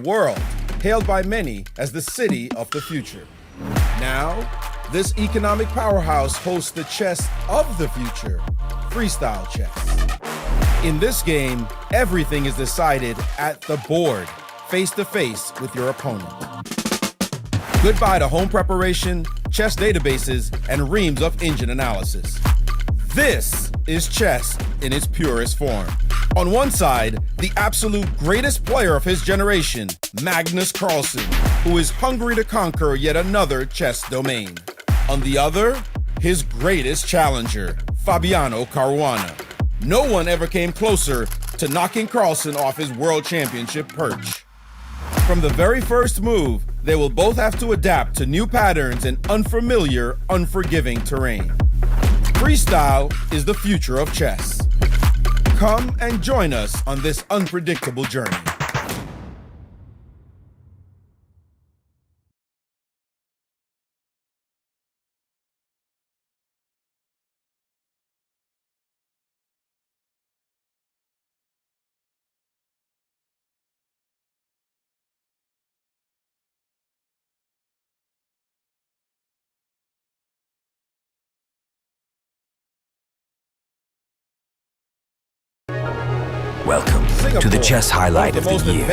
world, hailed by many as the city of the future. Now, this economic powerhouse hosts the chess of the future, Freestyle Chess. In this game, everything is decided at the board, face-to-face with your opponent. Goodbye to home preparation, chess databases, and reams of engine analysis. This is chess in its purest form. On one side, the absolute greatest player of his generation, Magnus Carlsen, who is hungry to conquer yet another chess domain. On the other, his greatest challenger, Fabiano Caruana. No one ever came closer to knocking Carlsen off his world championship perch. From the very first move, they will both have to adapt to new patterns in unfamiliar, unforgiving terrain. Freestyle is the future of chess. Come and join us on this unpredictable journey. Welcome to the chess highlight of the year.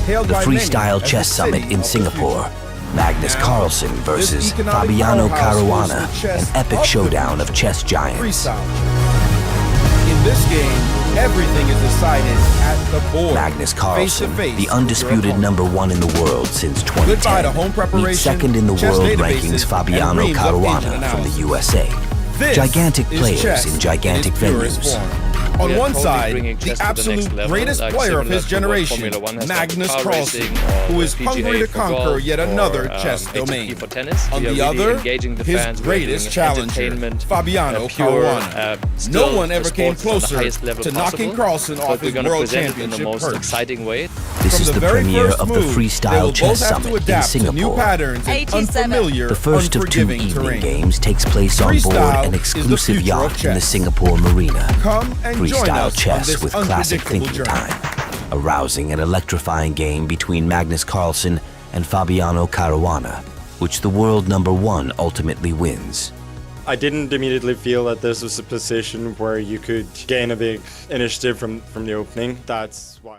The Freestyle Chess Summit in Singapore. Magnus Carlsen versus Fabiano Caruana, an epic showdown of chess giants. In this game, everything is decided at the board. Magnus Carlsen, the undisputed #1 in the world since 2010, meets second in the world rankings Fabiano Caruana from the USA. Gigantic players in gigantic venues. On one side, the absolute greatest player of his generation, Magnus Carlsen, who is hungry to conquer yet another chess domain. On the other, his greatest challenger, Fabiano Caruana. No one ever came closer to knocking Carlsen off his world championship perch. This is the premiere of the Freestyle Chess Summit in Singapore. The first of 2 evening games takes place on board an exclusive yacht in the Singapore marina. Freestyle chess with classic thinking time. A rousing and electrifying game between Magnus Carlsen and Fabiano Caruana, which the world #1 ultimately wins. I didn't immediately feel that this was a position where you could gain a big initiative from the opening. That's why.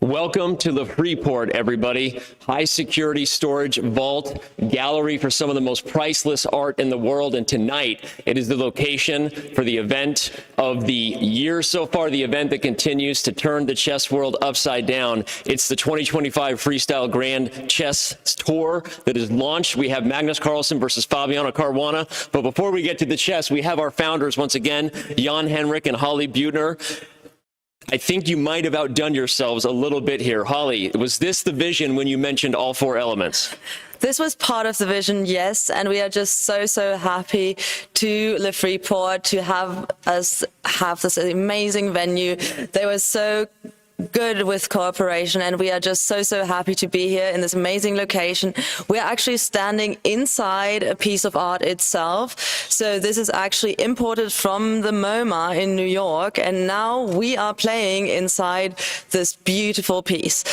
Welcome to the Freeport, everybody. High security storage vault gallery for some of the most priceless art in the world. And tonight, it is the location for the event of the year so far, the event that continues to turn the chess world upside down. It's the 2025 Freestyle Grand Chess Tour that is launched. We have Magnus Carlsen versus Fabiano Caruana. But before we get to the chess, we have our founders once again, Jan-Henrik and Holly Buettner. I think you might have outdone yourselves a little bit here. Holly, was this the vision when you mentioned all four elements? This was part of the vision, yes, and we are just so happy to Le Freeport to have us have this amazing venue. They were so good with cooperation, and we are just so happy to be here in this amazing location. We're actually standing inside a piece of art itself. So this is actually imported from the MoMA in New York, and now we are playing inside this beautiful piece.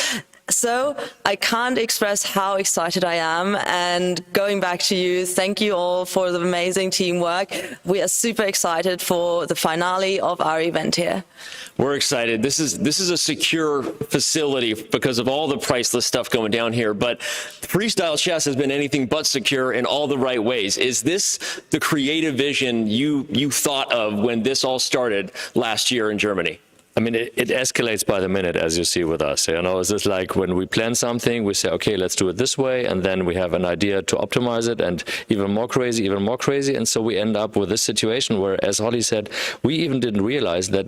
So I can't express how excited I am, and going back to you, thank you all for the amazing teamwork. We are super excited for the finale of our event here. We're excited. This is a secure facility because of all the priceless stuff going down here, but freestyle chess has been anything but secure in all the right ways. Is this the creative vision you thought of when this all started last year in Germany? I mean, it escalates by the minute, as you see with us. You know, it's just like when we plan something, we say, okay, let's do it this way, and then we have an idea to optimize it, and even more crazy, and so we end up with this situation where, as Holly said, we even didn't realize that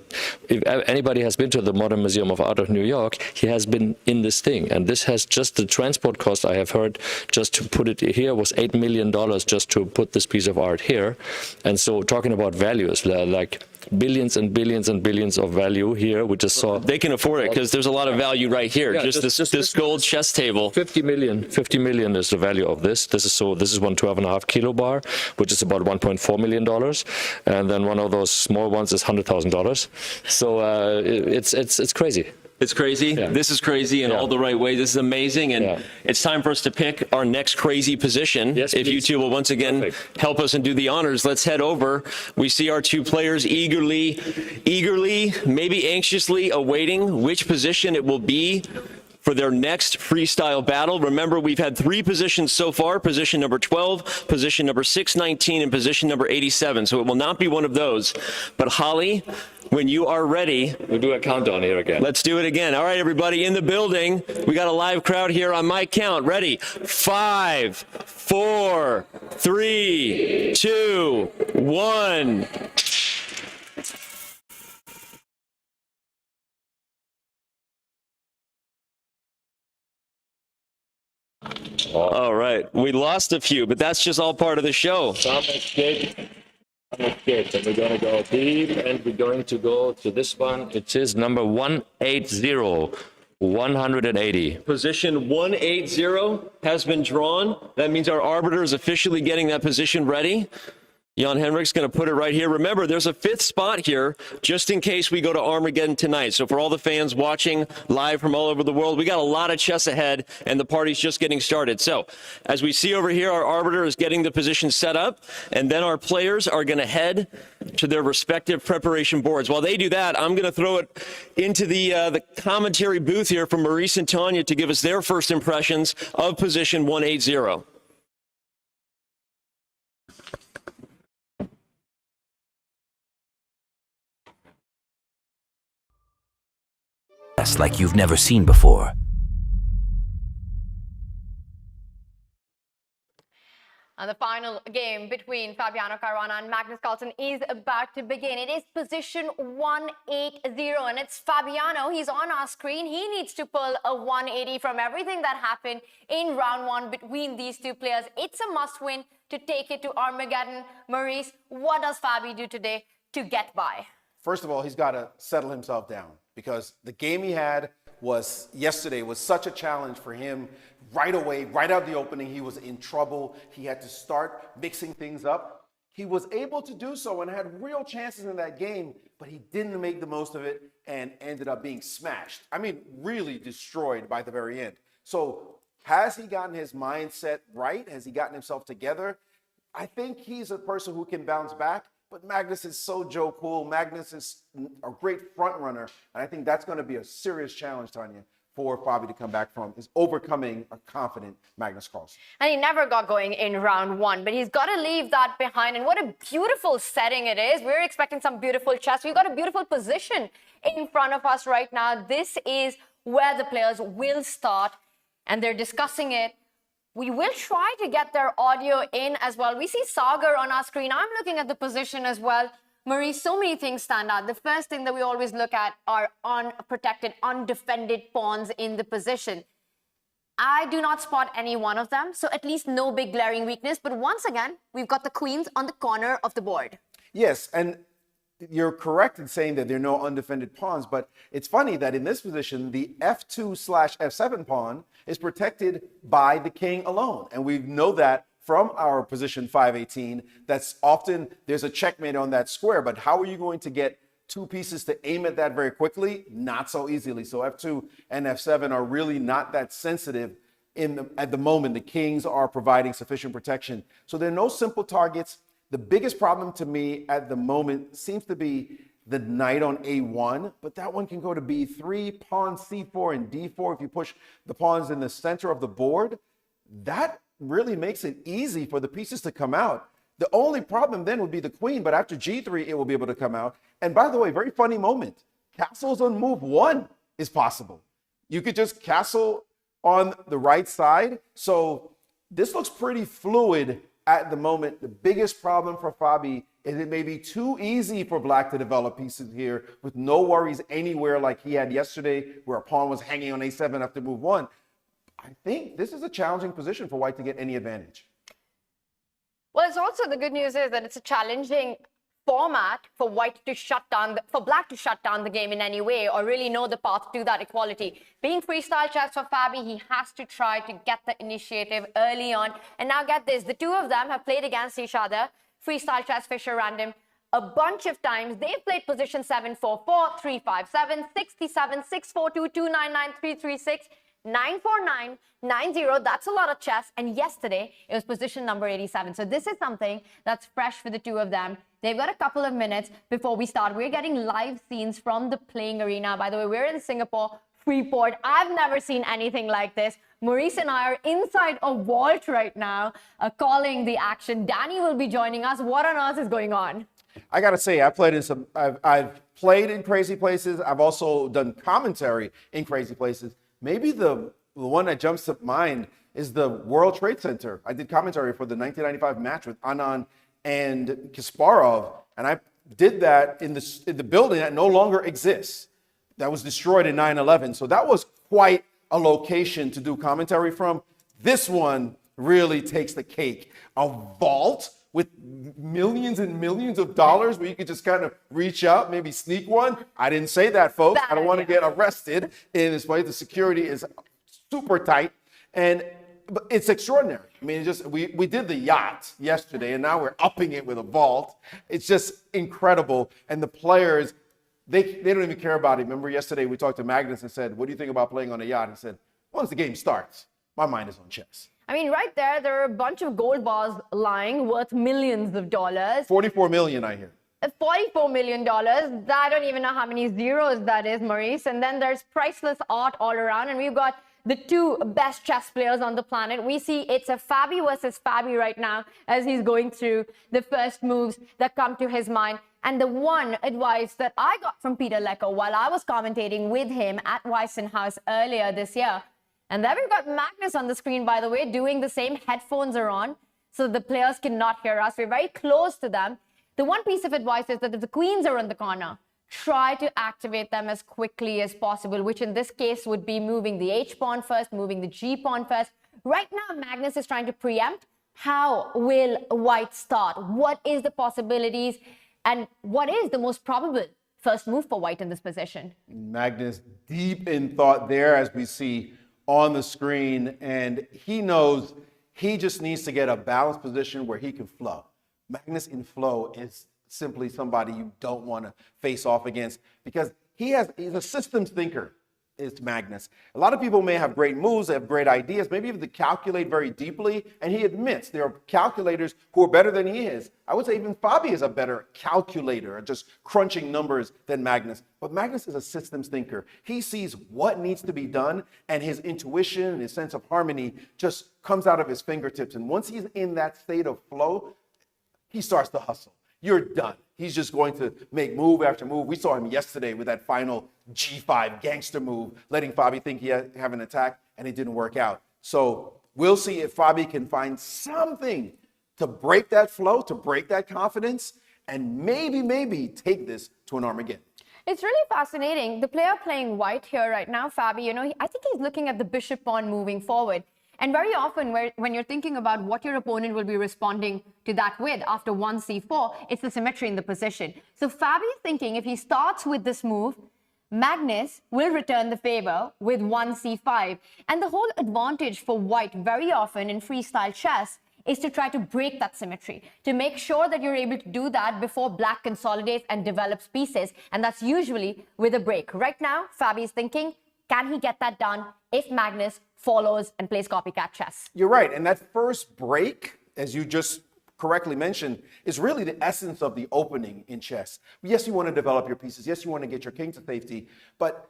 if anybody has been to the Modern Museum of Art of New York, he has been in this thing, and this has just the transport cost, I have heard, just to put it here was $8 million just to put this piece of art here. And so talking about values, like billions and billions and billions of value here. We just saw they can afford it because there's a lot of value right here. Yeah, just this gold chess table. 50 million is the value of this. This is one 12.5 kilo bar, which is about $1.4 million, and then one of those small ones is $100,000. So it's crazy. It's crazy. Yeah. This is crazy in all the right ways. This is amazing. And it's time for us to pick our next crazy position. Yes, if you two will once again help us and do the honors, let's head over. We see our two players eagerly, maybe anxiously awaiting which position it will be for their next freestyle battle. Remember, we've had 3 positions so far, position number 12, position number 619, and position number 87. So it will not be one of those. But Holly, when you are ready, we'll do a countdown here again. Let's do it again. All right, everybody in the building. We got a live crowd here on my count. Ready? 5, 4, 3, 2, 1. All right, we lost a few, but that's just all part of the show. Some escaped, and we're going to go deep, and we're going to go to this one. It is number 180. 180. Position 180 has been drawn. That means our arbiter is officially getting that position ready. Jan-Henrik's going to put it right here. Remember, there's a 5th spot here just in case we go to Armageddon tonight. So for all the fans watching live from all over the world, we got a lot of chess ahead, and the party's just getting started. So as we see over here, our arbiter is getting the position set up, and then our players are going to head to their respective preparation boards. While they do that, I'm going to throw it into the commentary booth here from Maurice and Tanya to give us their first impressions of position 180. Like you've never seen before. And the final game between Fabiano Caruana and Magnus Carlsen is about to begin. It is position 180, and it's Fabiano. He's on our screen. He needs to pull a 180 from everything that happened in round 1 between these two players. It's a must-win to take it to Armageddon. Maurice, what does Fabi do today to get by? First of all, he's got to settle himself down, because the game he had yesterday was such a challenge for him. Right away, right out the opening, he was in trouble. He had to start mixing things up. He was able to do so and had real chances in that game, but he didn't make the most of it and ended up being smashed. I mean, really destroyed by the very end. So has he gotten his mindset right? Has he gotten himself together? I think he's a person who can bounce back. but Magnus is so Joe cool. Magnus is a great front runner. And I think that's going to be a serious challenge, Tanya, for Fabi to come back from, is overcoming a confident Magnus Carlsen. And he never got going in round one, but he's got to leave that behind. And what a beautiful setting it is. We're expecting some beautiful chess. We've got a beautiful position in front of us right now. This is where the players will start, and they're discussing it. We will try to get their audio in as well. We see Sagar on our screen. I'm looking at the position as well. Marie, so many things stand out. The first thing that we always look at are unprotected, undefended pawns in the position. I do not spot any one of them, so at least no big glaring weakness. But once again, we've got the queens on the corner of the board. Yes, and you're correct in saying that there are no undefended pawns, but it's funny that in this position, the f2/f7 pawn is protected by the king alone. And we know that from our position 518, that's often there's a checkmate on that square, but how are you going to get two pieces to aim at that very quickly? Not so easily. So f2 and f7 are really not that sensitive at the moment. The kings are providing sufficient protection. So there are no simple targets. The biggest problem to me at the moment seems to be the knight on a1, but that one can go to b3, pawn c4 and d4. If you push the pawns in the center of the board, that really makes it easy for the pieces to come out. The only problem then would be the queen, but after g3, it will be able to come out. And by the way, very funny moment. Castles on move 1 is possible. You could just castle on the right side. So this looks pretty fluid at the moment. The biggest problem for Fabi is it may be too easy for black to develop pieces here with no worries anywhere like he had yesterday, where a pawn was hanging on a7 after move 1. I think this is a challenging position for white to get any advantage. Well, it's also the good news is that it's a challenging format for white to shut down, for black to shut down the game in any way, or really know the path to that equality. Being freestyle chess for Fabi, he has to try to get the initiative early on. And now get this, the two of them have played against each other, freestyle chess, Fisher Random, a bunch of times. They've played position 7-4-4, 3-5-7, 6-7, 6-4-2, 2-9-9, 3-3-6, 9-4-9, 9-0. That's a lot of chess. And yesterday, it was position number 87. So this is something that's fresh for the two of them. They've got a couple of minutes before we start. We're getting live scenes from the playing arena. By the way, we're in Singapore, Freeport. I've never seen anything like this. Maurice and I are inside a vault right now, calling the action. Danny will be joining us. What on earth is going on? I got to say, I've played in crazy places. I've also done commentary in crazy places. Maybe the one that jumps to mind is the World Trade Center. I did commentary for the 1995 match with Anand and Kasparov, and I did that in the building that no longer exists. That was destroyed in 9/11. So that was quite a location to do commentary from. This one really takes the cake. A vault with millions and millions of dollars where you could just kind of reach out, maybe sneak one. I didn't say that, folks. I don't want to get arrested in this place. The security is super tight, but it's extraordinary. I mean, we did the yacht yesterday, and now we're upping it with a vault. It's just incredible. And the players, they don't even care about it. Remember yesterday we talked to Magnus and said, what do you think about playing on a yacht? He said, once the game starts, my mind is on chess. I mean, right there are a bunch of gold bars lying worth millions of dollars. 44 million, I hear. $44 million. I don't even know how many zeros that is, Maurice. And then there's priceless art all around. And we've got the two best chess players on the planet. We see it's a Fabi versus Fabi right now as he's going through the first moves that come to his mind. And the one advice that I got from Peter Lecco while I was commentating with him at Weissenhaus earlier this year. And then we've got Magnus on the screen, by the way, doing the same. Headphones are on, so the players cannot hear us. We're very close to them. The one piece of advice is that if the queens are in the corner, try to activate them as quickly as possible, which in this case would be moving the H-pawn first, moving the G-pawn first. Right now, Magnus is trying to preempt. How will white start? What is the possibilities? And what is the most probable first move for white in this position? Magnus deep in thought there, as we see on the screen, and he knows he just needs to get a balanced position where he can flow. Magnus in flow is simply somebody you don't want to face off against because he's a systems thinker. is Magnus. A lot of people may have great moves, they have great ideas, maybe even to calculate very deeply, and he admits there are calculators who are better than he is. I would say even Fabi is a better calculator at just crunching numbers than Magnus. But Magnus is a systems thinker. He sees what needs to be done, and his intuition and his sense of harmony just comes out of his fingertips. And once he's in that state of flow, he starts to hustle. You're done. He's just going to make move after move. We saw him yesterday with that final G5 gangster move, letting Fabi think he had have an attack, and it didn't work out. So we'll see if Fabi can find something to break that flow, to break that confidence, and maybe take this to an Armageddon. It's really fascinating. The player playing white here right now, Fabi, I think he's looking at the bishop pawn moving forward. And very often when you're thinking about what your opponent will be responding to that with after 1c4, it's the symmetry in the position. So Fabi is thinking if he starts with this move, Magnus will return the favor with 1c5. And the whole advantage for white very often in freestyle chess is to try to break that symmetry, to make sure that you're able to do that before black consolidates and develops pieces. And that's usually with a break. Right now, Fabi is thinking, can he get that done if Magnus follows and plays copycat chess? You're right. And that first break, as you just correctly mentioned, is really the essence of the opening in chess. Yes, you want to develop your pieces. Yes, you want to get your king to safety. But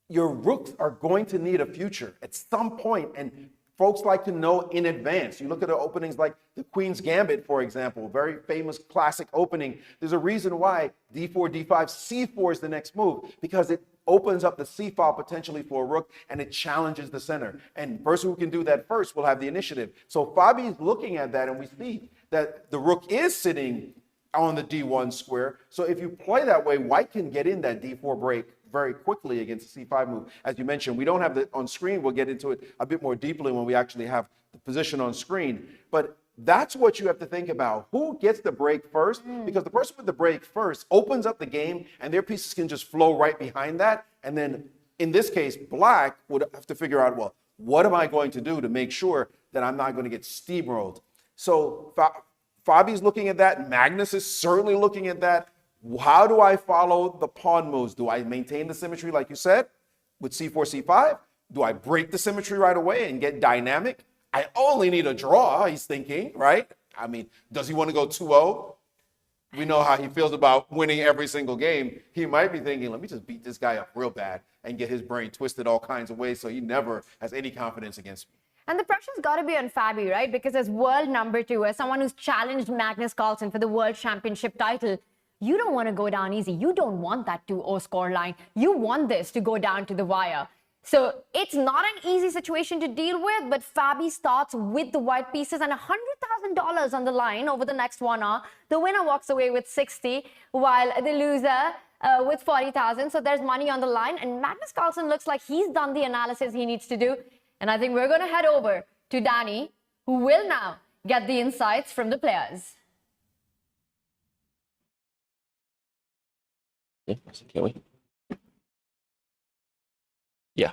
your rooks are going to need a future at some point, and folks like to know in advance. You look at the openings like the Queen's Gambit, for example, very famous classic opening. There's a reason why d4, d5, c4 is the next move, because it opens up the c file potentially for a rook, and it challenges the center. And the person who can do that first will have the initiative. So Fabi is looking at that, and we see that the rook is sitting on the d1 square. So if you play that way, white can get in that d4 break very quickly against the c5 move. As you mentioned, we don't have it on screen. We'll get into it a bit more deeply when we actually have the position on screen. But that's what you have to think about. Who gets the break first? Because the person with the break first opens up the game, and their pieces can just flow right behind that. And then in this case, black would have to figure out, well, what am I going to do to make sure that I'm not going to get steamrolled? So Fabi's looking at that. Magnus is certainly looking at that. How do I follow the pawn moves? Do I maintain the symmetry like you said with c4, c5? Do I break the symmetry right away and get dynamic? I only need a draw, he's thinking, right? I mean, does he want to go 2-0? We know how he feels about winning every single game. He might be thinking, let me just beat this guy up real bad and get his brain twisted all kinds of ways so he never has any confidence against me. And the pressure's got to be on Fabi, right? Because as world number 2, as someone who's challenged Magnus Carlsen for the world championship title, you don't want to go down easy. You don't want that 2-0 score line. You want this to go down to the wire. So it's not an easy situation to deal with, but Fabi starts with the white pieces and $100,000 on the line over the next 1 hour. The winner walks away with 60, while the loser with 40,000. So there's money on the line, and Magnus Carlsen looks like he's done the analysis he needs to do. And I think we're going to head over to Danny, who will now get the insights from the players. Yeah, can't we? Yeah.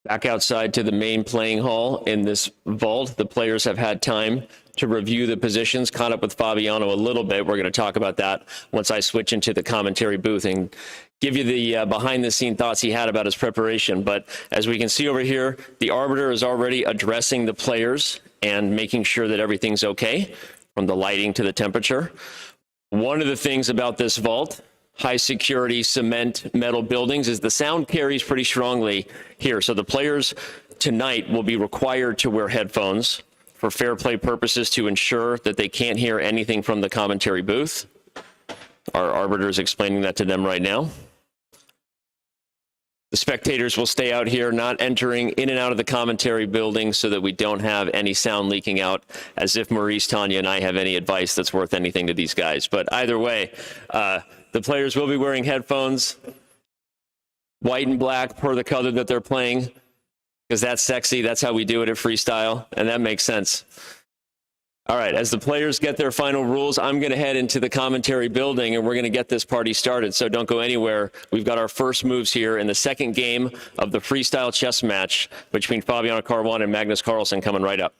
Back outside to the main playing hall in this vault. The players have had time to review the positions, caught up with Fabiano a little bit. We're going to talk about that once I switch into the commentary booth and give you the behind-the-scene thoughts he had about his preparation. But as we can see over here, the arbiter is already addressing the players and making sure that everything's okay, from the lighting to the temperature. One of the things about this vault, high security cement metal buildings, is the sound carries pretty strongly here. So the players tonight will be required to wear headphones for fair play purposes to ensure that they can't hear anything from the commentary booth. Our arbiter is explaining that to them right now. The spectators will stay out here, not entering in and out of the commentary building, so that we don't have any sound leaking out, as if Maurice, Tanya, and I have any advice that's worth anything to these guys. But either way, the players will be wearing headphones, white and black per the color that they're playing, because that's sexy. That's how we do it at Freestyle, and that makes sense. All right, as the players get their final rules, I'm going to head into the commentary building, and we're going to get this party started, so don't go anywhere. We've got our first moves here in the second game of the freestyle chess match between Fabiano Caruana and Magnus Carlsen coming right up.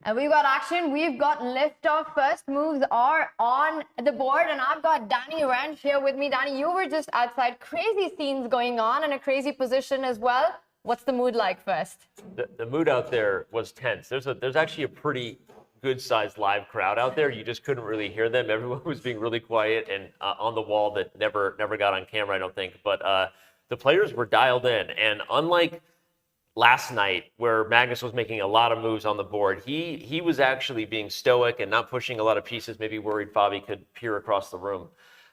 And we've got action. We've got liftoff. First moves are on the board. And I've got Danny Wrench here with me. Danny, you were just outside. Crazy scenes going on and a crazy position as well. What's the mood like first? The mood out there was tense. There's actually a pretty good-sized live crowd out there. You just couldn't really hear them. Everyone was being really quiet and on the wall that never got on camera, I don't think. But the players were dialed in. And unlike last night, where Magnus was making a lot of moves on the board, he was actually being stoic and not pushing a lot of pieces, maybe worried Fabi could peer across the room.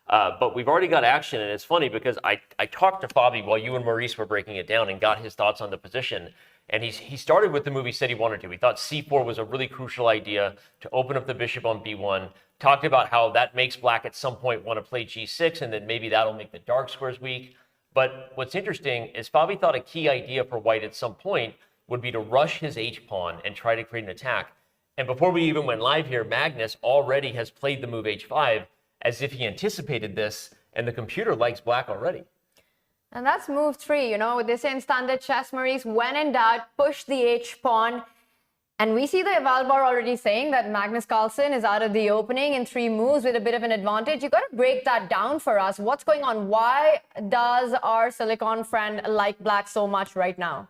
But we've already got action, and it's funny because I talked to Fabi while you and Maurice were breaking it down and got his thoughts on the position. And he started with the move he said he wanted to. He thought c4 was a really crucial idea to open up the bishop on b1. Talked about how that makes black at some point want to play g6, and then maybe that'll make the dark squares weak. But what's interesting is Fabi thought a key idea for white at some point would be to rush his h-pawn and try to create an attack. And before we even went live here, Magnus already has played the move h5 as if he anticipated this, and the computer likes black already. And that's move 3. You know, they say in standard chess, Maurice, when in doubt, push the h-pawn. And we see the eval bar already saying that Magnus Carlsen is out of the opening in 3 moves with a bit of an advantage. You got to break that down for us. What's going on? Why does our Silicon friend like black so much right now?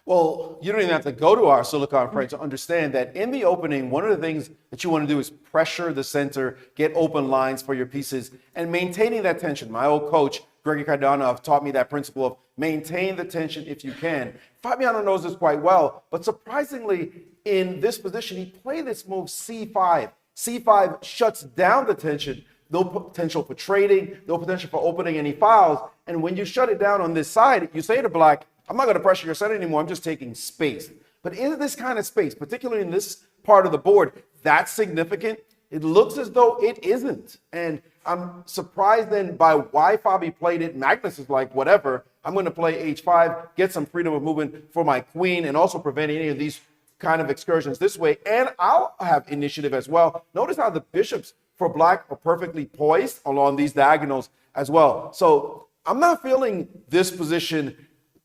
Well, you don't even have to go to our Silicon friend to understand that in the opening, one of the things that you want to do is pressure the center, get open lines for your pieces, and maintaining that tension. My old coach, Greg Cardano, taught me that principle of maintain the tension if you can. Fabiano knows this quite well, but surprisingly, in this position, he played this move c5. c5 shuts down the tension, no potential for trading, no potential for opening any files. And when you shut it down on this side, you say to black, I'm not going to pressure your center anymore, I'm just taking space. But in this kind of space, particularly in this part of the board, that's significant. It looks as though it isn't. And I'm surprised then by why Fabi played it. Magnus is like, whatever, I'm going to play h5, get some freedom of movement for my queen, and also prevent any of these kind of excursions this way. And I'll have initiative as well. Notice how the bishops for black are perfectly poised along these diagonals as well. So I'm not feeling this position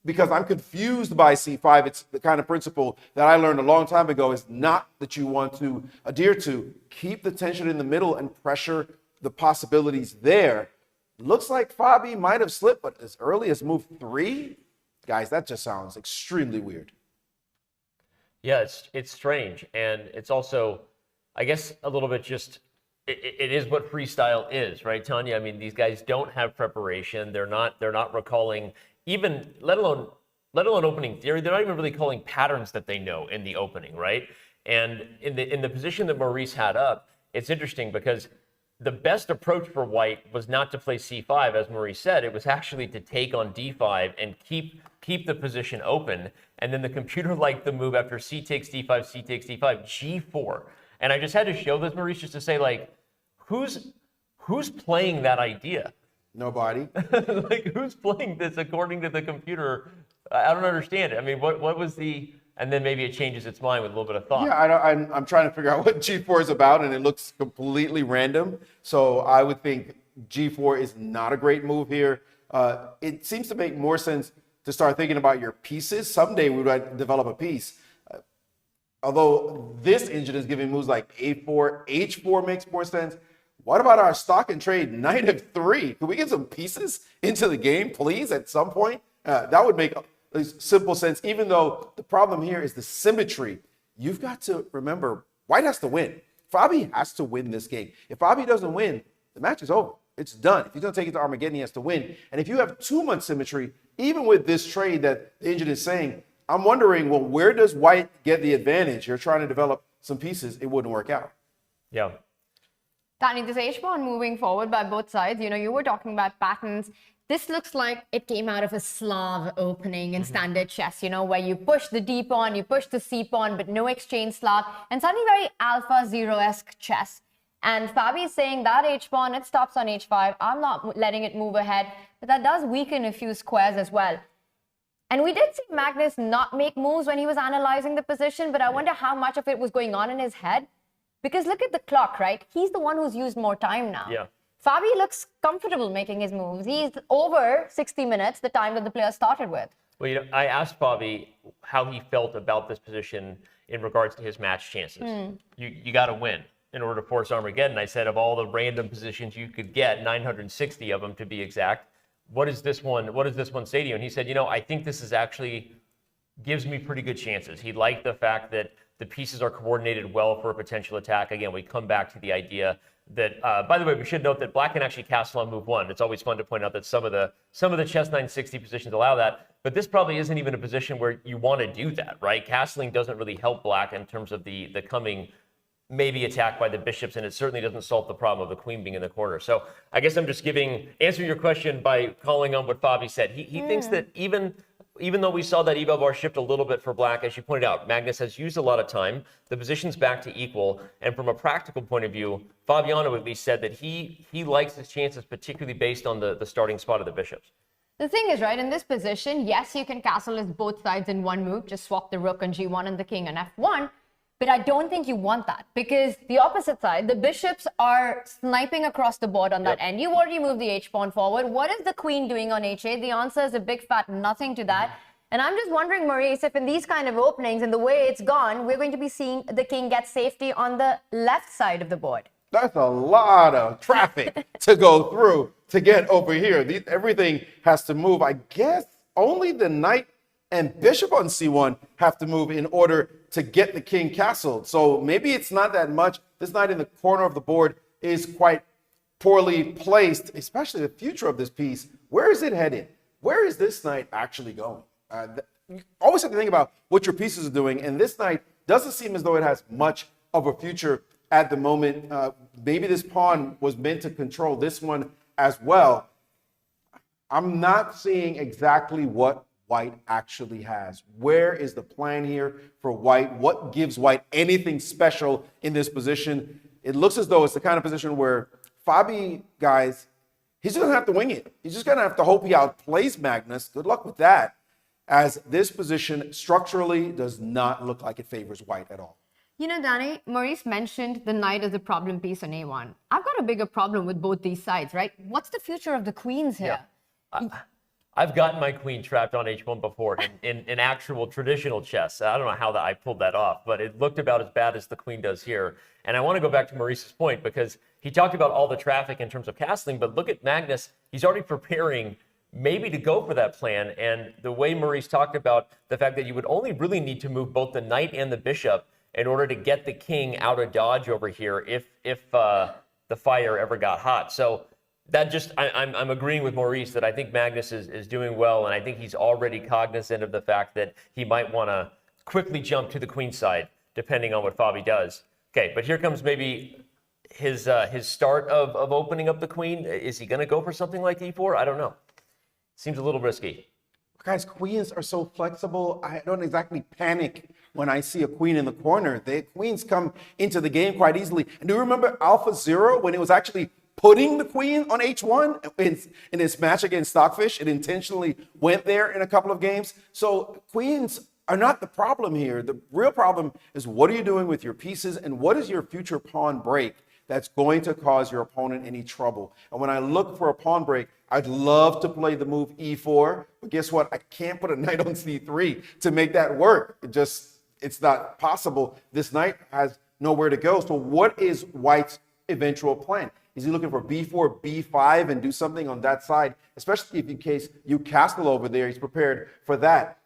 because I'm confused by c5. It's the kind of principle that I learned a long time ago is not that you want to adhere to. Keep the tension in the middle and pressure the possibilities there. Looks like Fabi might have slipped, but as early as move 3, guys, that just sounds extremely weird. Yeah, it's strange, and it's also, I guess, a little bit just, it is what freestyle is, right, Tanya? I mean, these guys don't have preparation. They're not recalling even, let alone opening theory. They're not even really calling patterns that they know in the opening, right? And in the position that Maurice had up, it's interesting because the best approach for white was not to play c5, as Maurice said. It was actually to take on d5 and keep the position open. And then the computer liked the move after c takes d5, c takes d5, g4. And I just had to show this, Maurice, just to say, like, who's playing that idea? Nobody. Like, who's playing this according to the computer? I don't understand it. I mean, what was the... And then maybe it changes its mind with a little bit of thought. Yeah, I'm trying to figure out what G4 is about, and it looks completely random. So I would think G4 is not a great move here. It seems to make more sense to start thinking about your pieces. Someday we would develop a piece. Although this engine is giving moves like A4, H4 makes more sense. What about our stock and trade knight f3? Can we get some pieces into the game, please, at some point? That would make simple sense, even though the problem here is the symmetry. You've got to remember, white has to win. Fabi has to win this game. If Fabi doesn't win, the match is over. It's done. If he's going to take it to Armageddon, he has to win. And if you have too much symmetry, even with this trade that the engine is saying, I'm wondering, well, where does white get the advantage? You're trying to develop some pieces. It wouldn't work out. Yeah. Danny, this h-pawn moving forward by both sides, you know, you were talking about patterns. This looks like it came out of a Slav opening in standard chess, you know, where you push the D pawn, you push the C pawn, but no exchange Slav, and suddenly very Alpha Zero-esque chess. And Fabi is saying that h-pawn, it stops on h5. I'm not letting it move ahead, but that does weaken a few squares as well. And we did see Magnus not make moves when he was analyzing the position, but I wonder how much of it was going on in his head. Because look at the clock, right? He's the one who's used more time now. Yeah. Fabi looks comfortable making his moves. He's over 60 minutes, the time that the player started with. Well, you know, I asked Fabi how he felt about this position in regards to his match chances. You got to win in order to force Armageddon. I said of all the random positions you could get, 960 of them to be exact, what does this one say to you? And he said, I think this is actually gives me pretty good chances. He liked the fact that the pieces are coordinated well for a potential attack. Again, we come back to the idea that, by the way, we should note that black can actually castle on move 1. It's always fun to point out that some of the chess 960 positions allow that, but this probably isn't even a position where you want to do that, right? Castling doesn't really help black in terms of the coming maybe attack by the bishops, and it certainly doesn't solve the problem of the queen being in the corner. So I guess I'm just answering your question by calling on what Fabi said. He thinks that even though we saw that eval bar shift a little bit for black, as you pointed out, Magnus has used a lot of time. The position's back to equal. And from a practical point of view, Fabiano at least said that he likes his chances, particularly based on the starting spot of the bishops. The thing is, right, in this position, yes, you can castle as both sides in one move. Just swap the rook on g1 and the king on f1. But I don't think you want that, because the opposite side, the bishops are sniping across the board on that end. You already moved the h-pawn forward. What is the queen doing on h8? The answer is a big fat nothing to that. And I'm just wondering, Maurice, if in these kind of openings and the way it's gone, we're going to be seeing the king get safety on the left side of the board. That's a lot of traffic to go through to get over here. Everything has to move. I guess only the knight and bishop on c1 have to move in order to get the king castled. So maybe it's not that much. This knight in the corner of the board is quite poorly placed, especially the future of this piece. Where is it headed? Where is this knight actually going? You always have to think about what your pieces are doing, and this knight doesn't seem as though it has much of a future at the moment. Maybe this pawn was meant to control this one as well. I'm not seeing exactly what white actually has. Where is the plan here for white? What gives white anything special in this position? It looks as though it's the kind of position where Fabi, guys, he's just going to have to wing it. He's just going to have to hope he outplays Magnus. Good luck with that, as this position structurally does not look like it favors white at all. Danny, Maurice mentioned the knight as a problem piece on a1. I've got a bigger problem with both these sides, right? What's the future of the queens here? Yeah. I've gotten my queen trapped on h1 before in actual traditional chess. I don't know how I pulled that off, but it looked about as bad as the queen does here. And I want to go back to Maurice's point, because he talked about all the traffic in terms of castling, but look at Magnus. He's already preparing maybe to go for that plan. And the way Maurice talked about the fact that you would only really need to move both the knight and the bishop in order to get the king out of dodge over here if the fire ever got hot. So that just, I'm agreeing with Maurice that I think Magnus is doing well, and I think he's already cognizant of the fact that he might want to quickly jump to the queen side, depending on what Fabi does. Okay, but here comes maybe his start of opening up the queen. Is he going to go for something like e4? I don't know. Seems a little risky. Guys, queens are so flexible. I don't exactly panic when I see a queen in the corner. The queens come into the game quite easily. And do you remember Alpha Zero, when it was actually putting the queen on h1 in its match against Stockfish? It intentionally went there in a couple of games. So queens are not the problem here. The real problem is, what are you doing with your pieces, and what is your future pawn break that's going to cause your opponent any trouble? And when I look for a pawn break, I'd love to play the move e4, but guess what? I can't put a knight on c3 to make that work. It's not possible. This knight has nowhere to go. So what is white's eventual plan? Is he looking for b4, b5, and do something on that side? Especially if in case you castle over there, he's prepared for that.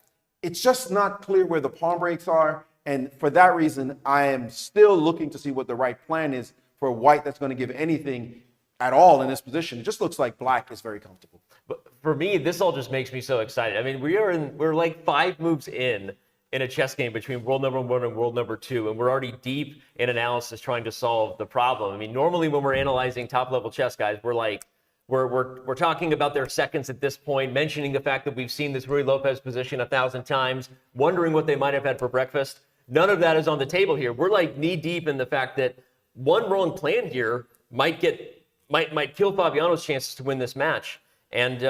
It's just not clear where the pawn breaks are. And for that reason, I am still looking to see what the right plan is for white that's going to give anything at all in this position. It just looks like black is very comfortable. But for me, this all just makes me so excited. I mean, we're like 5 moves in a chess game between world number 1 and world number 2, and we're already deep in analysis trying to solve the problem. I mean, normally when we're analyzing top level chess, guys, we're talking about their seconds at this point, mentioning the fact that we've seen this Ruy Lopez position 1,000 times, wondering what they might have had for breakfast. None of that is on the table here. We're like knee deep in the fact that one wrong plan here might kill Fabiano's chances to win this match. And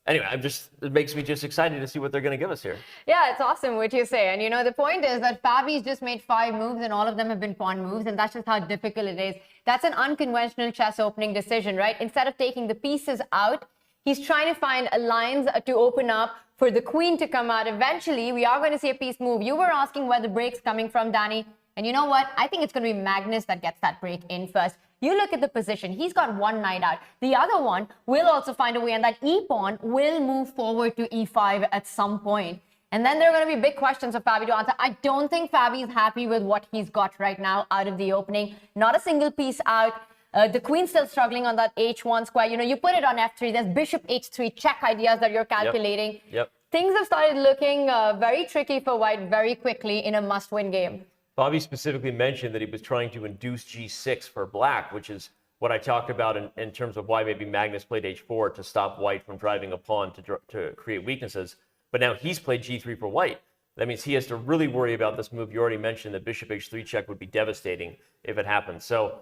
anyway, it makes me just excited to see what they're going to give us here. Yeah, it's awesome what you say. And the point is that Fabi's just made 5 moves and all of them have been pawn moves, and that's just how difficult it is. That's an unconventional chess opening decision, right? Instead of taking the pieces out, He's trying to find lines to open up for the queen to come out. Eventually, we are going to see a piece move. You were asking where the break's coming from, Danny. And you know what? I think it's going to be Magnus that gets that break in first. You look at the position. He's got one knight out. The other one will also find a way, and that e-pawn will move forward to e5 at some point. And then there are going to be big questions for Fabi to answer. I don't think Fabi is happy with what he's got right now out of the opening. Not a single piece out. The queen's still struggling on that h1 square. You know, you put it on f3. There's bishop h3 check ideas that you're calculating. Yep. Things have started looking very tricky for white very quickly in a must-win game. Bobby specifically mentioned that he was trying to induce g6 for black, which is what I talked about in terms of why maybe Magnus played h4 to stop white from driving a pawn to create weaknesses. But now he's played g3 for white. That means he has to really worry about this move. You already mentioned that bishop h3 check would be devastating if it happens. So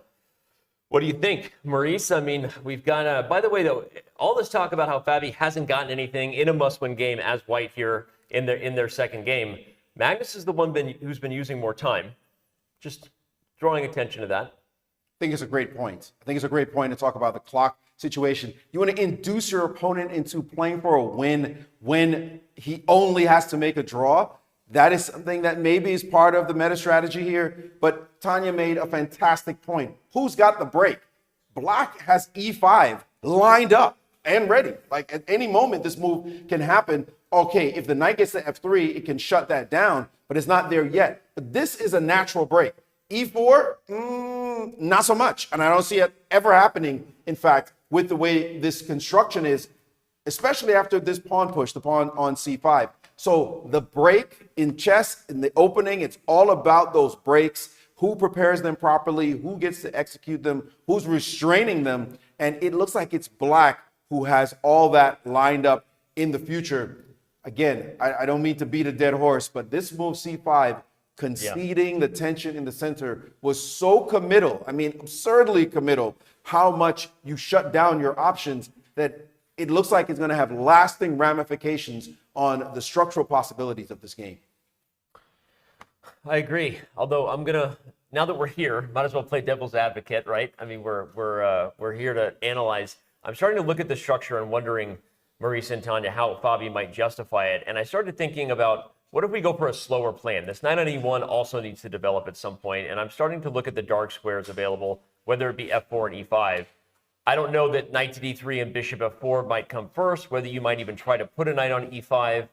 what do you think, Maurice? I mean, we've got, by the way, though, all this talk about how Fabi hasn't gotten anything in a must-win game as white here in their second game. Magnus is the one who's been using more time. Just drawing attention to that. I think it's a great point. I think it's a great point to talk about the clock situation. You want to induce your opponent into playing for a win when he only has to make a draw. That is something that maybe is part of the meta strategy here. But Tanya made a fantastic point. Who's got the break? Black has e5 lined up and ready. Like at any moment, this move can happen. Okay, if the knight gets to f3, it can shut that down, but it's not there yet. But this is a natural break. e4, not so much. And I don't see it ever happening, in fact, with the way this construction is, especially after this pawn push, the pawn on c5. So the break in chess, in the opening, it's all about those breaks. Who prepares them properly? Who gets to execute them? Who's restraining them? And it looks like it's black who has all that lined up in the future. Again, I don't mean to beat a dead horse, but this move c5, conceding the tension in the center, was so committal. I mean, absurdly committal, how much you shut down your options that it looks like it's going to have lasting ramifications on the structural possibilities of this game. I agree. Although I'm going to, now that we're here, might as well play devil's advocate, right? I mean, we're here to analyze. I'm starting to look at the structure and wondering, Maurice and Tanya, how Fabi might justify it. And I started thinking about, what if we go for a slower plan? This knight on e1 also needs to develop at some point, and I'm starting to look at the dark squares available, whether it be f4 and e5. I don't know that knight to d3 and bishop f4 might come first, whether you might even try to put a knight on e5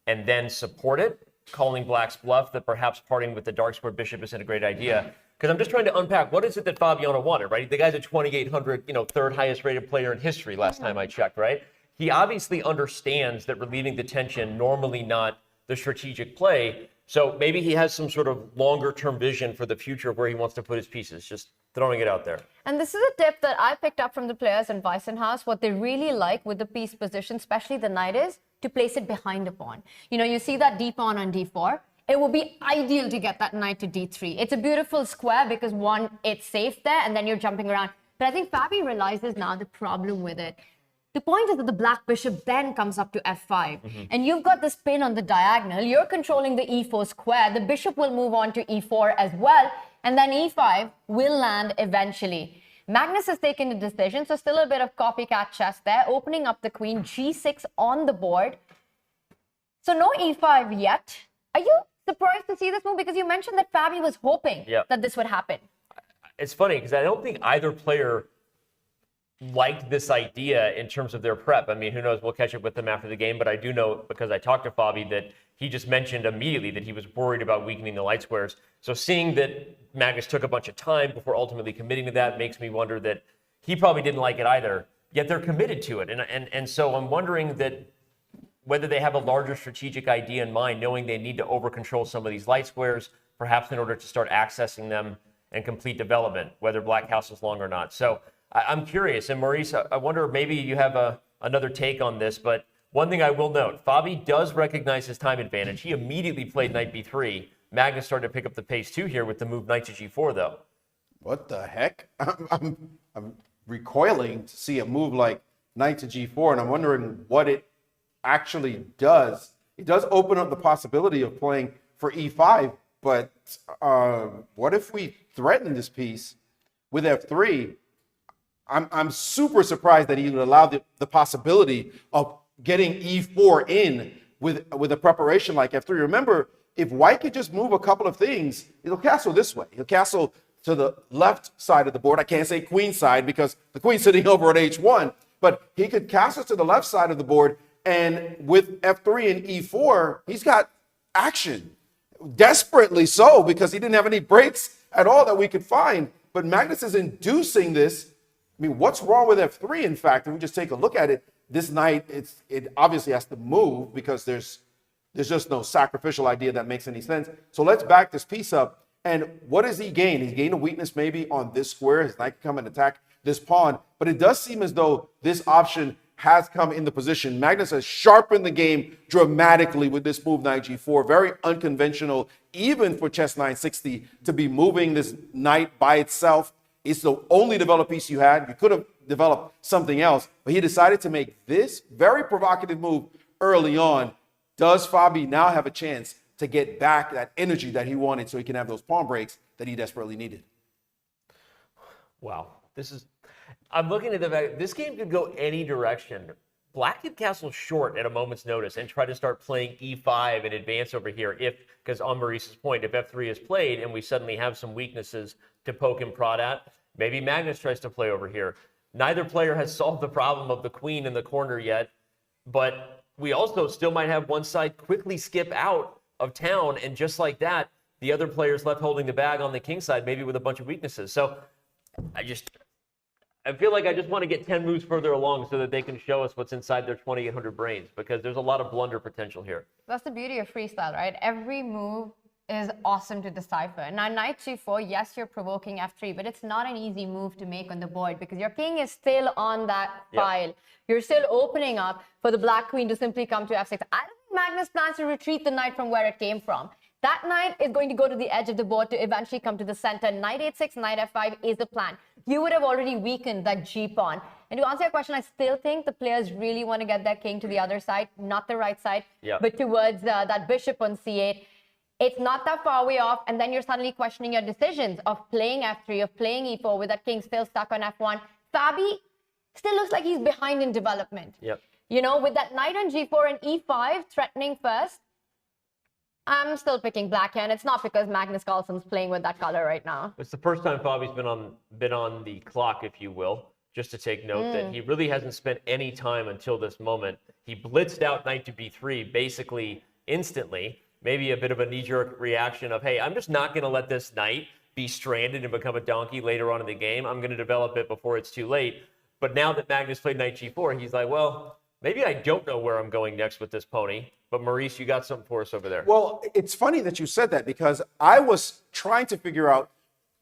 and then support it, calling black's bluff that perhaps parting with the dark square bishop isn't a great idea. Because I'm just trying to unpack, what is it that Fabiano wanted, right? The guy's a 2,800, third highest rated player in history last time I checked, right? He obviously understands that relieving the tension, normally not the strategic play. So maybe he has some sort of longer term vision for the future of where he wants to put his pieces, just throwing it out there. And this is a tip that I picked up from the players in Weissenhaus. What they really like with the piece position, especially the knight, is to place it behind a pawn. You see that d pawn on d4. It would be ideal to get that knight to d3. It's a beautiful square because one, it's safe there, and then you're jumping around. But I think Fabi realizes now the problem with it. The point is that the black bishop then comes up to f5. And you've got this pin on the diagonal. You're controlling the e4 square. The bishop will move on to e4 as well. And then e5 will land eventually. Magnus has taken a decision, so still a bit of copycat chess there, opening up the queen, g6 on the board. So no e5 yet. Are you surprised to see this move? Because you mentioned that Fabi was hoping that this would happen. It's funny because I don't think either player liked this idea in terms of their prep. I mean, who knows? We'll catch up with them after the game, but I do know, because I talked to Fabi, that he just mentioned immediately that he was worried about weakening the light squares. So seeing that Magnus took a bunch of time before ultimately committing to that makes me wonder that he probably didn't like it either, yet they're committed to it. And so I'm wondering that whether they have a larger strategic idea in mind, knowing they need to over-control some of these light squares, perhaps in order to start accessing them and complete development, whether Black House is long or not. So I'm curious, and Maurice, I wonder maybe you have another take on this, but one thing I will note, Fabi does recognize his time advantage. He immediately played knight b3. Magnus started to pick up the pace too here with the move knight to g4, though. What the heck? I'm recoiling to see a move like knight to g4, and I'm wondering what it actually does. It does open up the possibility of playing for e5, but what if we threaten this piece with f3? I'm super surprised that he would allow the possibility of getting e4 in with a preparation like f3. Remember, if white could just move a couple of things, he'll castle this way. He'll castle to the left side of the board. I can't say queen side because the queen's sitting over at h1, but he could castle to the left side of the board, and with f3 and e4, he's got action. Desperately so, because he didn't have any breaks at all that we could find. But Magnus is inducing this. I mean, what's wrong with f3, in fact? If we just take a look at it, this knight, it obviously has to move because there's just no sacrificial idea that makes any sense. So let's back this piece up. And what does he gain? He's gained a weakness maybe on this square. His knight can come and attack this pawn. But it does seem as though this option has come into position. Magnus has sharpened the game dramatically with this move, knight g4. Very unconventional, even for chess 960, to be moving this knight by itself. It's the only developed piece you had. You could have developed something else, but he decided to make this very provocative move early on. Does Fabi now have a chance to get back that energy that he wanted so he can have those pawn breaks that he desperately needed? Wow. I'm looking at the fact this game could go any direction. Black could castle short at a moment's notice and try to start playing e5 and advance over here because on Maurice's point, if f3 is played and we suddenly have some weaknesses to poke and prod at, maybe Magnus tries to play over here. Neither player has solved the problem of the queen in the corner yet, but we also still might have one side quickly skip out of town, and just like that, the other player's left holding the bag on the king side, maybe with a bunch of weaknesses. So I feel like I just want to get 10 moves further along so that they can show us what's inside their 2,800 brains, because there's a lot of blunder potential here. That's the beauty of freestyle, right? Every move is awesome to decipher. Now, knight g4, yes, you're provoking f3, but it's not an easy move to make on the board because your king is still on that file. You're still opening up for the black queen to simply come to f6. I don't think Magnus plans to retreat the knight from where it came from. That knight is going to go to the edge of the board to eventually come to the center. Knight h6, knight f5 is the plan. You would have already weakened that g-pawn. And to answer your question, I still think the players really want to get their king to the other side, not the right side, but towards that bishop on c8. It's not that far away off, and then you're suddenly questioning your decisions of playing f3, of playing e4 with that king still stuck on f1. Fabi still looks like he's behind in development. You know, with that knight on g4 and e5 threatening first, I'm still picking black here, and it's not because Magnus Carlsen's playing with that color right now. It's the first time Fabi's been on the clock, if you will, just to take note that he really hasn't spent any time until this moment. He blitzed out knight to b3 basically instantly, maybe a bit of a knee-jerk reaction of, hey, I'm just not going to let this knight be stranded and become a donkey later on in the game. I'm going to develop it before it's too late. But now that Magnus played knight g4, he's like, well, maybe I don't know where I'm going next with this pony. But Maurice, you got something for us over there. Well, it's funny that you said that because I was trying to figure out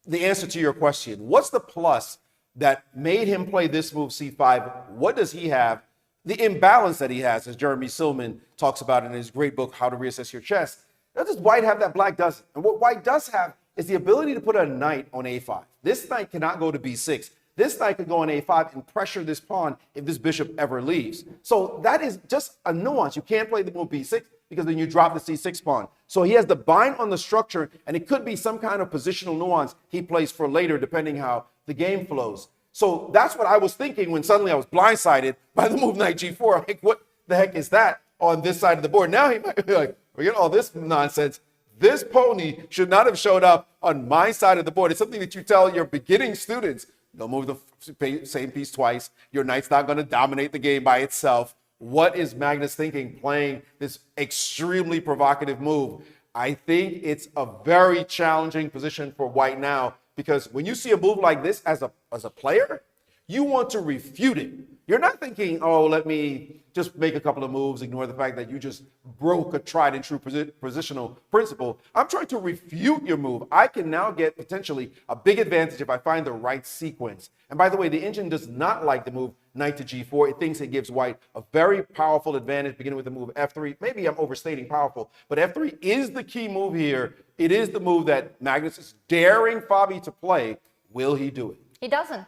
the answer to your question. What's the plus that made him play this move, c5? What does he have? The imbalance that he has, as Jeremy Silman talks about in his great book, How to Reassess Your Chess. What does white have that black doesn't? And what white does have is the ability to put a knight on a5. This knight cannot go to b6. This knight could go on a5 and pressure this pawn if this bishop ever leaves. So that is just a nuance. You can't play the move b6 because then you drop the c6 pawn. So he has the bind on the structure, and it could be some kind of positional nuance he plays for later, depending how the game flows. So that's what I was thinking when suddenly I was blindsided by the move knight g4. I'm like, what the heck is that on this side of the board? Now he might be like, forget all this nonsense. This pony should not have showed up on my side of the board. It's something that you tell your beginning students. Don't move the same piece twice. Your knight's not going to dominate the game by itself. What is Magnus thinking playing this extremely provocative move? I think it's a very challenging position for white now, because when you see a move like this as a player, you want to refute it. You're not thinking, oh, let me just make a couple of moves, ignore the fact that you just broke a tried and true positional principle. I'm trying to refute your move. I can now get potentially a big advantage if I find the right sequence. And by the way, the engine does not like the move knight to g4. It thinks it gives white a very powerful advantage, beginning with the move f3. Maybe I'm overstating powerful, but f3 is the key move here. It is the move that Magnus is daring Fabi to play. Will he do it? He doesn't.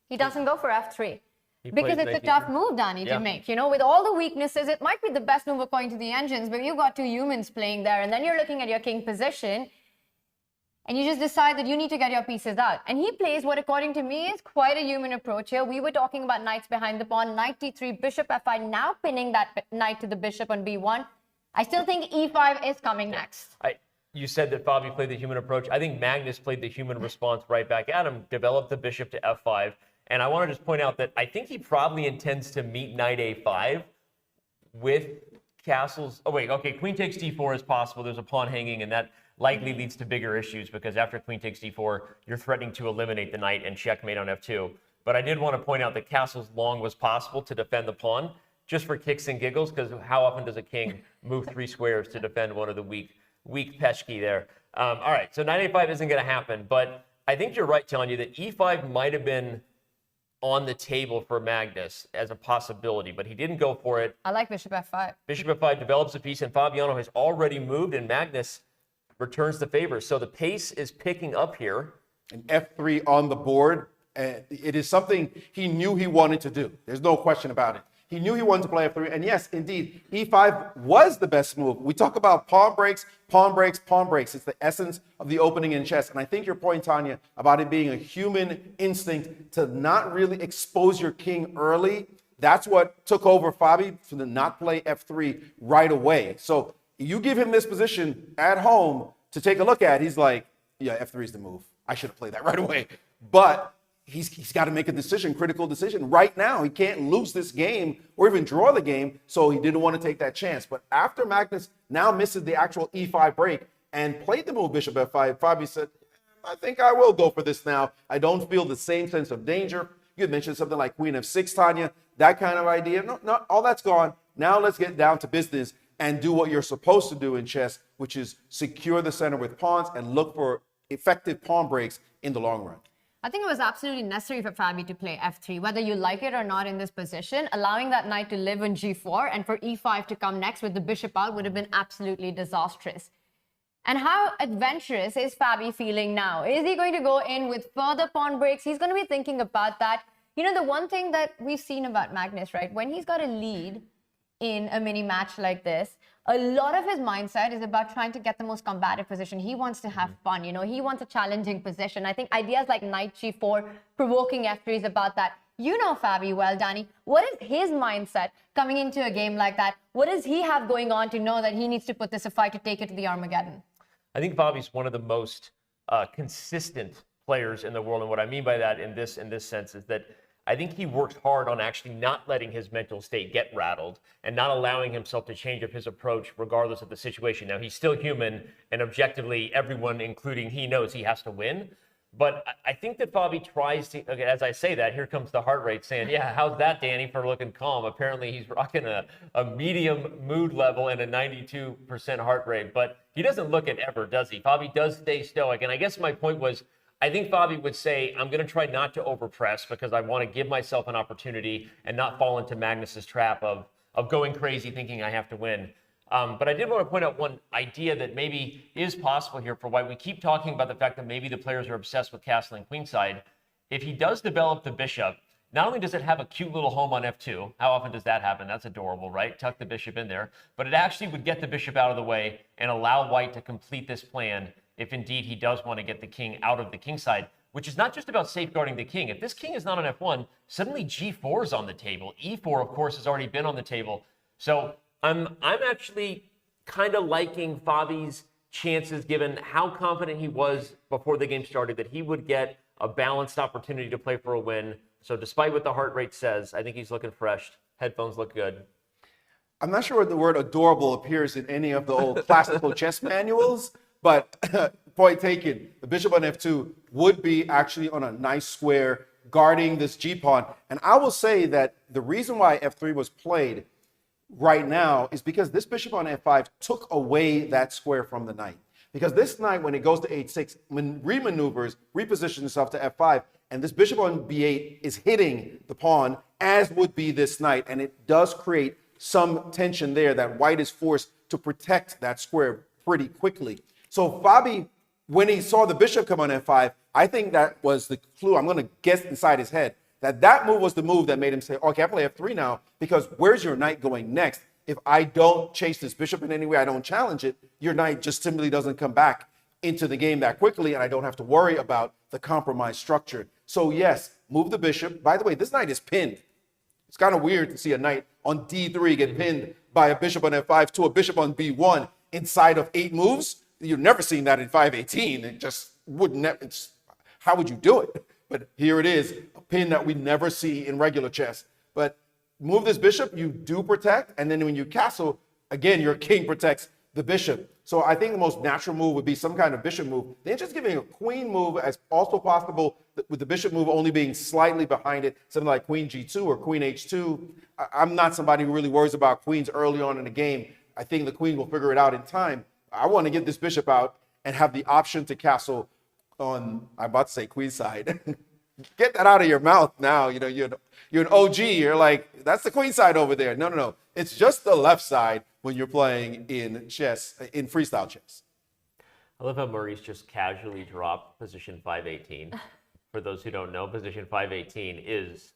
He doesn't go for f3. Because it's a tough move, Danny, to make. You know, with all the weaknesses, it might be the best move according to the engines, but you've got two humans playing there, and then you're looking at your king position. and you just decide that you need to get your pieces out. And he plays what, according to me, is quite a human approach here. We were talking about knights behind the pawn, knight d3, bishop f5, now pinning that knight to the bishop on b1. I still think e5 is coming next. You said that Fabi played the human approach. I think Magnus played the human response right back at him, developed the bishop to f5. And I want to just point out that I think he probably intends to meet knight a5 with castles. Oh, wait, okay, queen takes d4 is possible. There's a pawn hanging, and that likely leads to bigger issues because after queen takes d4, you're threatening to eliminate the knight and checkmate on f2. But I did want to point out that castles long was possible to defend the pawn, just for kicks and giggles, because how often does a king move 3 squares to defend one of the weak peshki there? All right, so knight a5 isn't going to happen, but I think you're right telling you that e5 might have been on the table for Magnus as a possibility, but he didn't go for it. I like bishop f5. Bishop f5 develops a piece, and Fabiano has already moved, and Magnus returns the favor. So the pace is picking up here. And f3 on the board, it is something he knew he wanted to do. There's no question about it. He knew he wanted to play f3, and yes, indeed, e5 was the best move. We talk about pawn breaks, pawn breaks, pawn breaks. It's the essence of the opening in chess. And I think your point, Tanya, about it being a human instinct to not really expose your king early, that's what took over Fabi to not play f3 right away. So you give him this position at home to take a look at, he's like, yeah, f3 is the move. I should have played that right away. But he's got to make a decision, critical decision right now. He can't lose this game or even draw the game, so he didn't want to take that chance. But after Magnus now misses the actual e5 break and played the move bishop f5, Fabi said, I think I will go for this now. I don't feel the same sense of danger. You had mentioned something like queen f6, Tanya, that kind of idea. No, all that's gone. Now let's get down to business and do what you're supposed to do in chess, which is secure the center with pawns and look for effective pawn breaks in the long run. I think it was absolutely necessary for Fabi to play f3, whether you like it or not in this position. Allowing that knight to live on g4 and for e5 to come next with the bishop out would have been absolutely disastrous. And how adventurous is Fabi feeling now? Is he going to go in with further pawn breaks? He's going to be thinking about that. You know, the one thing that we've seen about Magnus, right? When he's got a lead in a mini match like this, a lot of his mindset is about trying to get the most combative position. He wants to have fun, you know, he wants a challenging position. I think ideas like knight g4, provoking f3 is about that. You know Fabi well, Danny. What is his mindset coming into a game like that? What does he have going on to know that he needs to put this a fight to take it to the Armageddon? I think Fabi's one of the most consistent players in the world. And what I mean by that in this sense is that I think he works hard on actually not letting his mental state get rattled and not allowing himself to change up his approach regardless of the situation. Now, he's still human, and objectively, everyone, including he, knows he has to win. But I think that Fabi tries to, okay, as I say that, here comes the heart rate saying, yeah, how's that, Danny, for looking calm? Apparently, he's rocking a medium mood level and a 92% heart rate. But he doesn't look it ever, does he? Fabi does stay stoic. And I guess my point was, I think Fabi would say, I'm going to try not to overpress because I want to give myself an opportunity and not fall into Magnus's trap of going crazy thinking I have to win. But I did want to point out one idea that maybe is possible here for White. We keep talking about the fact that maybe the players are obsessed with castling queenside. If he does develop the bishop, not only does it have a cute little home on f2, how often does that happen? That's adorable, right? Tuck the bishop in there. But it actually would get the bishop out of the way and allow White to complete this plan if indeed he does want to get the king out of the king side, which is not just about safeguarding the king. If this king is not on f1, suddenly g4 is on the table. e4, of course, has already been on the table. So I'm actually kind of liking Fabi's chances, given how confident he was before the game started that he would get a balanced opportunity to play for a win. So despite what the heart rate says, I think he's looking fresh. Headphones look good. I'm not sure the word adorable appears in any of the old classical chess manuals, but point taken, the bishop on f2 would be actually on a nice square guarding this g-pawn. And I will say that the reason why f3 was played right now is because this bishop on f5 took away that square from the knight. Because this knight, when it goes to h6, remaneuvers, repositions itself to f5, and this bishop on b8 is hitting the pawn, as would be this knight. And it does create some tension there that White is forced to protect that square pretty quickly. So Fabi, when he saw the bishop come on f5, I think that was the clue. I'm going to guess inside his head that move was the move that made him say, okay, I play f3 now, because where's your knight going next? If I don't chase this bishop in any way, I don't challenge it, your knight just simply doesn't come back into the game that quickly, and I don't have to worry about the compromised structure. So yes, move the bishop. By the way, this knight is pinned. It's kind of weird to see a knight on d3 get pinned by a bishop on f5 to a bishop on b1 inside of 8 moves. You've never seen that in 518. It just wouldn't. How would you do it? But here it is, a pin that we never see in regular chess. But move this bishop, you do protect, and then when you castle, again, your king protects the bishop. So I think the most natural move would be some kind of bishop move. Then just giving a queen move as also possible, with the bishop move only being slightly behind it, something like queen g2 or queen h2. I'm not somebody who really worries about queens early on in the game. I think the queen will figure it out in time. I want to get this bishop out and have the option to castle on, I'm about to say queen side. Get that out of your mouth now. You know, you're an OG. You're like, that's the queen side over there. No, no, no. It's just the left side when you're playing in chess, in freestyle chess. I love how Maurice just casually dropped position 518. For those who don't know, position 518 is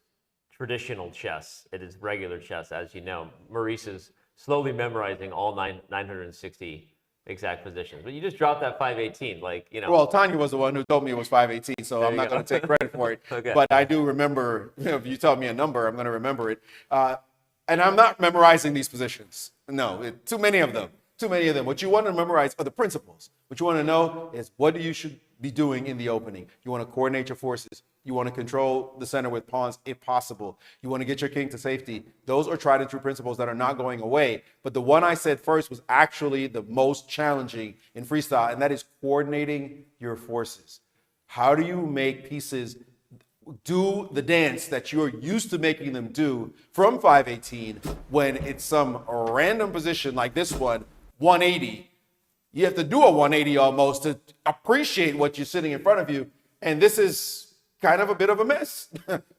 traditional chess. It is regular chess, as you know. Maurice is slowly memorizing all 960 exact positions. But you just dropped that 518, like, you know. Well, Tanya was the one who told me it was 518, so I'm not going to take credit for it. Okay. But I do remember, you know, if you tell me a number, I'm going to remember it. And I'm not memorizing these positions. No, too many of them. Too many of them. What you want to memorize are the principles. What you want to know is what you should be doing in the opening. You want to coordinate your forces. You want to control the center with pawns if possible. You want to get your king to safety. Those are tried and true principles that are not going away. But the one I said first was actually the most challenging in freestyle, and that is coordinating your forces. How do you make pieces do the dance that you're used to making them do from 518 when it's some random position like this one, 180? You have to do a 180 almost to appreciate what you're sitting in front of you. And this is kind of a bit of a mess.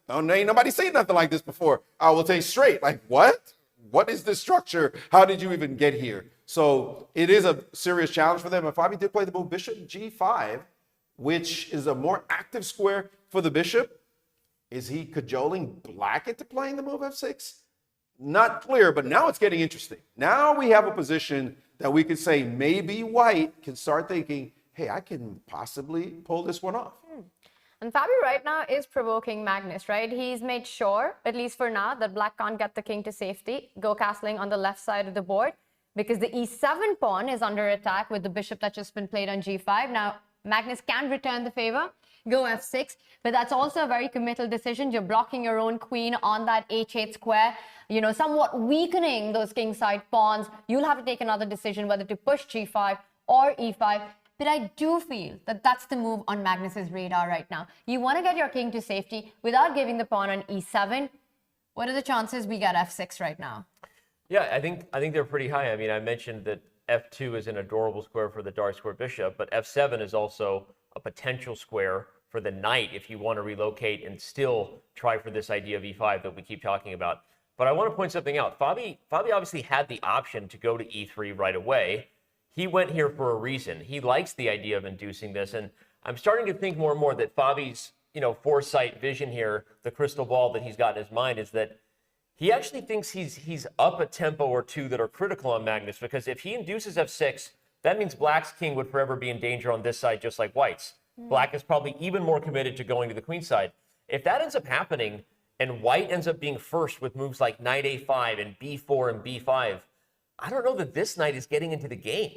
Ain't nobody seen nothing like this before. I will tell you straight, like, what? What is this structure? How did you even get here? So it is a serious challenge for them. And Fabi did play the move bishop g5, which is a more active square for the bishop. Is he cajoling black into playing the move f6? Not clear, but now it's getting interesting. Now we have a position that we could say maybe white can start thinking, hey, I can possibly pull this one off. And Fabi right now is provoking Magnus, right? He's made sure, at least for now, that black can't get the king to safety, go castling on the left side of the board, because the e7 pawn is under attack with the bishop that's just been played on g5. Now, Magnus can return the favor, go f6, but that's also a very committal decision. You're blocking your own queen on that h8 square, you know, somewhat weakening those kingside pawns. You'll have to take another decision whether to push g5 or e5. But I do feel that that's the move on Magnus's radar right now. You want to get your king to safety without giving the pawn on e7. What are the chances we get f6 right now? Yeah, I think they're pretty high. I mean, I mentioned that f2 is an adorable square for the dark square bishop, but f7 is also a potential square for the knight if you want to relocate and still try for this idea of e5 that we keep talking about. But I want to point something out. Fabi obviously had the option to go to e3 right away. He went here for a reason. He likes the idea of inducing this, and I'm starting to think more and more that Fabi's, you know, foresight vision here, the crystal ball that he's got in his mind, is that he actually thinks he's up a tempo or two that are critical on Magnus, because if he induces f6, that means black's king would forever be in danger on this side, just like white's. Black is probably even more committed to going to the queen side. If that ends up happening and white ends up being first with moves like knight a5 and b4 and b5, I don't know that this knight is getting into the game.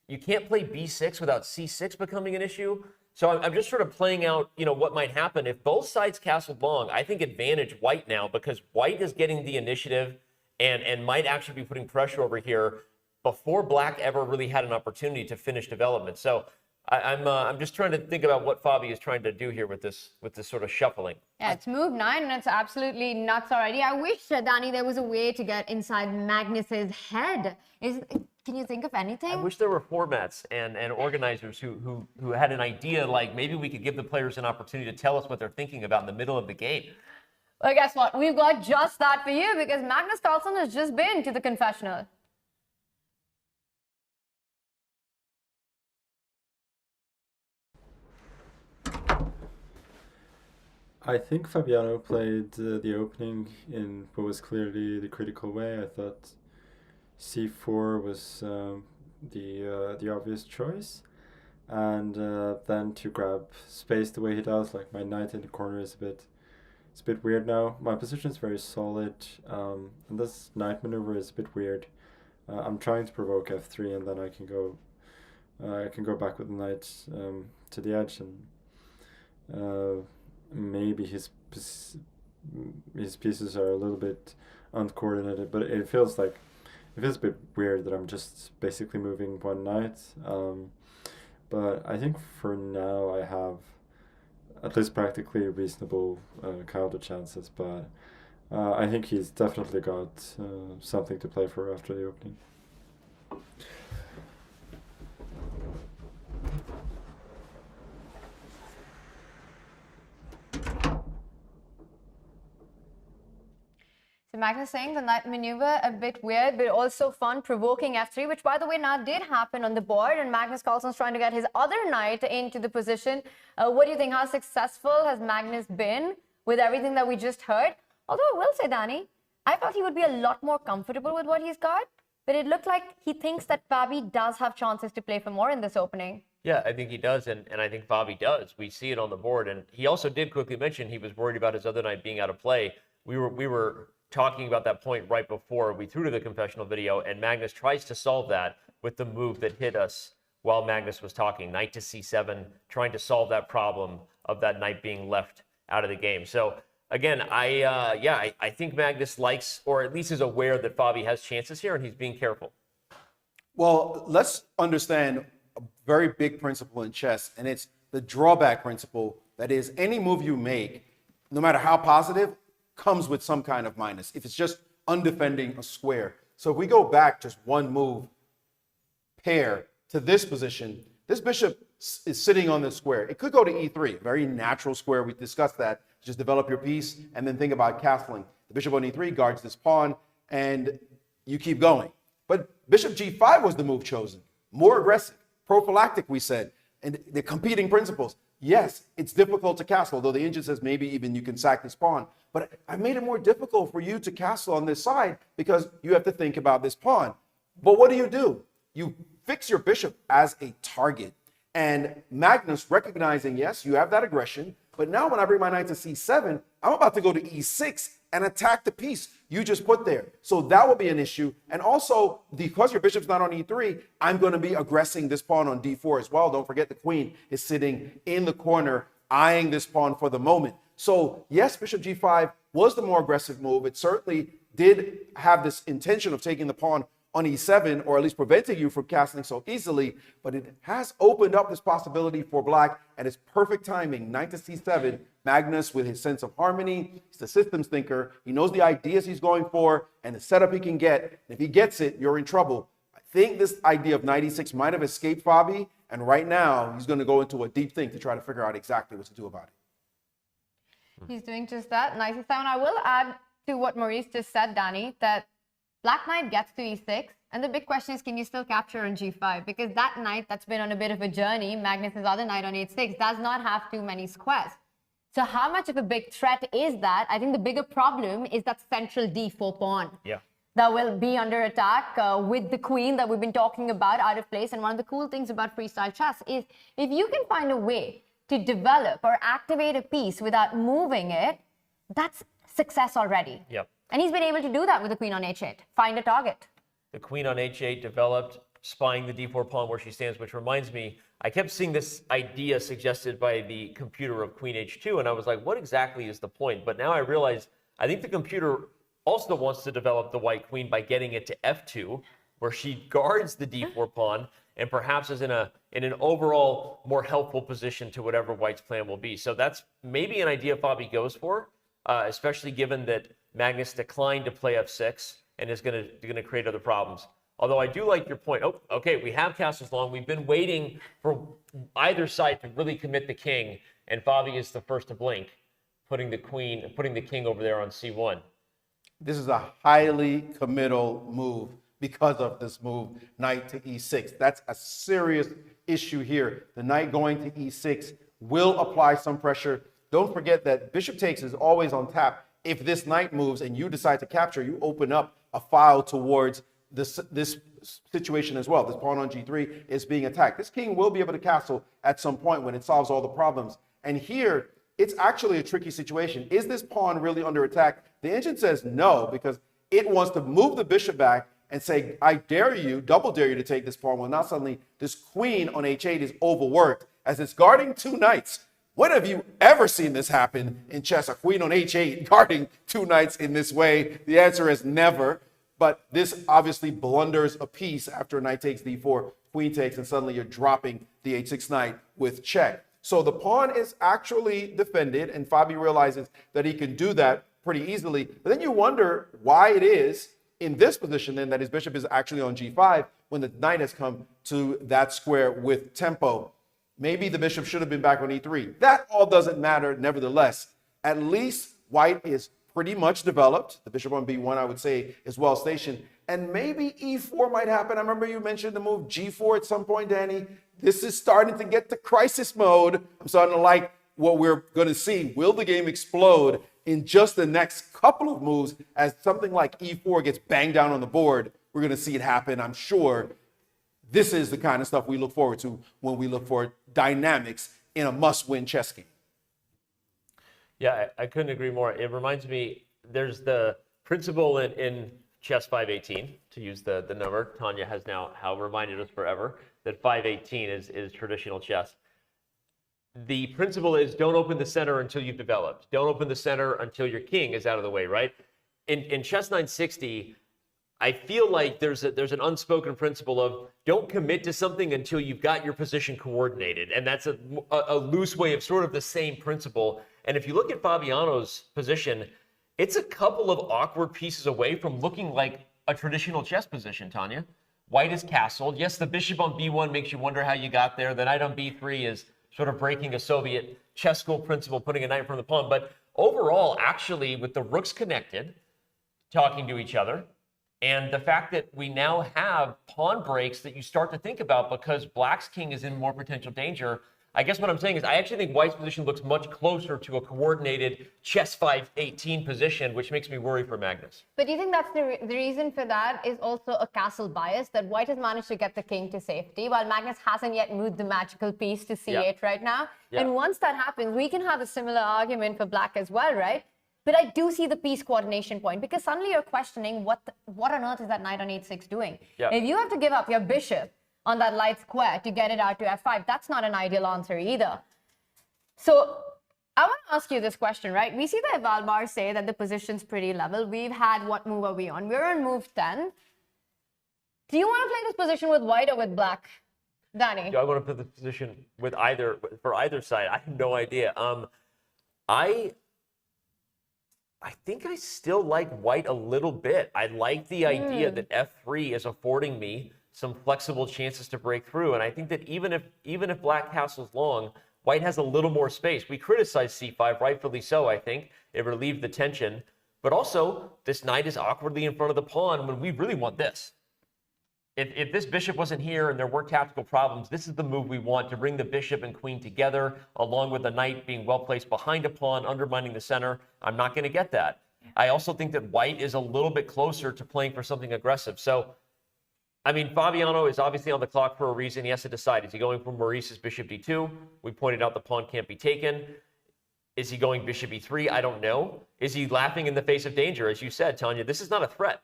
You can't play b6 without c6 becoming an issue. So I'm just sort of playing out, you know, what might happen. If both sides castle long, I think advantage white now, because white is getting the initiative and might actually be putting pressure over here before black ever really had an opportunity to finish development. So I'm just trying to think about what Fabi is trying to do here with this sort of shuffling. Yeah, it's move 9 and it's absolutely nuts already. I wish, Danny, there was a way to get inside Magnus's head. Can you think of anything? I wish there were formats and organizers who had an idea, like maybe we could give the players an opportunity to tell us what they're thinking about in the middle of the game. Well, guess what? We've got just that for you, because Magnus Carlsen has just been to the confessional. I think Fabiano played the opening in what was clearly the critical way. I thought c4 was the obvious choice, and then to grab space the way he does, like my knight in the corner is it's a bit weird now. My position is very solid, and this knight maneuver is a bit weird. I'm trying to provoke f3, and then I can go back with the knight to the edge, and maybe his pieces are a little bit uncoordinated, but it feels a bit weird that I'm just basically moving one knight. But I think for now I have at least practically reasonable counter chances, but I think he's definitely got something to play for after the opening. So Magnus saying the knight maneuver a bit weird, but also fun, provoking f3, which by the way now did happen on the board, and Magnus Carlsen's trying to get his other knight into the position. What do you think? How successful has Magnus been with everything that we just heard? Although I will say, Danny, I thought he would be a lot more comfortable with what he's got, but it looked like he thinks that Fabi does have chances to play for more in this opening. Yeah, I think he does, and I think Fabi does. We see it on the board, and he also did quickly mention he was worried about his other knight being out of play. We were talking about that point right before we threw to the confessional video, and Magnus tries to solve that with the move that hit us while Magnus was talking, knight to c7, trying to solve that problem of that knight being left out of the game. So again, I think Magnus likes, or at least is aware that Fabi has chances here, and he's being careful. Well, let's understand a very big principle in chess, and it's the drawback principle. That is, any move you make, no matter how positive, comes with some kind of minus if it's just undefending a square. So if we go back just one move pair to this position, this bishop is sitting on this square. It could go to e3, a very natural square. We discussed that. Just develop your piece and then think about castling. The bishop on e3 guards this pawn, and you keep going. But bishop g5 was the move chosen. More aggressive, prophylactic, we said, and the competing principles. Yes, it's difficult to castle, although the engine says maybe even you can sack this pawn. But I made it more difficult for you to castle on this side because you have to think about this pawn. But what do? You fix your bishop as a target. And Magnus recognizing, yes, you have that aggression, but now when I bring my knight to c7, I'm about to go to e6 and attack the piece you just put there. So that will be an issue. And also, because your bishop's not on e3, I'm going to be aggressing this pawn on d4 as well. Don't forget the queen is sitting in the corner, eyeing this pawn for the moment. So yes, bishop g5 was the more aggressive move. It certainly did have this intention of taking the pawn on e7, or at least preventing you from castling so easily, but it has opened up this possibility for black, and it's perfect timing. Knight to c7, Magnus with his sense of harmony, he's a systems thinker, he knows the ideas he's going for and the setup he can get, and if he gets it, you're in trouble. I think this idea of knight e6 might have escaped Fabi, and right now he's going to go into a deep think to try to figure out exactly what to do about it. He's doing just that. Knight e7. I will add to what Maurice just said, Danny, that black knight gets to e6, and the big question is, can you still capture on g5? Because that knight that's been on a bit of a journey, Magnus's other knight on h6, does not have too many squares. So how much of a big threat is that? I think the bigger problem is that central d4 pawn. Yeah. That will be under attack with the queen that we've been talking about out of place. And one of the cool things about freestyle chess is if you can find a way to develop or activate a piece without moving it, that's success already. Yep. And he's been able to do that with the queen on h8. Find a target. The queen on h8 developed, spying the d4 pawn where she stands, which reminds me, I kept seeing this idea suggested by the computer of queen h2, and I was like, what exactly is the point? But now I realize, I think the computer also wants to develop the white queen by getting it to f2, where she guards the d4 pawn, and perhaps is in an overall more helpful position to whatever white's plan will be. So that's maybe an idea Fabi goes for, especially given that Magnus declined to play f6 and is going to create other problems. Although I do like your point. Oh, okay, we have castles long. We've been waiting for either side to really commit the king, and Fabi is the first to blink, putting the king over there on c1. This is a highly committal move because of this move, knight to e6. That's a serious issue here. The knight going to e6 will apply some pressure. Don't forget that bishop takes is always on tap. If this knight moves and you decide to capture, you open up a file towards this situation as well. This pawn on g3 is being attacked. This king will be able to castle at some point when it solves all the problems. And here, it's actually a tricky situation. Is this pawn really under attack? The engine says no, because it wants to move the bishop back and say, I dare you, double dare you to take this pawn. Well, now suddenly this queen on h8 is overworked as it's guarding 2 knights. When have you ever seen this happen in chess? A queen on h8 guarding 2 knights in this way? The answer is never. But this obviously blunders a piece after knight takes d4, queen takes, and suddenly you're dropping the h6 knight with check. So the pawn is actually defended, and Fabi realizes that he can do that pretty easily. But then you wonder why it is in this position then that his bishop is actually on g5 when the knight has come to that square with tempo. Maybe the bishop should have been back on e3. That all doesn't matter. Nevertheless, at least white is pretty much developed. The bishop on b1, I would say, is well stationed. And maybe e4 might happen. I remember you mentioned the move g4 at some point, Danny. This is starting to get to crisis mode. I'm starting to like what we're going to see. Will the game explode in just the next couple of moves as something like e4 gets banged down on the board? We're going to see it happen, I'm sure. This is the kind of stuff we look forward to when we look for dynamics in a must-win chess game. Yeah, I couldn't agree more. It reminds me, there's the principle in chess 518, to use the number Tanya has now reminded us forever, that 518 is traditional chess. The principle is don't open the center until you've developed. Don't open the center until your king is out of the way, right? In chess 960, I feel like there's an unspoken principle of don't commit to something until you've got your position coordinated. And that's a loose way of sort of the same principle. And if you look at Fabiano's position, it's a couple of awkward pieces away from looking like a traditional chess position, Tanya. White is castled. Yes, the bishop on b1 makes you wonder how you got there. The knight on b3 is sort of breaking a Soviet chess school principle, putting a knight in front of the pawn. But overall, actually, with the rooks connected, talking to each other, and the fact that we now have pawn breaks that you start to think about because black's king is in more potential danger, I guess what I'm saying is I actually think white's position looks much closer to a coordinated chess 518 position, which makes me worry for Magnus. But do you think that's the reason for that is also a castle bias, that white has managed to get the king to safety while Magnus hasn't yet moved the magical piece to c8 right now? Yeah. And once that happens, we can have a similar argument for black as well, right? But I do see the piece coordination point, because suddenly you're questioning what on earth is that knight on h6 doing? Yeah. If you have to give up your bishop on that light square to get it out to f5, that's not an ideal answer either. So I want to ask you this question, right? We see the eval bar say that the position's pretty level. We've had, what move are we on? We're on move 10. Do you want to play this position with white or with black, Danny? Do I want to play the position with for either side? I have no idea. I think I still like white a little bit. I like the idea that f3 is affording me some flexible chances to break through. And I think that even if black castles long, white has a little more space. We criticize c5, rightfully so, I think. It relieved the tension. But also, this knight is awkwardly in front of the pawn when we really want this. If this bishop wasn't here and there were tactical problems, this is the move we want to bring the bishop and queen together, along with the knight being well placed behind a pawn, undermining the center. I'm not going to get that. I also think that white is a little bit closer to playing for something aggressive. So, I mean, Fabiano is obviously on the clock for a reason. He has to decide. Is he going for Maurice's bishop d2? We pointed out the pawn can't be taken. Is he going bishop e3? I don't know. Is he laughing in the face of danger? As you said, Tanya, this is not a threat.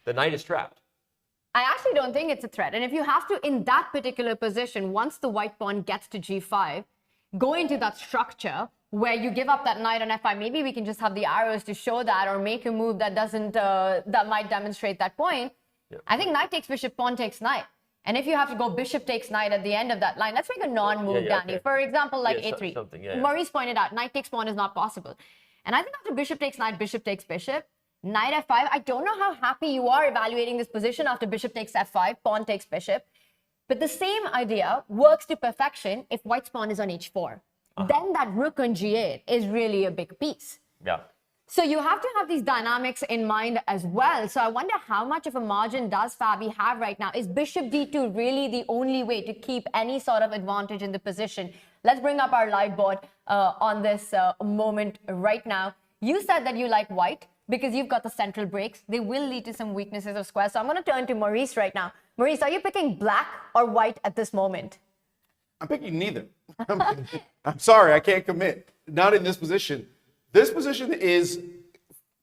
The knight is trapped. I actually don't think it's a threat. And if you have to, in that particular position, once the white pawn gets to g5, go into that structure where you give up that knight on f5. Maybe we can just have the arrows to show that, or make a move that doesn't, that might demonstrate that point. Yep. I think knight takes bishop, pawn takes knight. And if you have to go bishop takes knight at the end of that line, let's make a non-move, Danny. Okay. For example, like a3. Maurice pointed out, knight takes pawn is not possible. And I think after bishop takes knight, bishop takes bishop, knight f5, I don't know how happy you are evaluating this position after bishop takes f5, pawn takes bishop. But the same idea works to perfection if white's pawn is on h4. Then that rook on g8 is really a big piece. Yeah. So you have to have these dynamics in mind as well. So I wonder how much of a margin does Fabi have right now? Is bishop d2 really the only way to keep any sort of advantage in the position? Let's bring up our live board on this moment right now. You said that you like white, because you've got the central breaks. They will lead to some weaknesses of squares. So I'm going to turn to Maurice right now. Maurice, are you picking black or white at this moment? I'm picking neither. I'm sorry, I can't commit. Not in this position. This position is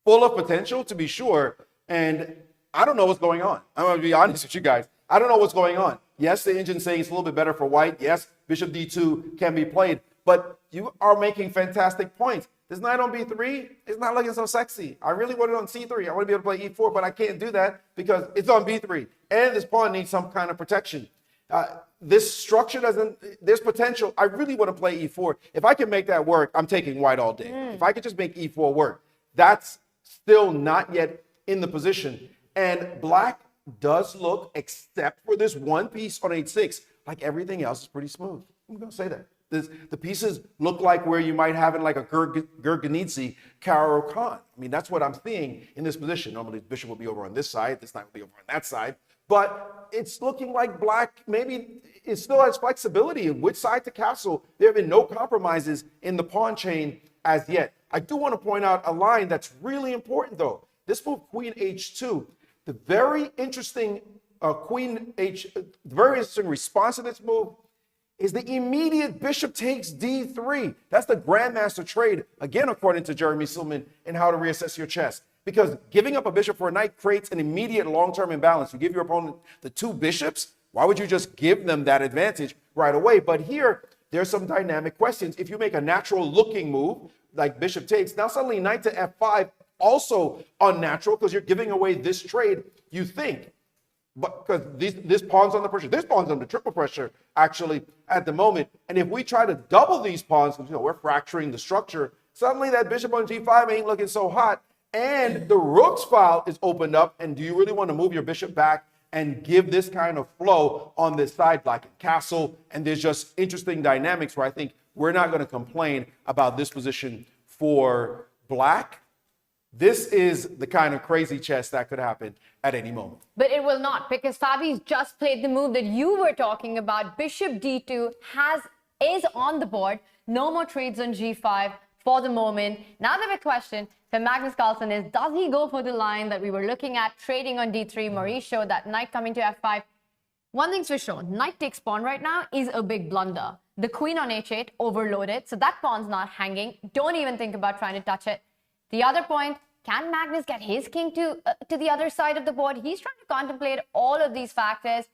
full of potential, to be sure, and I don't know what's going on. I'm going to be honest with you guys. I don't know what's going on. Yes, the engine's saying it's a little bit better for white. Yes, bishop d2 can be played, but you are making fantastic points. This knight on b3 is not looking so sexy. I really want it on c3. I want to be able to play e4, but I can't do that because it's on b3, and this pawn needs some kind of protection. This structure there's potential. I really want to play e4. If I can make that work, I'm taking white all day. If I could just make e4 work, that's still not yet in the position. And black does look, except for this one piece on h6, like everything else is pretty smooth. I'm going to say that. The pieces look like where you might have it like a Gurganidze, Caro-Kann. I mean, that's what I'm seeing in this position. Normally, the bishop will be over on this side. This knight will be over on that side. But it's looking like black maybe it still has flexibility in which side to castle. There have been no compromises in the pawn chain as yet. I do want to point out a line that's really important, though. This move, queen h2, the very interesting very interesting response to this move is the immediate bishop takes d3. That's the grandmaster trade, again, according to Jeremy Silman in How to Reassess Your Chess. Because giving up a bishop for a knight creates an immediate long-term imbalance. You give your opponent the two bishops, why would you just give them that advantage right away? But here, there's some dynamic questions. If you make a natural-looking move, like bishop takes, now suddenly knight to f5, also unnatural, because you're giving away this trade, you think. But because this pawn's under pressure. This pawn's under triple pressure, actually, at the moment. And if we try to double these pawns, because we're fracturing the structure, suddenly that bishop on g5 ain't looking so hot. And the rook's file is opened up. And do you really want to move your bishop back and give this kind of flow on this side, like a castle? And there's just interesting dynamics where I think we're not going to complain about this position for black. This is the kind of crazy chess that could happen at any moment. But it will not, because Fabi's just played the move that you were talking about. Bishop d2 is on the board. No more trades on g5 for the moment. Now the big question for Magnus Carlsen is, does he go for the line that we were looking at, trading on d3? Maurice showed that knight coming to f5. One thing's for sure, knight takes pawn right now is a big blunder. The queen on h8 overloaded, so that pawn's not hanging. Don't even think about trying to touch it. The other point, can Magnus get his king to the other side of the board? He's trying to contemplate all of these factors.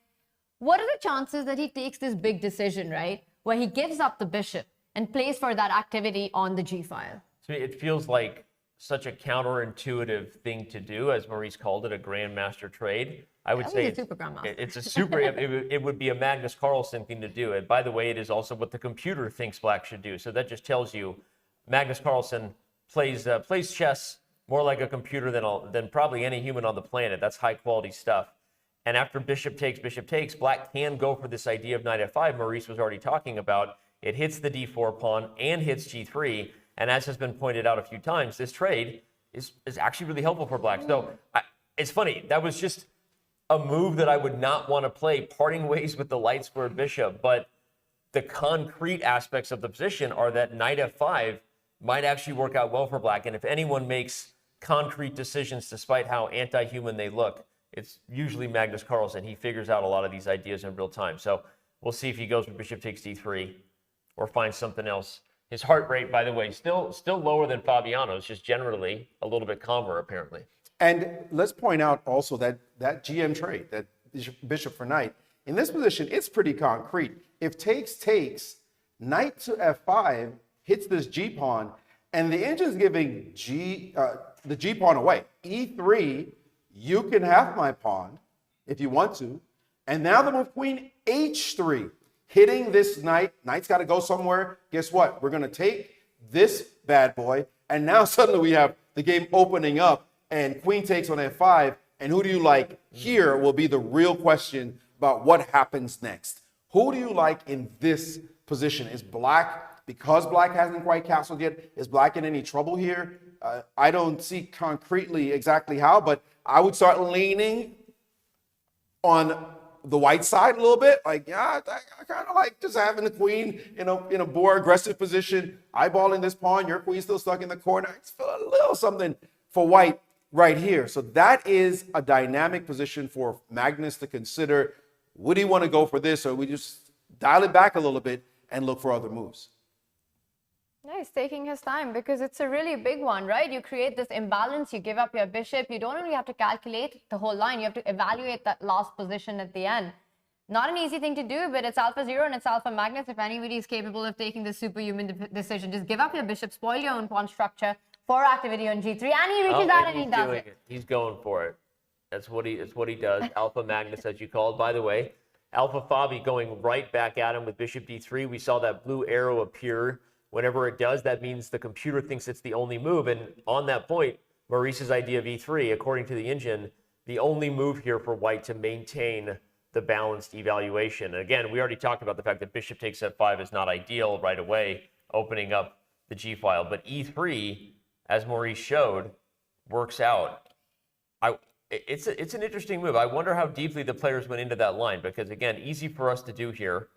What are the chances that he takes this big decision, right, where he gives up the bishop and plays for that activity on the g-file? To me, it feels like such a counterintuitive thing to do, as Maurice called it, a grandmaster trade. I would say it's a super, it would be a Magnus Carlsen thing to do. And by the way, it is also what the computer thinks black should do. So that just tells you Magnus Carlsen plays chess more like a computer than probably any human on the planet. That's high quality stuff. And after bishop takes, black can go for this idea of knight f5 Maurice was already talking about. It hits the d4 pawn and hits g3. And as has been pointed out a few times, this trade is actually really helpful for black. So it's funny, that was just a move that I would not want to play, parting ways with the light squared bishop. But the concrete aspects of the position are that knight f5 might actually work out well for black. And if anyone makes concrete decisions despite how anti-human they look, it's usually Magnus Carlsen. He figures out a lot of these ideas in real time. So we'll see if he goes with bishop takes d3 or finds something else. His heart rate, by the way, still lower than Fabiano's, just generally a little bit calmer, apparently. And let's point out also that GM trade, that bishop for knight, in this position, it's pretty concrete. If takes, knight to f5 hits this g-pawn, and the engine's giving the g-pawn away. e3, you can have my pawn if you want to. And now the move queen h3, hitting this knight. Knight's got to go somewhere. Guess what? We're going to take this bad boy. And now suddenly we have the game opening up, and queen takes on f5. And who do you like here will be the real question about what happens next. Who do you like in this position? Is black, because black hasn't quite castled yet, is black in any trouble here? I don't see concretely exactly how, but I would start leaning on the white side a little bit. Like, yeah, I kind of like just having the queen in a more aggressive position, eyeballing this pawn. Your queen's still stuck in the corner. I just feel a little something for white right here. So that is a dynamic position for Magnus to consider. Would he want to go for this, or we just dial it back a little bit and look for other moves? No, he's taking his time because it's a really big one, right? You create this imbalance, you give up your bishop. You don't only have to calculate the whole line, you have to evaluate that last position at the end. Not an easy thing to do, but it's Alpha Zero and it's Alpha Magnus. If anybody is capable of taking this superhuman decision, just give up your bishop, spoil your own pawn structure for activity on G3, and he reaches out and he does it. He's going for it. That's what he does. Alpha Magnus, as you call it. By the way, Alpha Fabi going right back at him with bishop D3. We saw that blue arrow appear. Whenever it does, that means the computer thinks it's the only move. And on that point, Maurice's idea of E3, according to the engine, the only move here for white to maintain the balanced evaluation. And again, we already talked about the fact that bishop takes f5 is not ideal right away, opening up the G file. But E3, as Maurice showed, works out. It's an interesting move. I wonder how deeply the players went into that line, because again, easy for us to do here.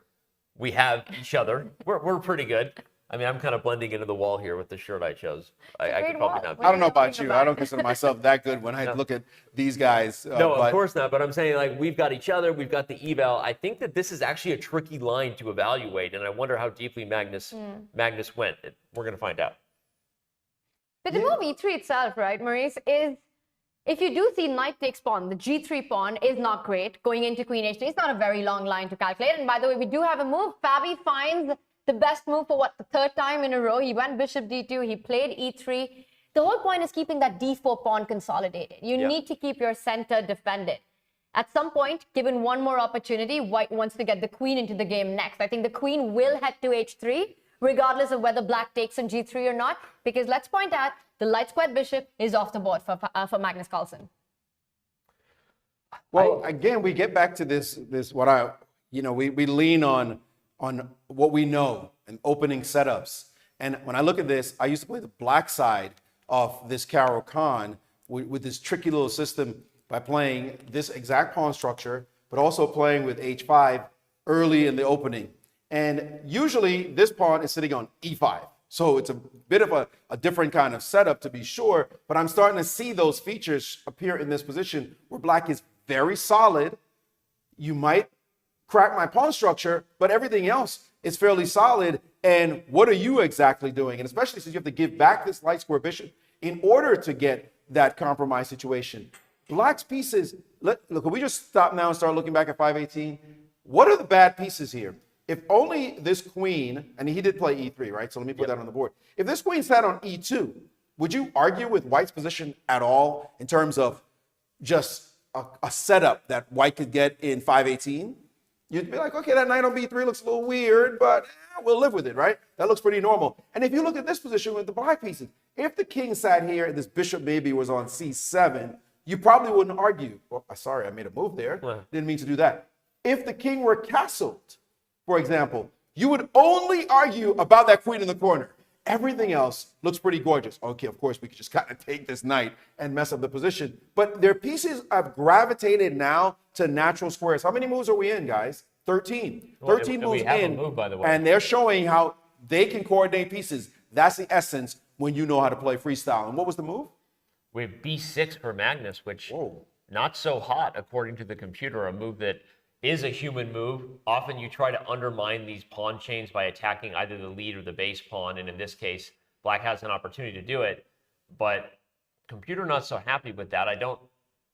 We have each other. We're pretty good. I mean, I'm kind of blending into the wall here with the shirt I chose. I could probably not. I don't know about you. I don't consider myself that good when I look at these guys. No, of course not. But I'm saying, like, we've got each other. We've got the eval. I think that this is actually a tricky line to evaluate, and I wonder how deeply Magnus went. We're going to find out. But the move E3 itself, right, Maurice, is if you do see knight takes pawn, the G3 pawn is not great. Going into queen H3, it's not a very long line to calculate. And by the way, we do have a move. Fabi finds the best move for the third time in a row. He went bishop D2, he played E3. The whole point is keeping that D4 pawn consolidated. You need to keep your center defended. At some point, given one more opportunity, white wants to get the queen into the game next. I think the queen will head to H3, regardless of whether black takes on G3 or not, because let's point out, the light squared bishop is off the board for Magnus Carlsen. Well, again, we get back to this we lean on what we know and opening setups. And when I look at this, I used to play the black side of this Caruana with this tricky little system by playing this exact pawn structure, but also playing with H5 early in the opening. And usually this pawn is sitting on E5. So it's a bit of a different kind of setup, to be sure, but I'm starting to see those features appear in this position where black is very solid. You might crack my pawn structure, but everything else is fairly solid. And what are you exactly doing? And especially since you have to give back this light square bishop in order to get that compromise situation. Black's pieces, look, can we just stop now and start looking back at 518? What are the bad pieces here? If only this queen, and he did play E3, right? So let me put that on the board. If this queen sat on E2, would you argue with white's position at all in terms of just a setup that white could get in 518? You'd be like, okay, that knight on B3 looks a little weird, but we'll live with it, right? That looks pretty normal. And if you look at this position with the black pieces, if the king sat here and this bishop maybe was on C7, you probably wouldn't argue. Well, sorry, I made a move there. Didn't mean to do that. If the king were castled, for example, you would only argue about that queen in the corner. Everything else looks pretty gorgeous. Okay, of course, we could just kind of take this knight and mess up the position. But their pieces have gravitated now to natural squares. How many moves are we in, guys? 13. 13 moves in. Move, by the way. And they're showing how they can coordinate pieces. That's the essence when you know how to play freestyle. And what was the move? We have B6 for Magnus, which not so hot according to the computer, a move that is a human move. Often you try to undermine these pawn chains by attacking either the lead or the base pawn, and in this case, black has an opportunity to do it, but computer not so happy with that.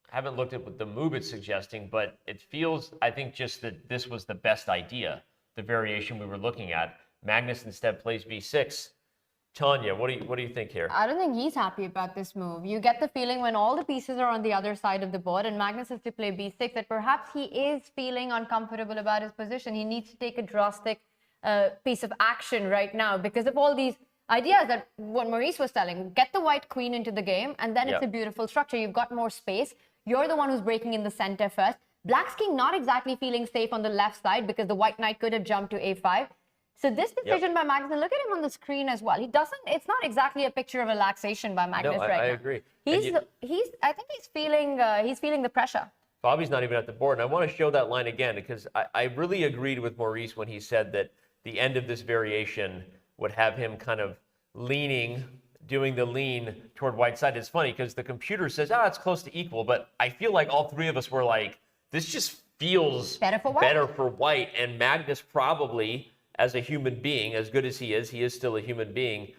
Haven't looked at what the move it's suggesting, but it feels, I think, just that this was the best idea, the variation we were looking at. Magnus instead plays B6. Tanya, what do you think here? I don't think he's happy about this move. You get the feeling when all the pieces are on the other side of the board and Magnus has to play B6 that perhaps he is feeling uncomfortable about his position. He needs to take a drastic piece of action right now because of all these ideas that what Maurice was telling. Get the white queen into the game and then it's a beautiful structure. You've got more space. You're the one who's breaking in the center first. Black's king not exactly feeling safe on the left side because the white knight could have jumped to A5. So this decision by Magnus, and look at him on the screen as well. It's not exactly a picture of relaxation by Magnus right now. I agree. I think he's feeling the pressure. Fabi's not even at the board. And I want to show that line again because I really agreed with Maurice when he said that the end of this variation would have him kind of leaning doing the lean toward white side. It's funny because the computer says, it's close to equal, but I feel like all three of us were like, this just feels better for white. And Magnus probably, as a human being, as good as he is still a human being,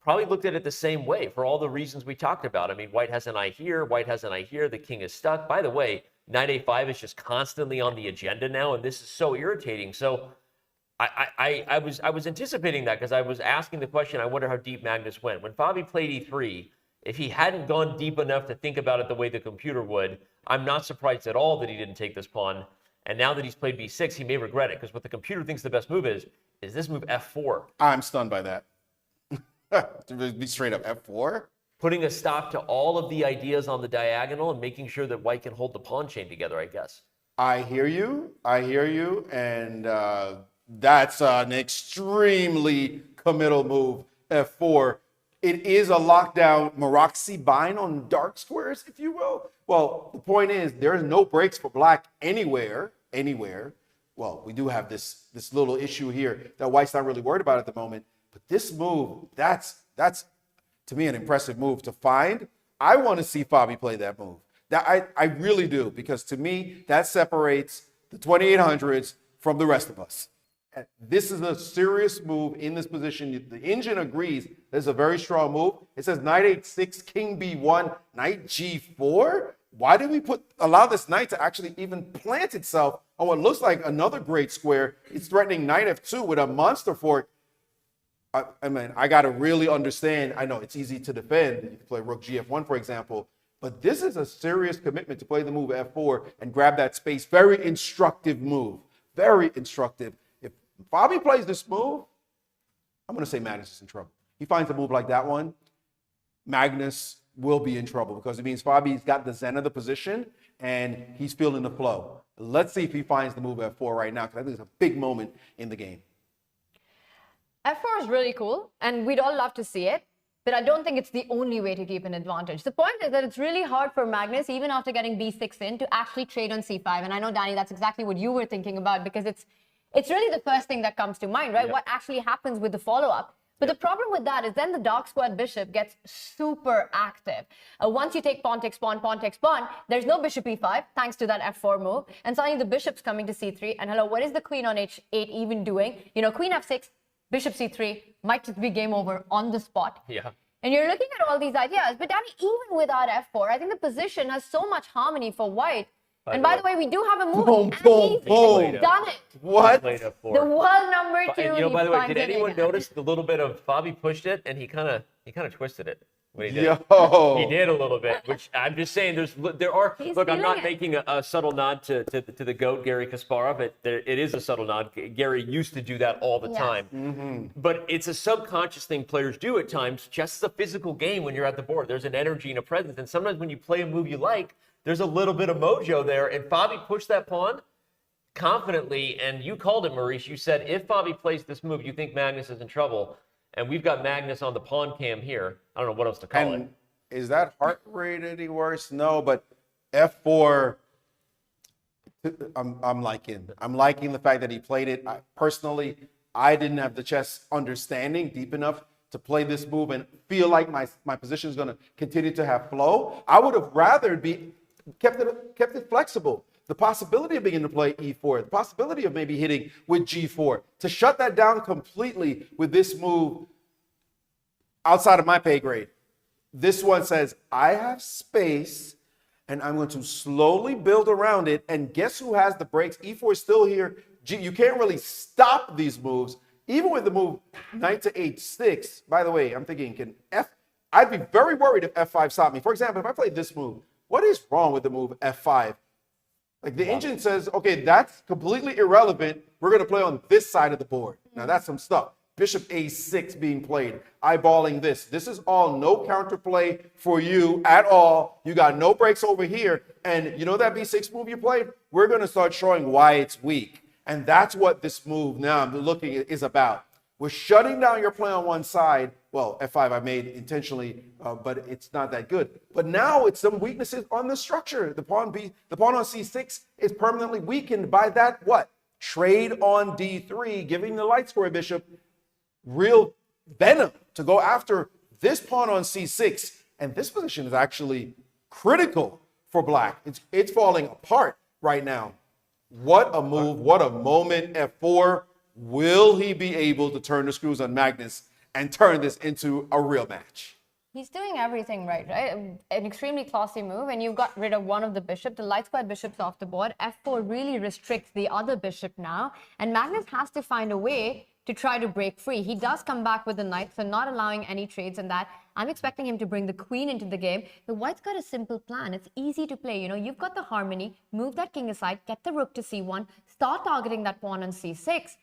probably looked at it the same way for all the reasons we talked about. I mean, white has an eye here, white has an eye here, the king is stuck. By the way, knight a5 is just constantly on the agenda now, and this is so irritating. So I was anticipating that because I was asking the question, I wonder how deep Magnus went. When Fabi played e3, if he hadn't gone deep enough to think about it the way the computer would, I'm not surprised at all that he didn't take this pawn. And now that he's played b6, he may regret it because what the computer thinks the best move is this move f4. I'm stunned by that. To be straight up f4? Putting a stop to all of the ideas on the diagonal and making sure that white can hold the pawn chain together, I guess. I hear you, and that's an extremely committal move, f4. It is a lockdown Maroxy bind on dark squares, if you will. Well, the point is there is no breaks for black anywhere. Well, we do have this little issue here that white's not really worried about at the moment. But this move, that's to me an impressive move to find. I want to see Fabi play that move. That I really do, because to me that separates the 2800s from the rest of us. This is a serious move in this position. The engine agrees this is a very strong move. It says knight h6, king b1, knight g4. Why did we allow this knight to actually even plant itself on what looks like another great square? It's threatening knight f2 with a monster fork. I mean, I got to really understand. I know it's easy to defend. You can play rook gf1, for example. But this is a serious commitment to play the move f4 and grab that space. Very instructive move. Very instructive. If Fabi plays this move, I'm going to say Magnus is in trouble. He finds a move like that one, Magnus will be in trouble because it means Fabi's got the zen of the position and he's feeling the flow. Let's see if he finds the move f4 right now, because I think it's a big moment in the game. f4 is really cool, and we'd all love to see it, but I don't think it's the only way to keep an advantage. The point is that it's really hard for Magnus, even after getting b6 in, to actually trade on c5. And I know, Danny, that's exactly what you were thinking about, because it's really the first thing that comes to mind, right? Yep. What actually happens with the follow-up. But the problem with that is then the dark squared bishop gets super active. Once you take pawn takes pawn, there's no bishop e5 thanks to that f4 move. And suddenly the bishop's coming to c3. And hello, what is the queen on h8 even doing? You know, queen f6, bishop c3 might just be game over on the spot. Yeah. And you're looking at all these ideas. But Danny, even without f4, I think the position has so much harmony for white. And by the way, we do have a move. Boom, boom, boom. Done it. What? The world number two. You know, by the way, did anyone notice the little bit of Fabi pushed it and he kind of twisted it when he did. Yo. He did a little bit, which I'm just saying. There are. Look, I'm not making a subtle nod to the GOAT Garry Kasparov, but it is a subtle nod. Gary used to do that all the time. Mm-hmm. But it's a subconscious thing players do at times. Chess is a physical game when you're at the board. There's an energy and a presence, and sometimes when you play a move you like, there's a little bit of mojo there, and Fabi pushed that pawn confidently, and you called it, Maurice. You said if Fabi plays this move, you think Magnus is in trouble, and we've got Magnus on the pawn cam here. I don't know what else to call it. Is that heart rate any worse? No, but f4, I'm liking the fact that he played it. Personally, I didn't have the chess understanding deep enough to play this move and feel like my position is going to continue to have flow. I would have rather kept it flexible. The possibility of being able to play e4, the possibility of maybe hitting with g4, to shut that down completely with this move outside of my pay grade. This one says, I have space and I'm going to slowly build around it. And guess who has the breaks? E4 is still here. You can't really stop these moves. Even with the move knight to h6, by the way, I'm thinking, I'd be very worried if f5 stopped me. For example, if I played this move, what is wrong with the move f5? Like the engine says, okay, that's completely irrelevant. We're going to play on this side of the board. Now that's some stuff. Bishop a6 being played, eyeballing this. This is all no counterplay for you at all. You got no breaks over here. And you know that b6 move you played? We're going to start showing why it's weak. And that's what this move now I'm looking at is about. We're shutting down your play on one side. Well, f5 I made intentionally, but it's not that good. But now it's some weaknesses on the structure. The pawn on c6 is permanently weakened by that what? Trade on d3, giving the light square bishop real venom to go after this pawn on c6, and this position is actually critical for black. It's falling apart right now. What a move, what a moment. F4. Will he be able to turn the screws on Magnus and turn this into a real match? He's doing everything right? An extremely classy move, and you've got rid of one of the bishop. The light squared bishop's off the board. F4 really restricts the other bishop now, and Magnus has to find a way to try to break free. He does come back with the knight, so not allowing any trades in that. I'm expecting him to bring the queen into the game. The white's got a simple plan. It's easy to play. You know, you've got the harmony, move that king aside, get the rook to c1, start targeting that pawn on c6.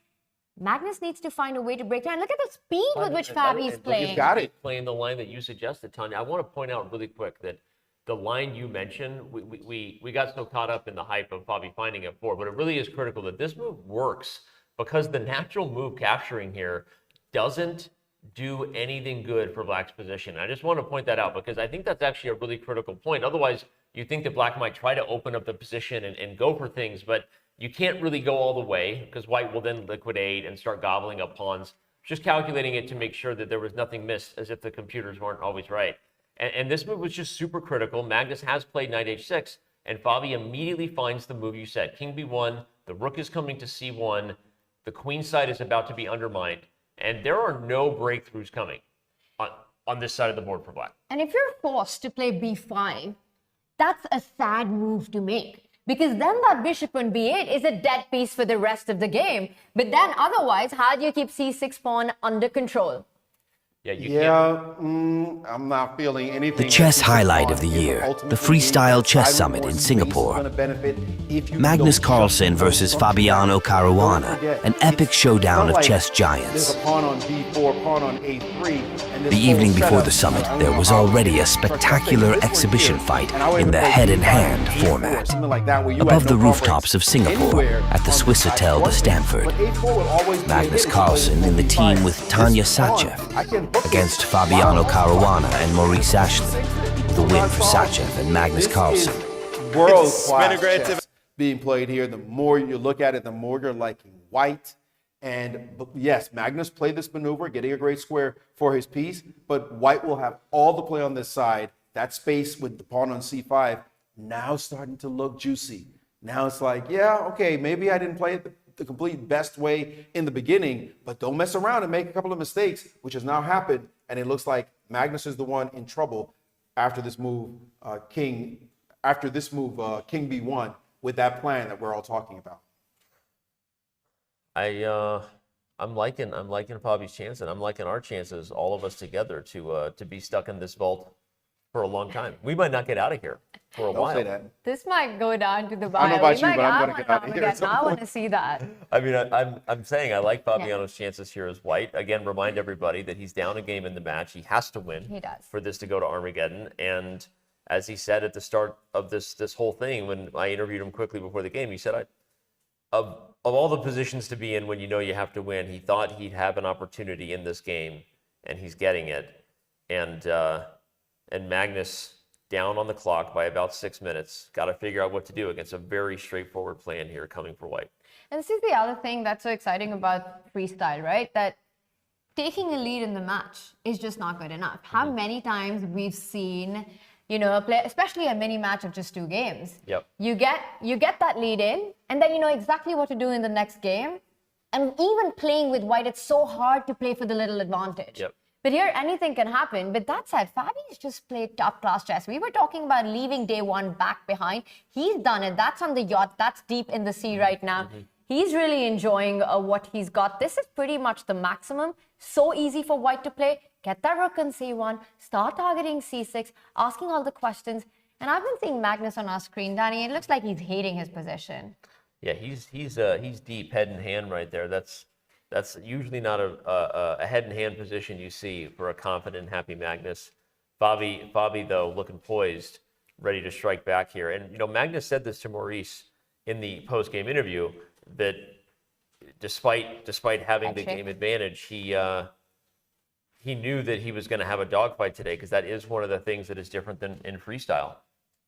Magnus needs to find a way to break down. Look at the speed with which Fabi's playing. He's got it. Playing the line that you suggested, Tanya. I want to point out really quick that the line you mentioned, we got so caught up in the hype of Fabi finding F4, but it really is critical that this move works because the natural move capturing here doesn't do anything good for black's position. I just want to point that out because I think that's actually a really critical point. Otherwise, you think that black might try to open up the position and go for things, but you can't really go all the way because white will then liquidate and start gobbling up pawns. Just calculating it to make sure that there was nothing missed as if the computers weren't always right. And this move was just super critical. Magnus has played knight h6, and Fabi immediately finds the move you said. King b1, the rook is coming to c1, the queen side is about to be undermined, and there are no breakthroughs coming on this side of the board for black. And if you're forced to play b5, that's a sad move to make. Because then that bishop on b8 is a dead piece for the rest of the game. But then otherwise, how do you keep c6 pawn under control? I'm not feeling anything. The chess highlight of the year, the Freestyle Chess Summit in Singapore. Magnus Carlsen versus Fabiano Caruana, an epic showdown of chess giants. The evening before the summit, there was already a spectacular exhibition fight in the head-in-hand format. Above the rooftops of Singapore, at the Swiss Hotel de Stamford, Magnus Carlsen in the team with Tanya Sachev against Fabiano Caruana and Maurice Ashley. The win for Sachev and Magnus Carlsen. World-class chess being played here. The more you look at it, the more you're liking white. And yes, Magnus played this maneuver, getting a great square for his piece, but white will have all the play on this side. That space with the pawn on c5 now starting to look juicy. Now it's like, yeah, okay, maybe I didn't play it the complete best way in the beginning, but don't mess around and make a couple of mistakes, which has now happened. And it looks like Magnus is the one in trouble after this move, king b1 with that plan that we're all talking about. I'm liking Fabi's chance, and I'm liking our chances, all of us together, to be stuck in this vault for a long time. We might not get out of here for a while. Don't say that. This might go down to the wire. I don't know about you, but I'm going to get out of here. I want to see that. I mean, I'm saying I like Fabiano's chances here as white. Again, remind everybody that he's down a game in the match. He has to win. He does. For this to go to Armageddon. And as he said at the start of this whole thing, when I interviewed him quickly before the game, he said, of all the positions to be in when you know you have to win, he thought he'd have an opportunity in this game, and he's getting it. And Magnus, down on the clock by about 6 minutes, got to figure out what to do against a very straightforward plan here coming for white. And this is the other thing that's so exciting about freestyle, right? That taking a lead in the match is just not good enough. How many times we've seen, you know, a play, especially a mini match of just 2 games. Yep. You get that lead in, and then you know exactly what to do in the next game. And even playing with white, it's so hard to play for the little advantage. Yep. But here, anything can happen. But that said, Fabi's just played top-class chess. We were talking about leaving day one back behind. He's done it. That's on the yacht. That's deep in the sea right now. He's really enjoying what he's got. This is pretty much the maximum. So easy for white to play. Get that rook on c1, start targeting c6, asking all the questions. And I've been seeing Magnus on our screen, Danny. It looks like he's hating his position. Yeah, he's deep head in hand right there. That's usually not a head in hand position you see for a confident, happy Magnus. Fabi though, looking poised, ready to strike back here. And you know, Magnus said this to Maurice in the post-game interview that despite having the game advantage, he knew that he was going to have a dogfight today because that is one of the things that is different than in freestyle.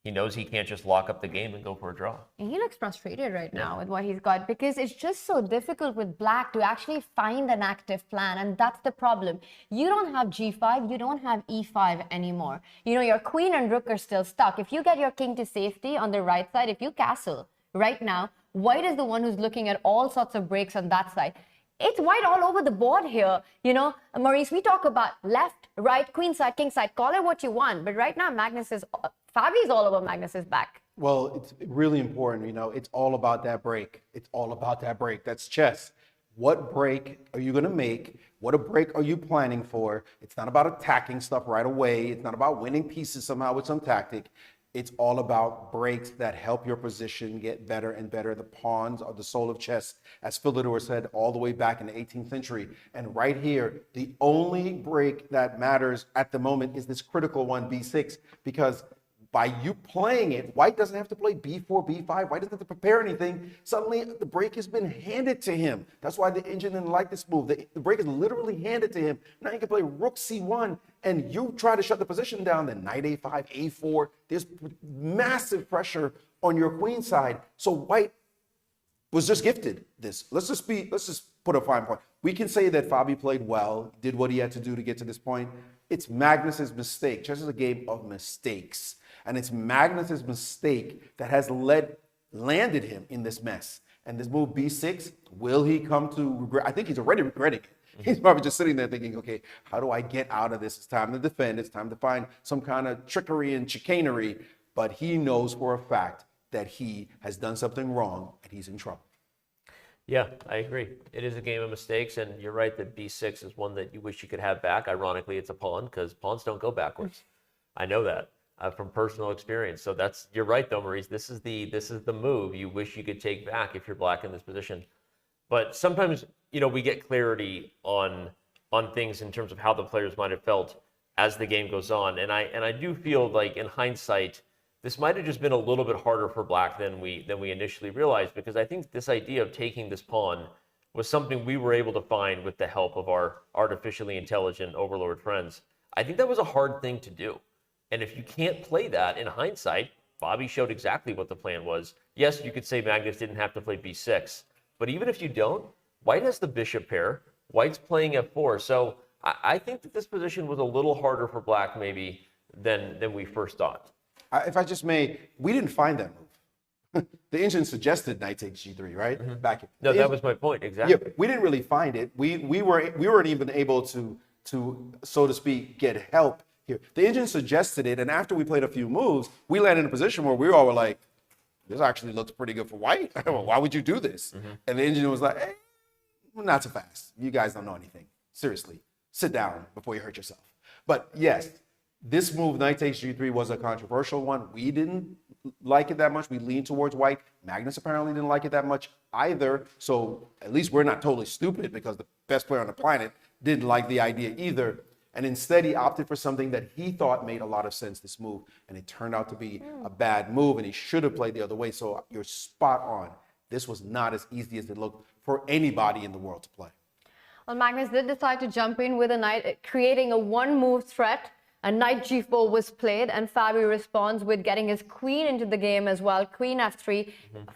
he knows he can't just lock up the game and go for a draw. And he looks frustrated right now with what he's got, because it's just so difficult with black to actually find an active plan, and that's the problem. You don't have g5, you don't have e5 anymore. You know, your queen and rook are still stuck. If you get your king to safety on the right side, if you castle right now, white is the one who's looking at all sorts of breaks on that side. It's white all over the board here. You know, Maurice, we talk about left, right, queen side, king side, call it what you want, but right now Fabi's all over Magnus's back. Well, it's really important, you know, it's all about that break. It's all about that break. That's chess. What break are you going to make? What break are you planning for? It's not about attacking stuff right away. It's not about winning pieces somehow with some tactic. It's all about breaks that help your position get better and better. The pawns are the soul of chess, as Philidor said all the way back in the 18th century. And right here, the only break that matters at the moment is this critical one, b6, because by you playing it, white doesn't have to play b4, b5. White doesn't have to prepare anything. Suddenly, the break has been handed to him. That's why the engine didn't like this move. The break is literally handed to him. Now you can play rook c1, and you try to shut the position down, then knight a5, a4. There's massive pressure on your queen side. So white was just gifted this. Let's just put a fine point. We can say that Fabi played well, did what he had to do to get to this point. It's Magnus's mistake. Chess is a game of mistakes. And it's Magnus's mistake that has landed him in this mess. And this move b6, will he come to regret? I think he's already regretting it. He's probably just sitting there thinking, okay, how do I get out of this? It's time to defend. It's time to find some kind of trickery and chicanery. But he knows for a fact that he has done something wrong and he's in trouble. Yeah, I agree. It is a game of mistakes, and you're right that b6 is one that you wish you could have back. Ironically, it's a pawn, because pawns don't go backwards. I know that from personal experience. So you're right though, Maurice. This is the move you wish you could take back if you're black in this position. But sometimes, you know, we get clarity on things in terms of how the players might have felt as the game goes on, and I do feel like in hindsight, this might have just been a little bit harder for black than we initially realized, because I think this idea of taking this pawn was something we were able to find with the help of our artificially intelligent overlord friends. I think that was a hard thing to do. And if you can't play that in hindsight, Fabi showed exactly what the plan was. Yes, you could say Magnus didn't have to play b6, but even if you don't, white has the bishop pair, white's playing f4. So I think that this position was a little harder for black maybe than we first thought. If I just may, we didn't find that move. The engine suggested knight takes g3, right? Mm-hmm. Back in. No, that was my point, exactly. Yeah, we didn't really find it. We weren't even able to so to speak get help here. The engine suggested it, and after we played a few moves, we landed in a position where we all were like, this actually looks pretty good for white. Why would you do this? Mm-hmm. And the engine was like, hey, not so fast. You guys don't know anything. Seriously, sit down before you hurt yourself. But yes, this move, knight takes g3, was a controversial one. We didn't like it that much. We leaned towards white. Magnus apparently didn't like it that much either. So at least we're not totally stupid, because the best player on the planet didn't like the idea either. And instead, he opted for something that he thought made a lot of sense, this move. And it turned out to be a bad move, and he should have played the other way. So you're spot on. This was not as easy as it looked for anybody in the world to play. Well, Magnus did decide to jump in with a knight, creating a one-move threat. A knight g4 was played, and Fabi responds with getting his queen into the game as well. Queen f3,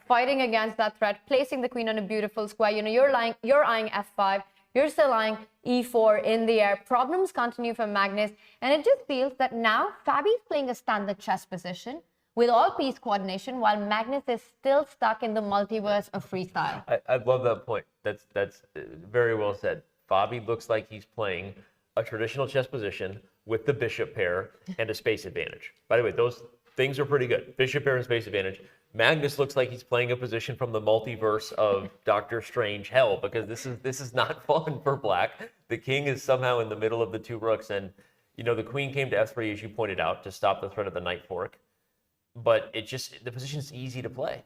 fighting against that threat, placing the queen on a beautiful square. You know, you're eyeing f5. You're still eyeing e4 in the air. Problems continue for Magnus, and it just feels that now Fabi's playing a standard chess position with all piece coordination, while Magnus is still stuck in the multiverse of freestyle. I love that point. That's very well said. Fabi looks like he's playing a traditional chess position with the bishop pair and a space advantage. By the way, those things are pretty good. Bishop pair and space advantage. Magnus looks like he's playing a position from the multiverse of Doctor Strange hell, because this is not fun for black. The king is somehow in the middle of the two rooks, and you know the queen came to f3, as you pointed out, to stop the threat of the knight fork. But the position's easy to play.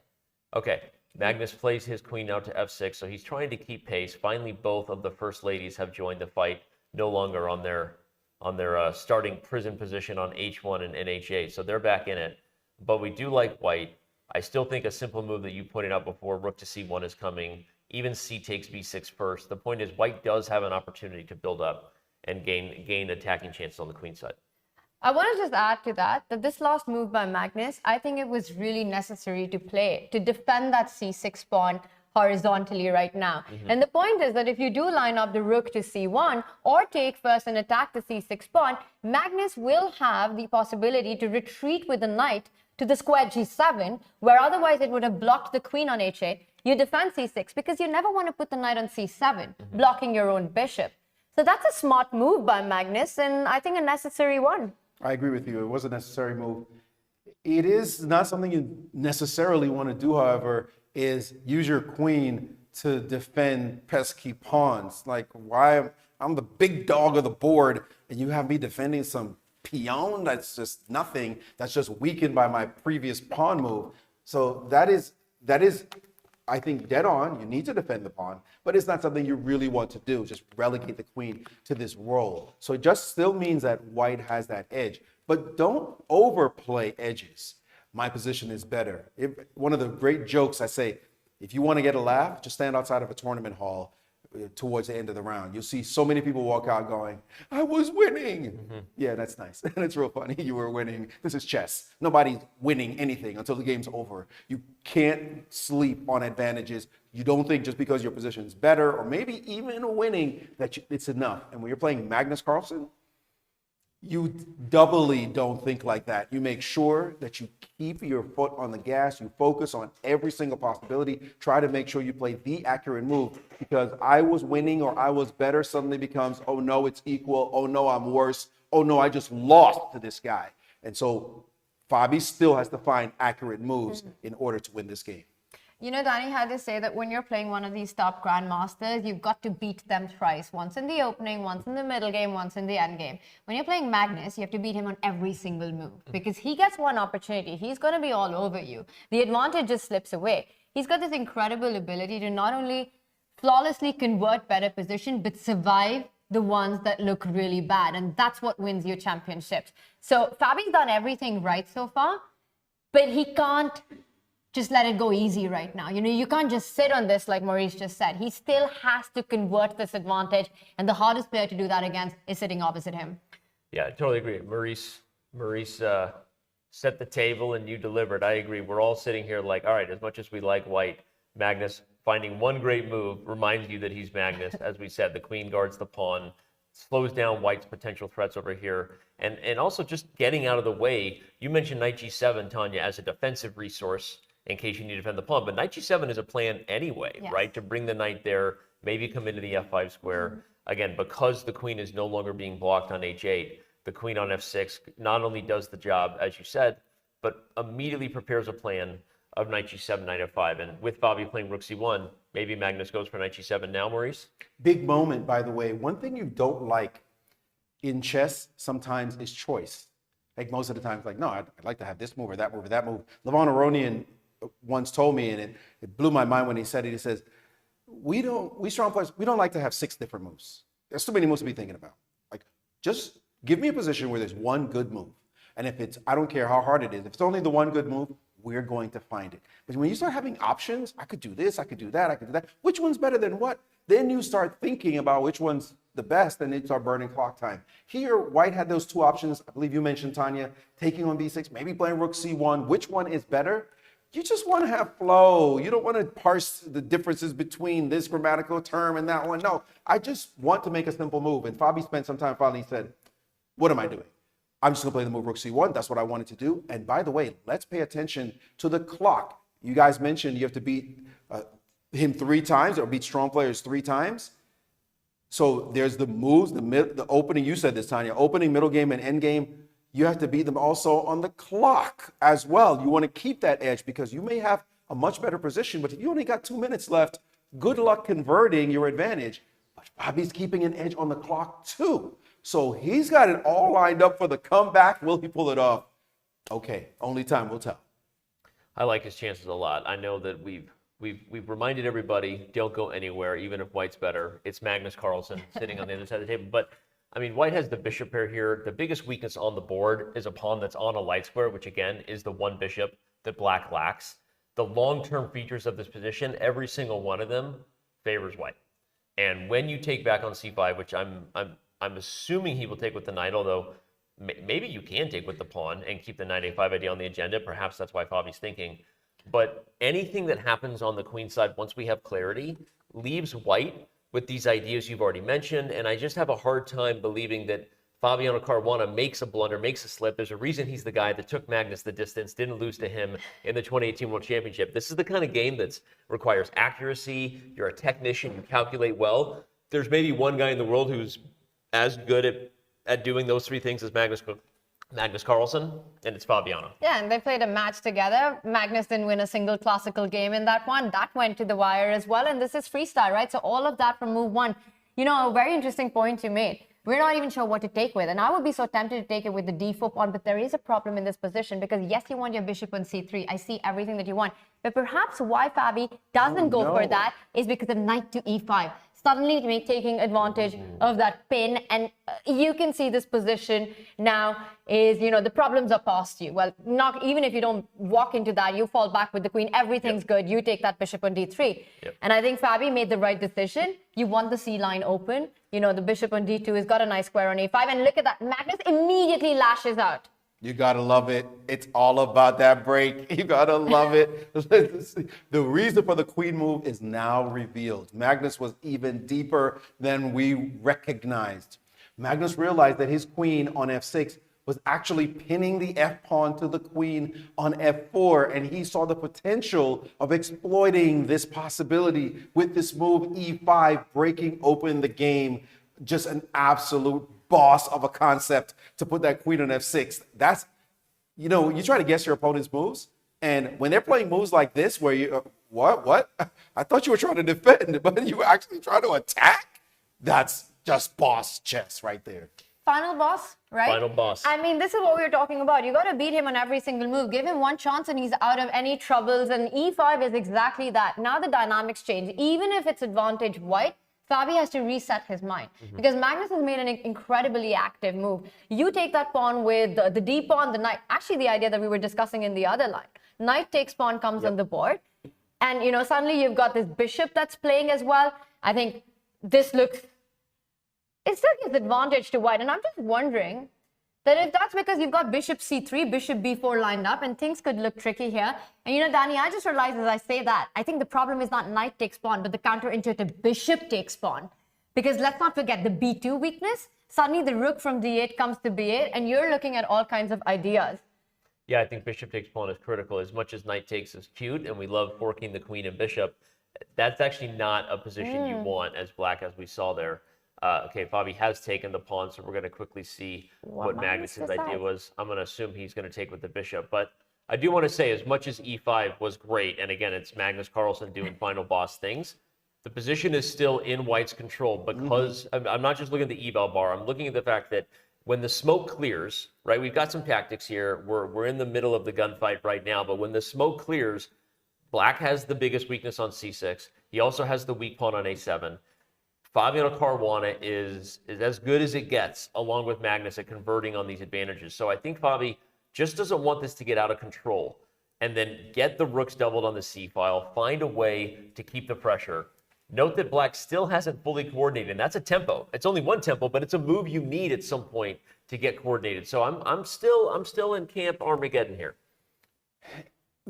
Okay, Magnus plays his queen now to f6, so he's trying to keep pace. Finally, both of the first ladies have joined the fight, no longer on their starting prison position on h1 and h8, so they're back in it. But we do like white. I still think a simple move that you pointed out before, rook to c1, is coming. Even c takes b6 first. The point is, white does have an opportunity to build up and gain attacking chances on the queen side. I want to just add to that this last move by Magnus, I think it was really necessary to play, to defend that c6 pawn horizontally right now. And the point is that if you do line up the rook to c1 or take first and attack the c6 pawn, Magnus will have the possibility to retreat with the knight to the square g7, where otherwise it would have blocked the queen on h8. You defend c6 because you never want to put the knight on c7, blocking your own bishop. So that's a smart move by Magnus, and I think a necessary one. I agree with you. It was a necessary move. It is not something you necessarily want to do, however, is use your queen to defend pesky pawns. Like, why? I'm the big dog of the board, and you have me defending some peon that's just nothing, that's just weakened by my previous pawn move. So that is, I think, dead on. You need to defend the pawn, but it's not something you really want to do, just relegate the queen to this role. So it just still means that white has that edge, but don't overplay edges. My position is better. One of the great jokes I say, if you want to get a laugh, just stand outside of a tournament hall towards the end of the round. You'll see so many people walk out going, I was winning. Yeah, that's nice. And it's real funny. You were winning. This is chess. Nobody's winning anything until the game's over. You can't sleep on advantages. You don't think just because your position's better or maybe even winning that it's enough. And when you're playing Magnus Carlsen, you doubly don't think like that. You make sure that you keep your foot on the gas. You focus on every single possibility. Try to make sure you play the accurate move, because I was winning or I was better suddenly becomes, oh no, it's equal. Oh no, I'm worse. Oh no, I just lost to this guy. And so Fabi still has to find accurate moves in order to win this game. You know, Danny had to say that when you're playing one of these top grandmasters, you've got to beat them twice. Once in the opening, once in the middle game, once in the end game. When you're playing Magnus, you have to beat him on every single move, because he gets one opportunity. He's going to be all over you. The advantage just slips away. He's got this incredible ability to not only flawlessly convert better position, but survive the ones that look really bad. And that's what wins your championships. So Fabi's done everything right so far, but he can't just let it go easy right now. You know, you can't just sit on this like Maurice just said. He still has to convert this advantage, and the hardest player to do that against is sitting opposite him. Yeah, I totally agree. Maurice set the table and you delivered. I agree. We're all sitting here like, all right, as much as we like white, Magnus finding one great move reminds you that he's Magnus. As we said, the queen guards the pawn, slows down white's potential threats over here, and also just getting out of the way. You mentioned knight g7, Tanya, as a defensive resource in case you need to defend the pawn. But knight g7 is a plan anyway, yes, right? To bring the knight there, maybe come into the f5 square. Again, because the queen is no longer being blocked on h8, the queen on f6 not only does the job, as you said, but immediately prepares a plan of knight g7, knight f5. And with Fabi playing rook c1, maybe Magnus goes for knight g7 now, Maurice? Big moment, by the way. One thing you don't like in chess sometimes is choice. Like most of the time, it's like, no, I'd like to have this move or that move or that move. Levon Aronian once told me, and it blew my mind when he said it. He says, we strong players, we don't like to have 6 different moves. There's too many moves to be thinking about. Like, just give me a position where there's one good move. And if it's, I don't care how hard it is, if it's only the one good move, we're going to find it. But when you start having options, I could do this, I could do that, I could do that. Which one's better than what? Then you start thinking about which one's the best, and it's our burning clock time. Here, white had those 2 options. I believe you mentioned, Tanya, taking on b6, maybe playing rook c1. Which one is better? You just want to have flow. You don't want to parse the differences between this grammatical term and that one. No, I just want to make a simple move. And Fabi spent some time finally said, what am I doing? I'm just going to play the move rook c1. That's what I wanted to do. And by the way, let's pay attention to the clock. You guys mentioned you have to beat him 3 times or beat strong players 3 times. So there's the moves, the opening. You said this, Tanya, opening, middle game, and end game. You have to beat them also on the clock as well. You want to keep that edge because you may have a much better position, but if you only got 2 minutes left, good luck converting your advantage. But Fabi's keeping an edge on the clock too. So he's got it all lined up for the comeback. Will he pull it off? Okay, only time will tell. I like his chances a lot. I know that we've reminded everybody, don't go anywhere, even if white's better. It's Magnus Carlsen sitting on the other side of the table. But I mean, white has the bishop pair here. The biggest weakness on the board is a pawn that's on a light square, which again is the one bishop that black lacks. The long-term features of this position, every single one of them favors white. And when you take back on c5, which I'm assuming he will take with the knight, although maybe you can take with the pawn and keep the knight a5 idea on the agenda. Perhaps that's why Fabi's thinking. But anything that happens on the queen side, once we have clarity, leaves white with these ideas you've already mentioned. And I just have a hard time believing that Fabiano Caruana makes a blunder, makes a slip. There's a reason he's the guy that took Magnus the distance, didn't lose to him in the 2018 World Championship. This is the kind of game that requires accuracy. You're a technician. You calculate well. There's maybe one guy in the world who's as good at doing those three things as Magnus Carlsen, and it's Fabiano. Yeah, and they played a match together. Magnus didn't win a single classical game in that one. That went to the wire as well, and this is freestyle, right? So all of that from move one. You know, a very interesting point you made. We're not even sure what to take with, and I would be so tempted to take it with the d4 pawn, but there is a problem in this position because, yes, you want your bishop on c3. I see everything that you want, but perhaps why Fabi doesn't go for that is because of knight to e5. Suddenly taking advantage of that pin, and you can see this position now is, you know, the problems are past you. Well, not even if you don't walk into that, you fall back with the queen, everything's good, you take that bishop on d3. And I think Fabi made the right decision. You want the c line open, you know, the bishop on d2 has got a nice square on a5, and look at that, Magnus immediately lashes out. You gotta love it. It's all about that break. You gotta love it. The reason for the queen move is now revealed. Magnus was even deeper than we recognized. Magnus realized that his queen on f6 was actually pinning the f-pawn to the queen on f4, and he saw the potential of exploiting this possibility with this move e5, breaking open the game. Just an absolute boss of a concept to put that queen on f6. That's, you know, you try to guess your opponent's moves, and when they're playing moves like this where you, what? I thought you were trying to defend, but you were actually trying to attack? That's just boss chess right there. Final boss, right? Final boss. I mean, this is what we were talking about. You got to beat him on every single move. Give him one chance and he's out of any troubles, and e5 is exactly that. Now the dynamics change. Even if it's advantage white, Fabi has to reset his mind because Magnus has made an incredibly active move. You take that pawn with the d pawn, the knight. Actually, the idea that we were discussing in the other line. Knight takes pawn comes on the board. And, you know, suddenly you've got this bishop that's playing as well. I think this looks... It still gives advantage to white. And I'm just wondering that if that's because you've got bishop c3, bishop b4 lined up, and things could look tricky here. And, you know, Danny, I just realized as I say that, I think the problem is not knight takes pawn, but the counterintuitive bishop takes pawn. Because let's not forget the b2 weakness. Suddenly the rook from d8 comes to b8, and you're looking at all kinds of ideas. Yeah, I think bishop takes pawn is critical. As much as knight takes is cute, and we love forking the queen and bishop, that's actually not a position you want as black, as we saw there. Okay, Fabi has taken the pawn, so we're going to quickly see what Magnus's idea was. I'm going to assume he's going to take with the bishop, but I do want to say, as much as e5 was great, and again, it's Magnus Carlsen doing final boss things, the position is still in white's control because I'm not just looking at the eval bar. I'm looking at the fact that when the smoke clears, right, we've got some tactics here. We're in the middle of the gunfight right now, but when the smoke clears, black has the biggest weakness on c6. He also has the weak pawn on a7. Fabiano Caruana is as good as it gets, along with Magnus, at converting on these advantages. So I think Fabi just doesn't want this to get out of control, and then get the rooks doubled on the c-file, find a way to keep the pressure. Note that black still hasn't fully coordinated, and that's a tempo. It's only one tempo, but it's a move you need at some point to get coordinated. So I'm still in camp Armageddon here.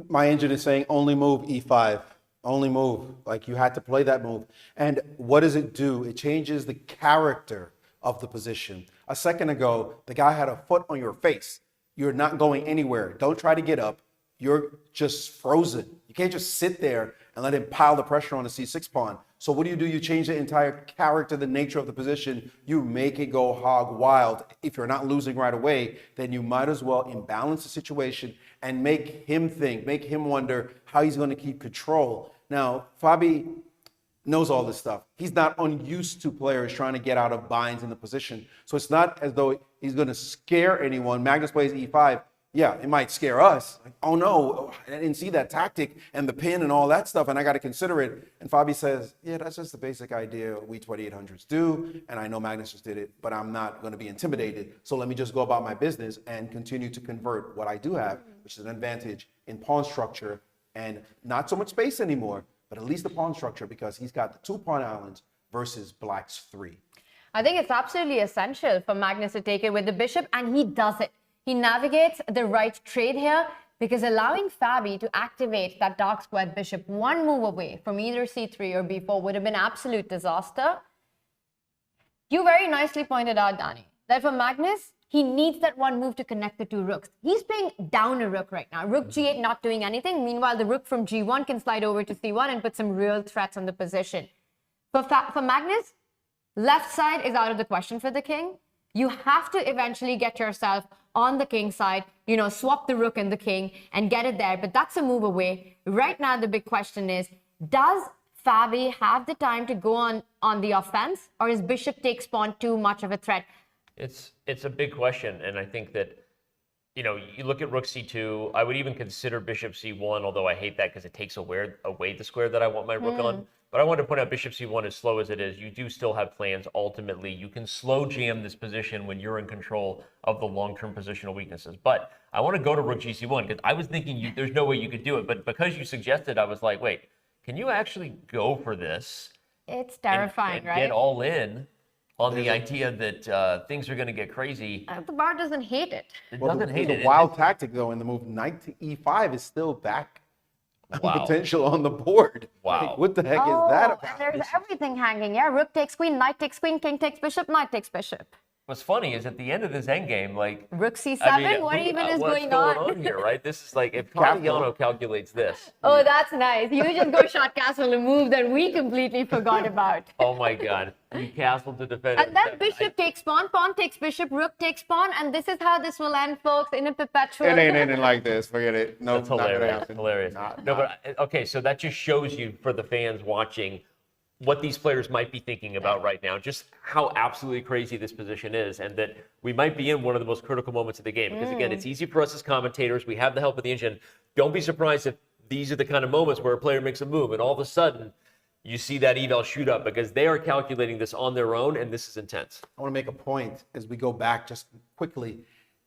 My engine is saying only move e5. Only move. Like, you had to play that move. And what does it do? It changes the character of the position. A second ago, the guy had a foot on your face. You're not going anywhere. Don't try to get up. You're just frozen. You can't just sit there and let him pile the pressure on the c6 pawn. So what do? You change the entire character, the nature of the position. You make it go hog wild. If you're not losing right away, then you might as well imbalance the situation and make him think, make him wonder how he's going to keep control. Now, Fabi knows all this stuff. He's not unused to players trying to get out of binds in the position. So it's not as though he's going to scare anyone. Magnus plays e5. Yeah, it might scare us. Like, oh no, I didn't see that tactic and the pin and all that stuff, and I got to consider it. And Fabi says, yeah, that's just the basic idea we 2800s do, and I know Magnus just did it, but I'm not going to be intimidated. So let me just go about my business and continue to convert what I do have, which is an advantage in pawn structure and not so much space anymore, but at least the pawn structure, because he's got the 2 pawn islands versus black's 3. I think it's absolutely essential for Magnus to take it with the bishop, and he does it. He navigates the right trade here, because allowing Fabi to activate that dark squared bishop one move away from either c3 or b4 would have been absolute disaster. You very nicely pointed out, Danny, that for Magnus, he needs that one move to connect the two rooks. He's playing down a rook right now. Rook g8 not doing anything. Meanwhile, the rook from g1 can slide over to c1 and put some real threats on the position. For Magnus, left side is out of the question for the king. You have to eventually get yourself on the king side, you know, swap the rook and the king and get it there. But that's a move away. Right now, the big question is, does Fabi have the time to go on the offense, or is bishop takes pawn too much of a threat? It's a big question, and I think that, you know, you look at rook c2. I would even consider bishop c1, although I hate that because it takes away the square that I want my rook on. But I want to point out bishop c1, as slow as it is, you do still have plans. Ultimately, you can slow jam this position when you're in control of the long-term positional weaknesses. But I want to go to rook gc1 because I was thinking there's no way you could do it. But because you suggested, I was like, wait, can you actually go for this? It's terrifying, and right? Get all in on the idea that things are going to get crazy. The bar doesn't hate it. It doesn't hate it. The wild tactic, though, in the move knight to e5 is still back potential on the board. Wow. Like, what the heck is that about? And there's everything hanging. Yeah, rook takes queen, knight takes queen, king takes bishop, knight takes bishop. What's funny is at the end of this endgame, like rook c7. I mean, what even is what's going on here, right? This is like if Fabiano calculates this. Oh, that's nice. You just go shot castle, a move that we completely forgot about. Oh my God, you castle to defend. And then bishop takes pawn, pawn takes bishop, rook takes pawn, and this is how this will end, folks, in a perpetual. It ain't ending like this. Forget it. No, that's hilarious. Not gonna happen. Hilarious. No, but okay, so that just shows you, for the fans watching, what these players might be thinking about right now, just how absolutely crazy this position is, and that we might be in one of the most critical moments of the game. Because again, it's easy for us as commentators. We have the help of the engine. Don't be surprised if these are the kind of moments where a player makes a move and all of a sudden you see that eval shoot up, because they are calculating this on their own, and this is intense. I want to make a point as we go back just quickly.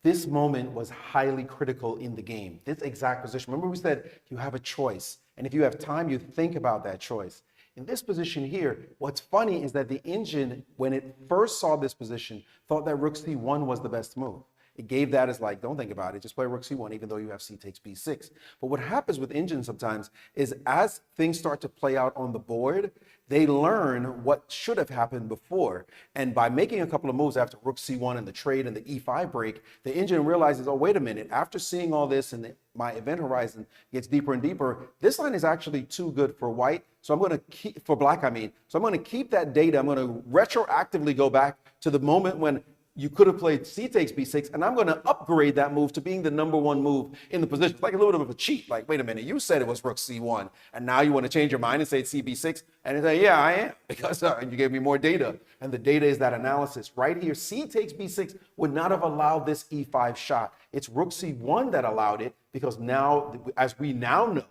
This moment was highly critical in the game. This exact position. Remember we said you have a choice, and if you have time, you think about that choice. In this position here, what's funny is that the engine, when it first saw this position, thought that rook c1 was the best move. It gave that as like, don't think about it, just play rook c1, even though you have c takes b6. But what happens with engines sometimes is as things start to play out on the board, they learn what should have happened before. And by making a couple of moves after rook c1 and the trade and the e5 break, the engine realizes, oh, wait a minute, after seeing all this and my event horizon gets deeper and deeper, this line is actually too good for white. So I'm going to keep, for black, I mean. So I'm going to keep that data. I'm going to retroactively go back to the moment when you could have played c takes b6, and I'm going to upgrade that move to being the #1 move in the position. It's like a little bit of a cheat. Like, wait a minute, you said it was rook c1, and now you want to change your mind and say it's cb6, and it's like, yeah, I am, because you gave me more data, and the data is that analysis. Right here, c takes b6 would not have allowed this e5 shot. It's rook c1 that allowed it, because now, as we now know,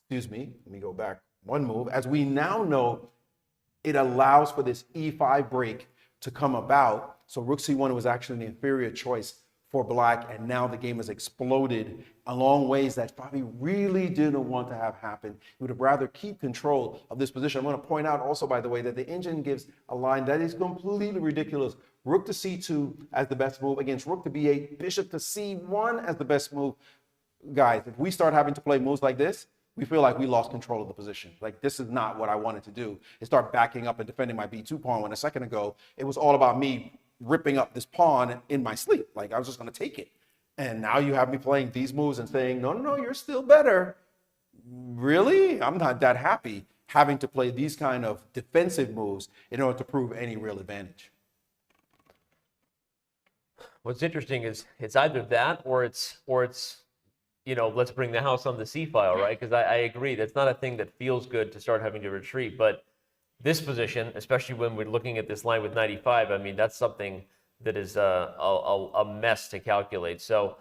excuse me, let me go back one move, as we now know, it allows for this e5 break to come about. So rook c1 was actually the inferior choice for black, and now the game has exploded along ways that Fabi really didn't want to have happen. He would have rather keep control of this position. I'm going to point out also, by the way, that the engine gives a line that is completely ridiculous. Rook to c2 as the best move against rook to b8, bishop to c1 as the best move. Guys, if we start having to play moves like this, we feel like we lost control of the position. Like, this is not what I wanted to do, is start backing up and defending my b2 pawn, when a second ago it was all about me ripping up this pawn in my sleep. Like, I was just going to take it. And now you have me playing these moves and saying, no, you're still better. Really? I'm not that happy having to play these kind of defensive moves in order to prove any real advantage. What's interesting is it's either that or it's you know, let's bring the house on the C file, right? Because I agree, that's not a thing that feels good to start having to retreat. But this position, especially when we're looking at this line with 95, I mean, that's something that is a mess to calculate. So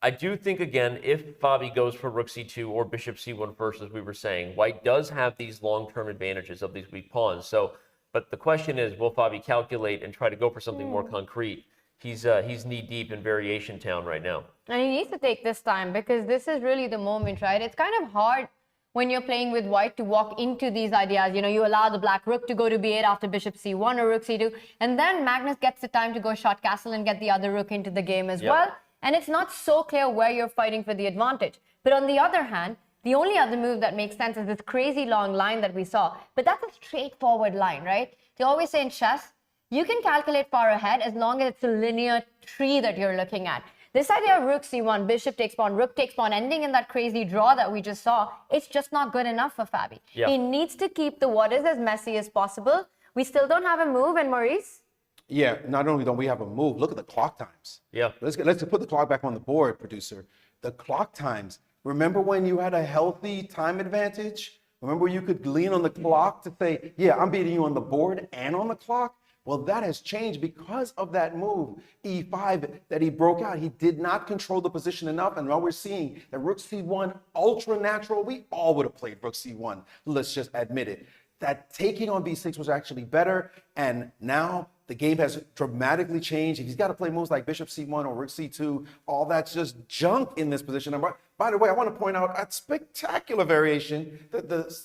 I do think, again, if Fabi goes for rook c2 or bishop c1 first, as we were saying, white does have these long-term advantages of these weak pawns. So, but the question is, will Fabi calculate and try to go for something more concrete? He's knee-deep in variation town right now. And he needs to take this time, because this is really the moment, right? It's kind of hard when you're playing with white to walk into these ideas. You know, you allow the black rook to go to b8 after bishop c1 or rook c2, and then Magnus gets the time to go short castle and get the other rook into the game as well. And it's not so clear where you're fighting for the advantage. But on the other hand, the only other move that makes sense is this crazy long line that we saw. But that's a straightforward line, right? They always say in chess, you can calculate far ahead as long as it's a linear tree that you're looking at. This idea of rook c1, bishop takes pawn, rook takes pawn, ending in that crazy draw that we just saw, it's just not good enough for Fabi. He needs to keep the what is as messy as possible. We still don't have a move, and Maurice? Yeah, not only don't we have a move, look at the clock times. Yeah. Let's put the clock back on the board, producer. The clock times. Remember when you had a healthy time advantage? Remember you could lean on the clock to say, yeah, I'm beating you on the board and on the clock? Well, that has changed because of that move, e5, that he broke out. He did not control the position enough, and now we're seeing that rook c1, ultra natural. We all would have played rook c1, let's just admit it. That taking on b6 was actually better, and now the game has dramatically changed. If he's got to play moves like bishop c1 or rook c2, all that's just junk in this position. And by the way, I want to point out a spectacular variation that the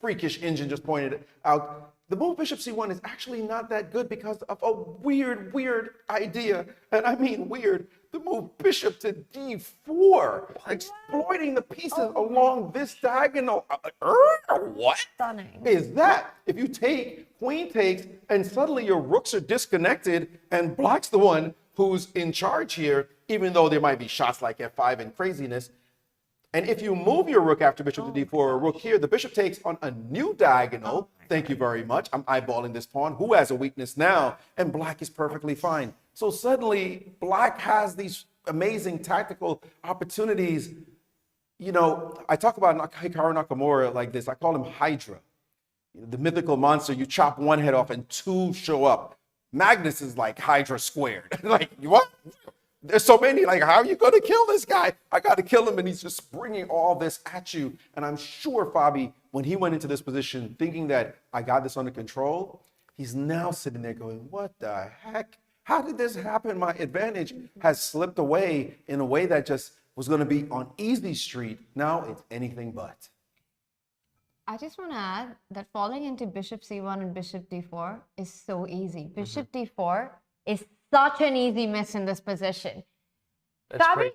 freakish engine just pointed out. The move bishop c1 is actually not that good because of a weird idea. And I mean weird. The move bishop to d4, exploiting the pieces along this diagonal. What Stunning. is that? If you take, queen takes, and suddenly your rooks are disconnected, and black's the one who's in charge here, even though there might be shots like f5 and craziness. And if you move your rook after bishop to d4 or rook here, the bishop takes on a new diagonal. Thank you very much. I'm eyeballing this pawn. Who has a weakness now? And black is perfectly fine. So suddenly, black has these amazing tactical opportunities. You know, I talk about Hikaru Nakamura like this. I call him Hydra, the mythical monster. You chop one head off and two show up. Magnus is like Hydra squared. Like, what? There's so many, like, how are you going to kill this guy? I got to kill him, and he's just bringing all this at you. And I'm sure Fabi, when he went into this position thinking that I got this under control, he's now sitting there going, what the heck? How did this happen? My advantage has slipped away in a way that just was going to be on easy street. Now it's anything but. I just want to add that falling into bishop c1 and bishop d4 is so easy. Bishop d4 is such an easy miss in this position. Fabi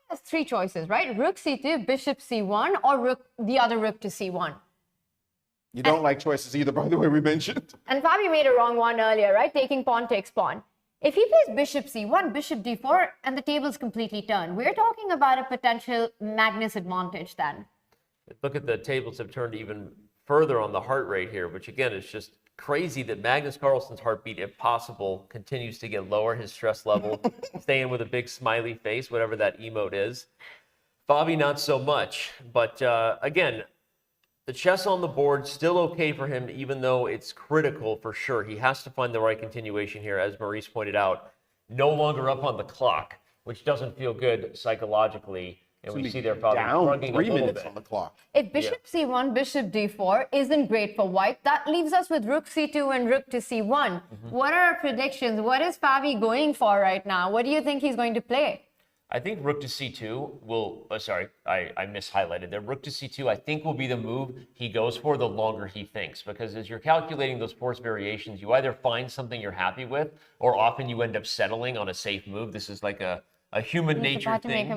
has three choices, right? Rook c2, bishop c1, or the other rook to c1. You don't like choices either, by the way, we mentioned. And Fabi made a wrong one earlier, right? Taking pawn takes pawn. If he plays bishop c1, bishop d4, and the table's completely turned, we're talking about a potential Magnus advantage then. Look at the tables have turned even further on the heart rate here, which again is just crazy that Magnus Carlsen's heartbeat, if possible, continues to get lower, his stress level, staying with a big smiley face, whatever that emote is. Fabi, not so much. But again, the chess on the board, still okay for him, even though it's critical for sure. He has to find the right continuation here, as Maurice pointed out. No longer up on the clock, which doesn't feel good psychologically. And we see their Fabi down 3 minutes on the clock. If bishop c1, bishop d4 isn't great for white, that leaves us with rook c2 and rook to c1. What are our predictions? What is Fabi going for right now? What do you think he's going to play? I think rook to c2 will, I mishighlighted there. Rook to c2 I think will be the move he goes for the longer he thinks, because as you're calculating those force variations, you either find something you're happy with, or often you end up settling on a safe move. This is like a human nature thing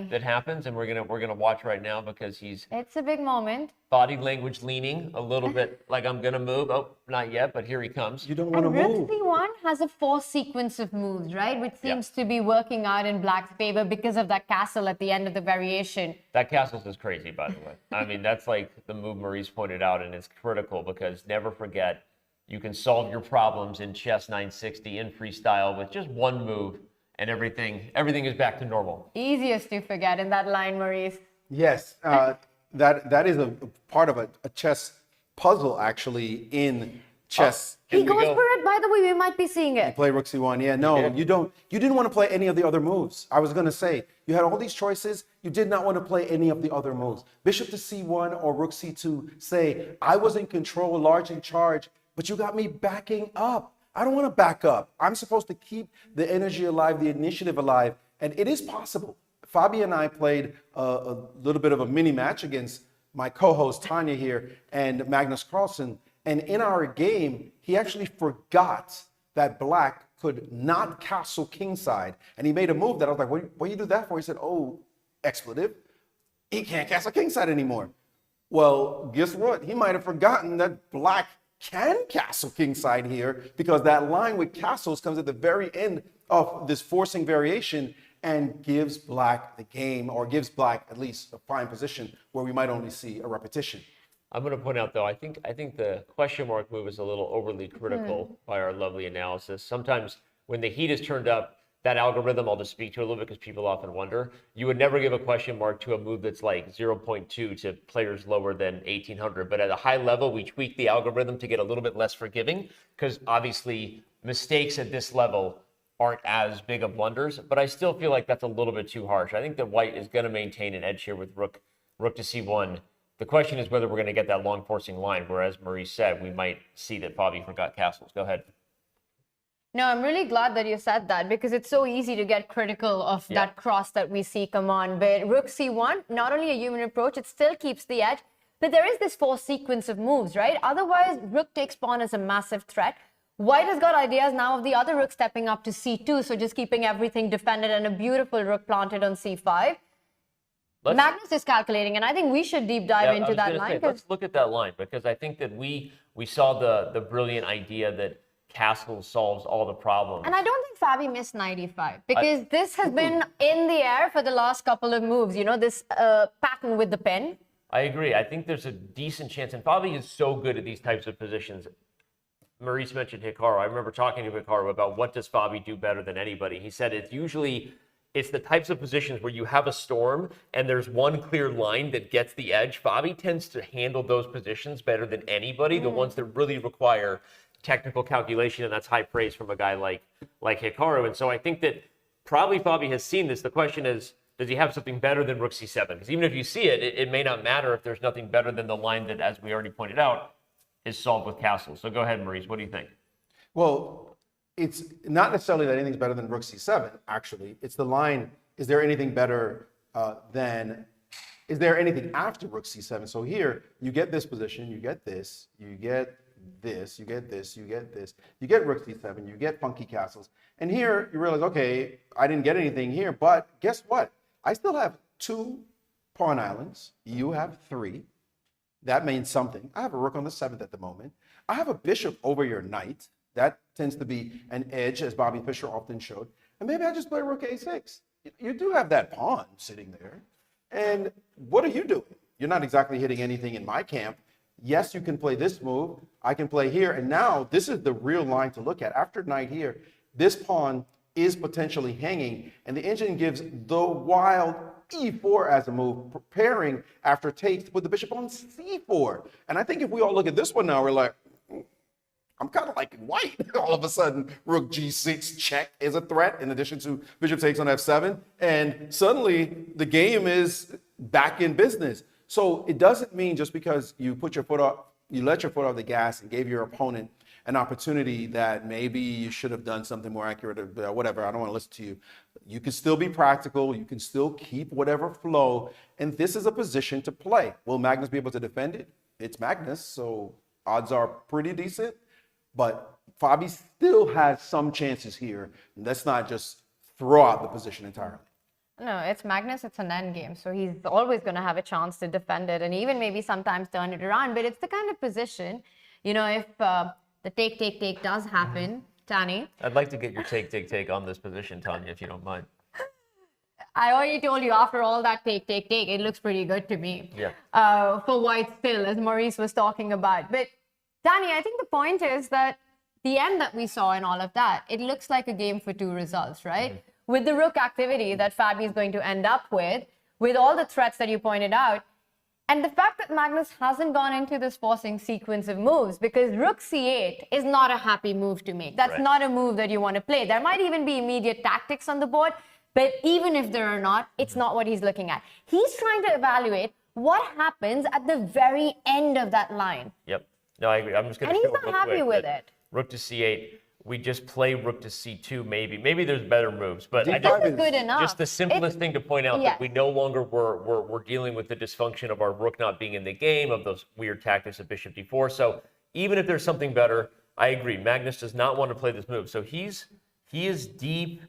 that happens, and we're gonna watch right now because it's a big moment. Body language leaning a little bit like I'm gonna move. Oh, not yet, but here he comes. You don't want to move. Rook c1 has a forced sequence of moves, right, which seems to be working out in black's favor because of that castle at the end of the variation. That castle's is crazy, by the way. I mean, that's like the move Maurice pointed out, and it's critical because never forget, you can solve your problems in chess 960 in freestyle with just one move. And everything is back to normal. Easiest to forget in that line, Maurice. Yes, that is a part of a chess puzzle, actually, in chess. He goes for it, by the way, we might be seeing it. You play rook c1, yeah, no, you don't. You didn't want to play any of the other moves. I was going to say, you had all these choices, you did not want to play any of the other moves. Bishop to c1 or rook c2, say, I was in control, large in charge, but you got me backing up. I don't want to back up. I'm supposed to keep the energy alive, the initiative alive, and it is possible. Fabi and I played a little bit of a mini match against my co-host Tanya here and Magnus Carlsen. And in our game, he actually forgot that black could not castle kingside. And he made a move that I was like, what you do that for? He said, oh, expletive. He can't castle kingside anymore. Well, guess what? He might have forgotten that black can castle kingside here, because that line with castles comes at the very end of this forcing variation and gives black the game, or gives black at least a fine position where we might only see a repetition. I'm going to point out, though, I think the question mark move is a little overly critical by our lovely analysis. Sometimes when the heat is turned up, that algorithm, I'll just speak to a little bit because people often wonder, you would never give a question mark to a move that's like 0.2 to players lower than 1800. But at a high level, we tweak the algorithm to get a little bit less forgiving, because obviously mistakes at this level aren't as big of blunders. But I still feel like that's a little bit too harsh. I think that white is going to maintain an edge here with rook to c1. The question is whether we're going to get that long forcing line, where, as Maurice said, we might see that Fabi forgot castles. Go ahead. No, I'm really glad that you said that, because it's so easy to get critical of that cross that we see come on. But rook c1, not only a human approach, it still keeps the edge, but there is this forced sequence of moves, right? Otherwise, rook takes pawn is a massive threat. White has got ideas now of the other rook stepping up to c2, so just keeping everything defended, and a beautiful rook planted on c5. Magnus is calculating, and I think we should deep dive into that line. Let's look at that line, because I think that we saw the brilliant idea that castle solves all the problems. And I don't think Fabi missed 95, because this has been in the air for the last couple of moves, you know, this pattern with the pin. I agree. I think there's a decent chance, and Fabi is so good at these types of positions. Maurice mentioned Hikaru. I remember talking to Hikaru about what does Fabi do better than anybody. He said it's the types of positions where you have a storm and there's one clear line that gets the edge. Fabi tends to handle those positions better than anybody, the ones that really require technical calculation, and that's high praise from a guy like Hikaru. And so I think that probably Fabi has seen this. The question is, does he have something better than rook c7? Because even if you see it, it may not matter if there's nothing better than the line that, as we already pointed out, is solved with castles. So go ahead, Maurice. What do you think? Well, it's not necessarily that anything's better than rook c7, actually. It's the line, is there anything better is there anything after rook c7? So here, you get this position, you get this, you get this, you get this, you get this, you get rook c7, you get funky castles. And here, you realize, okay, I didn't get anything here, but guess what? I still have 2 pawn islands. You have 3. That means something. I have a rook on the 7th at the moment. I have a bishop over your knight. That tends to be an edge, as Bobby Fischer often showed. And maybe I just play rook a6. You do have that pawn sitting there. And what are you doing? You're not exactly hitting anything in my camp. Yes, you can play this move. I can play here. And now this is the real line to look at. After knight here, this pawn is potentially hanging. And the engine gives the wild e4 as a move, preparing after takes to put the bishop on c4. And I think if we all look at this one now, we're like, I'm kind of liking white. All of a sudden, rook g6 check is a threat, in addition to bishop takes on f7. And suddenly, the game is back in business. So it doesn't mean just because you put your foot up, you let your foot off the gas and gave your opponent an opportunity that maybe you should have done something more accurate or whatever. I don't want to listen to you. You can still be practical. You can still keep whatever flow. And this is a position to play. Will Magnus be able to defend it? It's Magnus, so odds are pretty decent. But Fabi still has some chances here. Let's not just throw out the position entirely. No, it's Magnus, it's an endgame. So he's always going to have a chance to defend it and even maybe sometimes turn it around. But it's the kind of position, you know, if the take does happen, Tani. I'd like to get your take on this position, Tanya, if you don't mind. I already told you, after all that take, it looks pretty good to me. Yeah. For white still, as Maurice was talking about. But Danny, I think the point is that the end that we saw in all of that, it looks like a game for 2 results, right? Mm-hmm. With the rook activity that Fabi is going to end up with all the threats that you pointed out, and the fact that Magnus hasn't gone into this forcing sequence of moves, because rook c8 is not a happy move to make. That's not a move that you want to play. There might even be immediate tactics on the board, but even if there are not, it's not what he's looking at. He's trying to evaluate what happens at the very end of that line. Yep. No, I agree. I'm just going to show he's not happy with it. Rook to c8. we just play rook to c2 maybe. Maybe there's better moves, but I This is good enough. just the simplest thing to point out yes. that we no longer we're dealing with the dysfunction of our rook not being in the game, of those weird tactics of bishop d4. So even if there's something better, I agree. Magnus does not want to play this move. So he is deep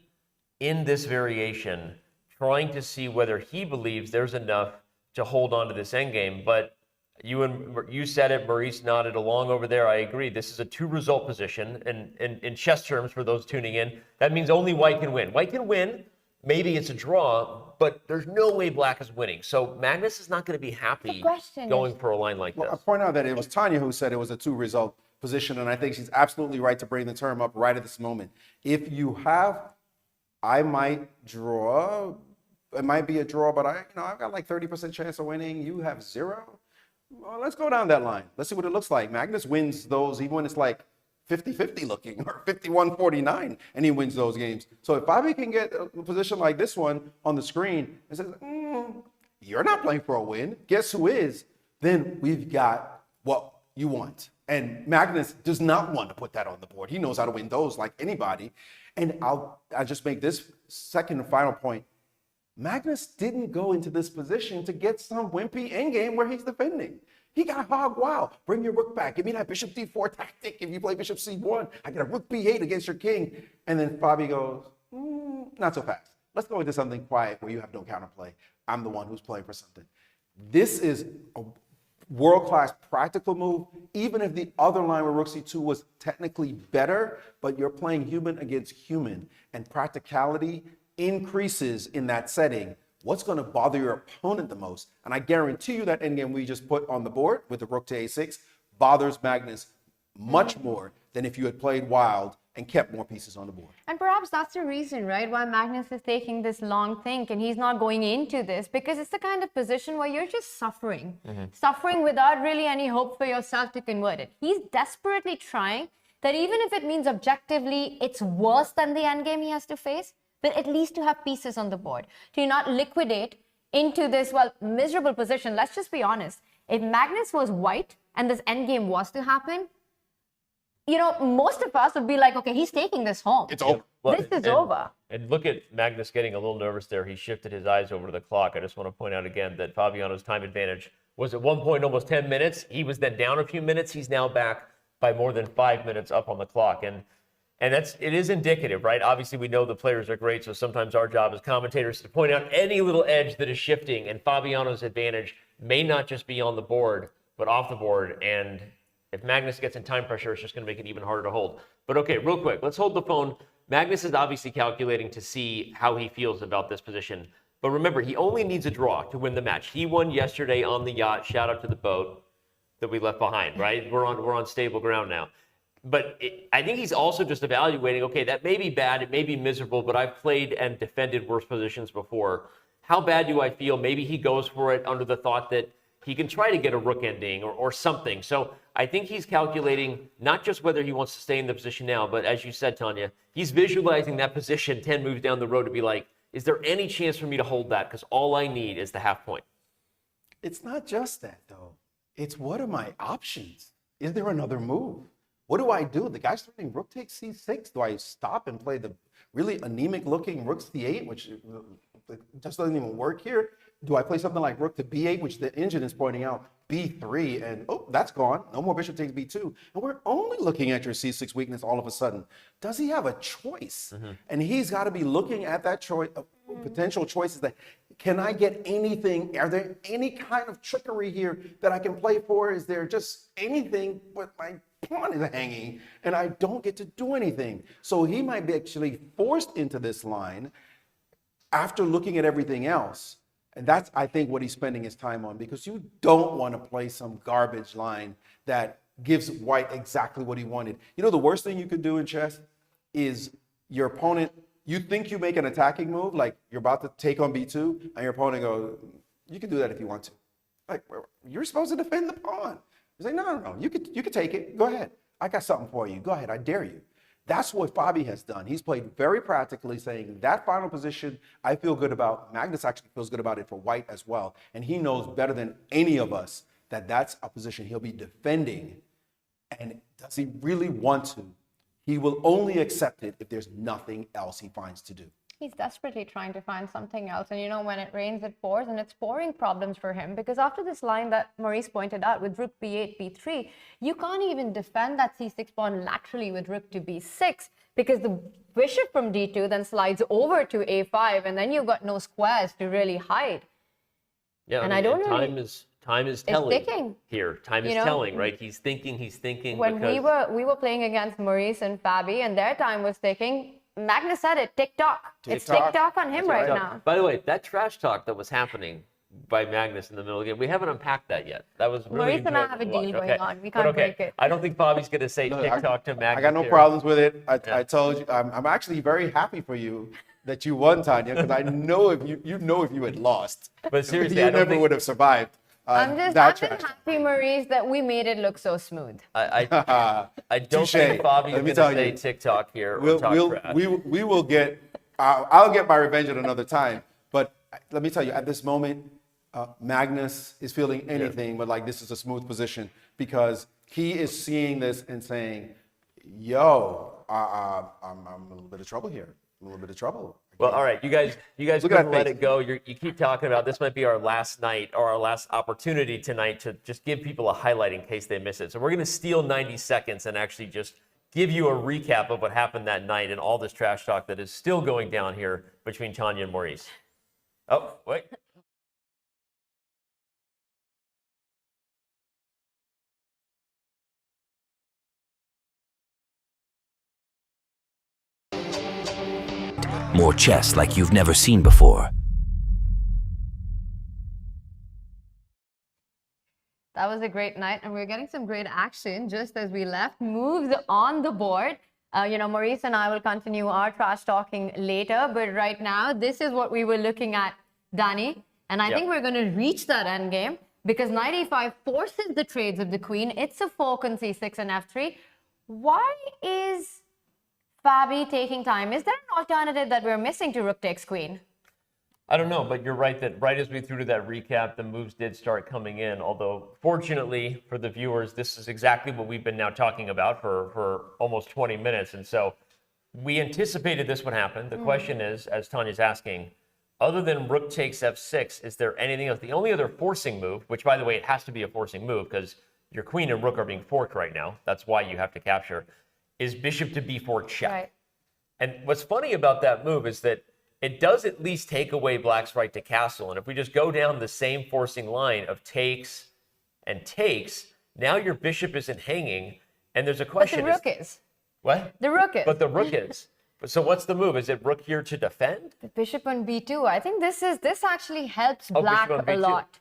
in this variation, trying to see whether he believes there's enough to hold on to this endgame. But you said it, Maurice nodded along over there. I agree. This is a 2-result position, and in chess terms, for those tuning in, that means only white can win. White can win. Maybe it's a draw, but there's no way black is winning. So Magnus is not going to be happy going for a line like this. I point out that it was Tanya who said it was a 2-result position, and I think she's absolutely right to bring the term up right at this moment. If you have, I might draw. It might be a draw, but I've got like 30% chance of winning. You have 0. Well, let's go down that line. Let's see what it looks like. Magnus wins those even when it's like 50-50 looking, or 51-49, and he wins those games. So if Fabi can get a position like this one on the screen and says, you're not playing for a win, guess who is? Then we've got what you want. And Magnus does not want to put that on the board. He knows how to win those like anybody. And I'll just make this second and final point. Magnus didn't go into this position to get some wimpy endgame where he's defending. He got hog wild. Bring your rook back. Give me that bishop d4 tactic. If you play bishop c1, I get a rook b8 against your king. And then Fabi goes, not so fast. Let's go into something quiet where you have no counterplay. I'm the one who's playing for something. This is a world-class practical move, even if the other line with rook c2 was technically better, but you're playing human against human, and practicality increases in that setting. What's going to bother your opponent the most? And I guarantee you that endgame we just put on the board with the rook to a6 bothers Magnus much more than if you had played wild and kept more pieces on the board. And perhaps that's the reason, right, why Magnus is taking this long think and he's not going into this, because it's the kind of position where you're just suffering. Suffering without really any hope for yourself to convert it. He's desperately trying that even if it means objectively it's worse than the endgame he has to face, but at least to have pieces on the board, to not liquidate into this, miserable position. Let's just be honest. If Magnus was white and this endgame was to happen, most of us would be like, okay, he's taking this home. It's over. This is over. And look at Magnus getting a little nervous there. He shifted his eyes over to the clock. I just want to point out again that Fabiano's time advantage was at one point almost 10 minutes. He was then down a few minutes. He's now back by more than 5 minutes up on the clock. And it is indicative, right? Obviously, we know the players are great, so sometimes our job as commentators is to point out any little edge that is shifting, and Fabiano's advantage may not just be on the board, but off the board. And if Magnus gets in time pressure, it's just going to make it even harder to hold. But okay, real quick, let's hold the phone. Magnus is obviously calculating to see how he feels about this position. But remember, he only needs a draw to win the match. He won yesterday on the yacht. Shout out to the boat that we left behind, right? We're on stable ground now. But I think he's also just evaluating, okay, that may be bad, it may be miserable, but I've played and defended worse positions before. How bad do I feel? Maybe he goes for it under the thought that he can try to get a rook ending or something. So I think he's calculating not just whether he wants to stay in the position now, but as you said, Tanya, he's visualizing that position 10 moves down the road to be like, is there any chance for me to hold that? Because all I need is the half point. It's not just that, though. It's what are my options? Is there another move? What do I do? The guy's threatening rook takes c6. Do I stop and play the really anemic looking rook c8, which just doesn't even work here? Do I play something like rook to b8, which the engine is pointing out, b3, and that's gone. No more bishop takes b2. And we're only looking at your c6 weakness all of a sudden. Does he have a choice? And he's got to be looking at that choice, potential choices that, can I get anything? Are there any kind of trickery here that I can play for? Is there just anything but my pawn is hanging and I don't get to do anything? So he might be actually forced into this line after looking at everything else. And that's, I think, what he's spending his time on, because you don't want to play some garbage line that gives white exactly what he wanted. You know, the worst thing you could do in chess is your opponent, you think you make an attacking move, like you're about to take on b2, and your opponent goes, you can do that if you want to. Like, you're supposed to defend the pawn. You say, no, you could take it. Go ahead. I got something for you. Go ahead. I dare you. That's what Fabi has done. He's played very practically, saying that final position I feel good about. Magnus actually feels good about it for white as well. And he knows better than any of us that that's a position he'll be defending. And does he really want to He will only accept it if there's nothing else he finds to do. He's desperately trying to find something else. And you know, when it rains, it pours, and it's pouring problems for him. Because after this line that Maurice pointed out with rook b8, b3, you can't even defend that c6 pawn laterally with rook to b6, because the bishop from d2 then slides over to a5, and then you've got no squares to really hide. Yeah, and I don't really... Time is telling ticking here. Time is telling, right? He's thinking. When because... we were playing against Maurice and Fabi, and their time was ticking, Magnus said it, tick-tock. It's tick-tock on him right now. By the way, that trash talk that was happening by Magnus in the middle of the game, we haven't unpacked that yet. That was really Maurice and I have a deal going on. We can't break it. I don't think Fabi's going to say tick-tock to Magnus. I got no problems with it. I told you, I'm actually very happy for you that you won, Tanya, because I know if you had lost, but seriously, you never would have survived. I'm just happy, Maurice, that we made it look so smooth. I don't think Fabi's going to say TikTok here. We will get. I'll get my revenge at another time. But let me tell you, at this moment, Magnus is feeling anything but like this is a smooth position, because he is seeing this and saying, "Yo, I'm a little bit of trouble here. I'm a little bit of trouble." Well, all right, you guys couldn't let it go. You keep talking about this might be our last night or our last opportunity tonight to just give people a highlight in case they miss it. So we're going to steal 90 seconds and actually just give you a recap of what happened that night and all this trash talk that is still going down here between Tanya and Maurice. Oh, wait. More chess like you've never seen before. That was a great night, and we're getting some great action just as we left. Moves on the board. Maurice and I will continue our trash talking later, but right now, this is what we were looking at, Danny. And I think we're going to reach that endgame, because knight e5 forces the trades of the queen. It's a fork on c6 and f3. Why is Fabi taking time? Is there an alternative that we're missing to rook takes queen? I don't know, but you're right that right as we threw to that recap, the moves did start coming in. Although, fortunately for the viewers, this is exactly what we've been now talking about for almost 20 minutes. And so we anticipated this would happen. The question is, as Tanya's asking, other than rook takes f6, is there anything else? The only other forcing move, which, by the way, it has to be a forcing move because your queen and rook are being forked right now. That's why you have to capture, is bishop to b4 check. Right. And what's funny about that move is that it does at least take away black's right to castle. And if we just go down the same forcing line of takes and takes, now your bishop isn't hanging. And there's a question. But the rook is. What? The rook is. But the rook is. So what's the move? Is it rook here to defend? The bishop on b2. I think this actually helps black a lot.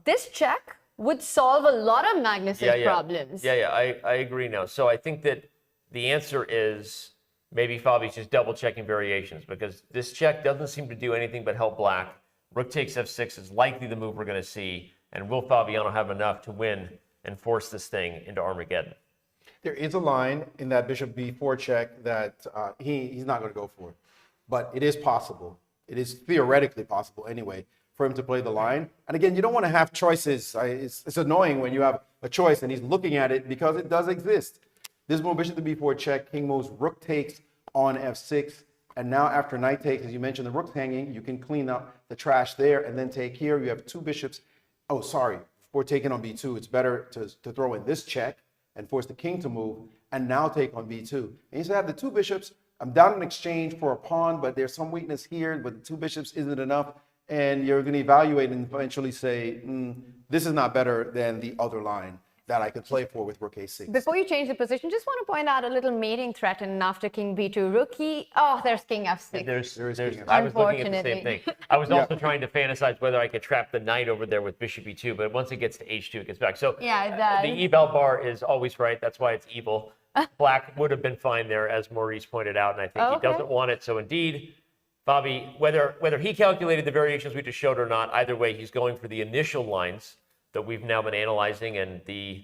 This check would solve a lot of Magnus's problems. I agree now. So I think that the answer is maybe Fabi's just double checking variations, because this check doesn't seem to do anything but help black. Rook takes f6 is likely the move we're going to see. And will Fabiano have enough to win and force this thing into Armageddon? There is a line in that bishop b4 check that he's not going to go for. But it is possible. It is theoretically possible anyway for him to play the line. And again, you don't want to have choices. It's annoying when you have a choice and he's looking at it, because it does exist. This move, bishop to b4 check, king moves, rook takes on f6. And now after knight takes, as you mentioned, the rook's hanging, you can clean up the trash there and then take here. You have two bishops. Oh, sorry, before taking on b2, it's better to throw in this check and force the king to move and now take on b2. And you still have the two bishops. I'm down in exchange for a pawn, but there's some weakness here, but the two bishops isn't enough. And you're going to evaluate and eventually say, this is not better than the other line that I could play for with rook a6. Before you change the position, just want to point out a little mating threatened after king b2. Rookie, oh, there's king f6. I was looking at the same thing. I was also trying to fantasize whether I could trap the knight over there with bishop e2, but once it gets to h2, it gets back. So the eval bar is always right. That's why it's evil. Black would have been fine there, as Maurice pointed out, and I think he doesn't want it. So indeed, Fabi, whether he calculated the variations we just showed or not, either way, he's going for the initial lines that we've now been analyzing, and the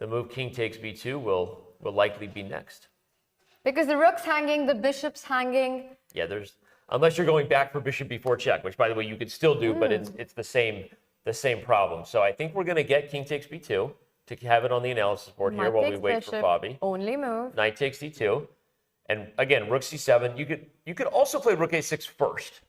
move king takes b2 will likely be next. Because the rook's hanging, the bishop's hanging. Yeah, unless you're going back for bishop b4 check, which by the way you could still do, but it's the same problem. So I think we're going to get king takes b2 to have it on the analysis board here while we wait for Fabi. Only move. Knight takes d2. And again, rook c7. You could also play rook a6 first.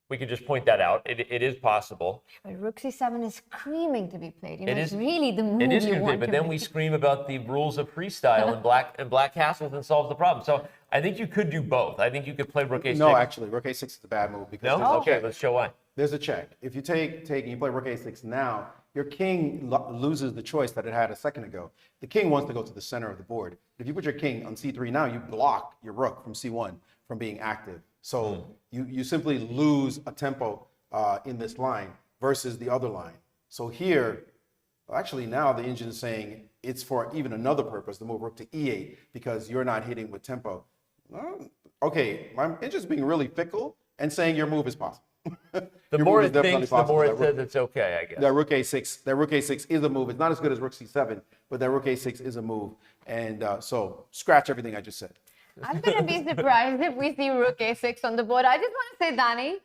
We could just point that out. It is possible. But rook c7 is screaming to be played. You know, It's really the move It is you good, want but to then make. we scream about the rules of freestyle and black castles and solves the problem. So I think you could do both. I think you could play rook a6. No, actually, rook a6 is a bad move because No? Okay, let's show why. there's a check. If you take and you play rook a6 now, your king loses the choice that it had a second ago. The king wants to go to the center of the board. If you put your king on c3 now, you block your rook from c1 from being active. So you simply lose a tempo in this line versus the other line. So here, actually now the engine is saying it's for even another purpose, to move rook to e8 because you're not hitting with tempo. Okay, my engine's being really fickle and saying your move is possible. The more it thinks, the more it says it's okay, I guess. That rook a6 is a move. It's not as good as rook c7, but that rook a6 is a move. And so scratch everything I just said. I'm going to be surprised if we see rook a6 on the board. I just want to say, Danny,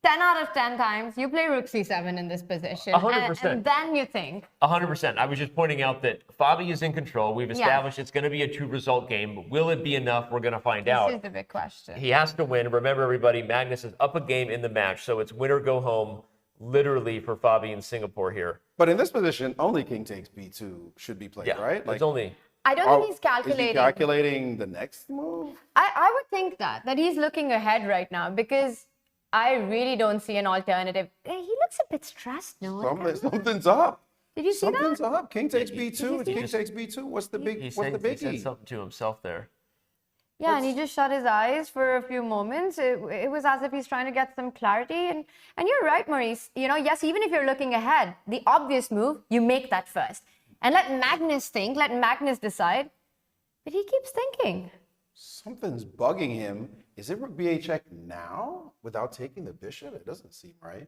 10 out of 10 times, you play rook c7 in this position. 100%. And then you think. 100%. I was just pointing out that Fabi is in control. We've established it's going to be a 2-result game. But will it be enough? We're going to find out. This is the big question. He has to win. Remember, everybody, Magnus is up a game in the match. So it's win or go home, literally, for Fabi in Singapore here. But in this position, only king takes b2 should be played, right? It's only... I don't think he's calculating. Is he calculating the next move? I would think that he's looking ahead right now because I really don't see an alternative. He looks a bit stressed, no? Something's up. Did you see that? Something's up. King takes b2. King takes b2. What's the biggie? He said something to himself there. Yeah, and he just shut his eyes for a few moments. It was as if he's trying to get some clarity. And you're right, Maurice. You know, yes, even if you're looking ahead, the obvious move, you make that first. And let Magnus think, let Magnus decide. But he keeps thinking. Something's bugging him. Is it rook b8 check now without taking the bishop? It doesn't seem right.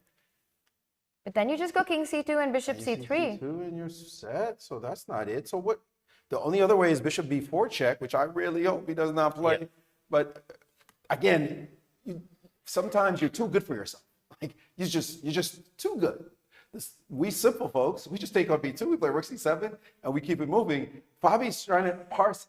But then you just go king c2 and bishop c3. c2 and you're set. So that's not it. So what? The only other way is bishop b4 check, which I really hope he does not play. Yeah. But again, sometimes you're too good for yourself. Like you're just too good. We simple folks, we just take on b2, we play rook c7, and we keep it moving. Fabi's trying to parse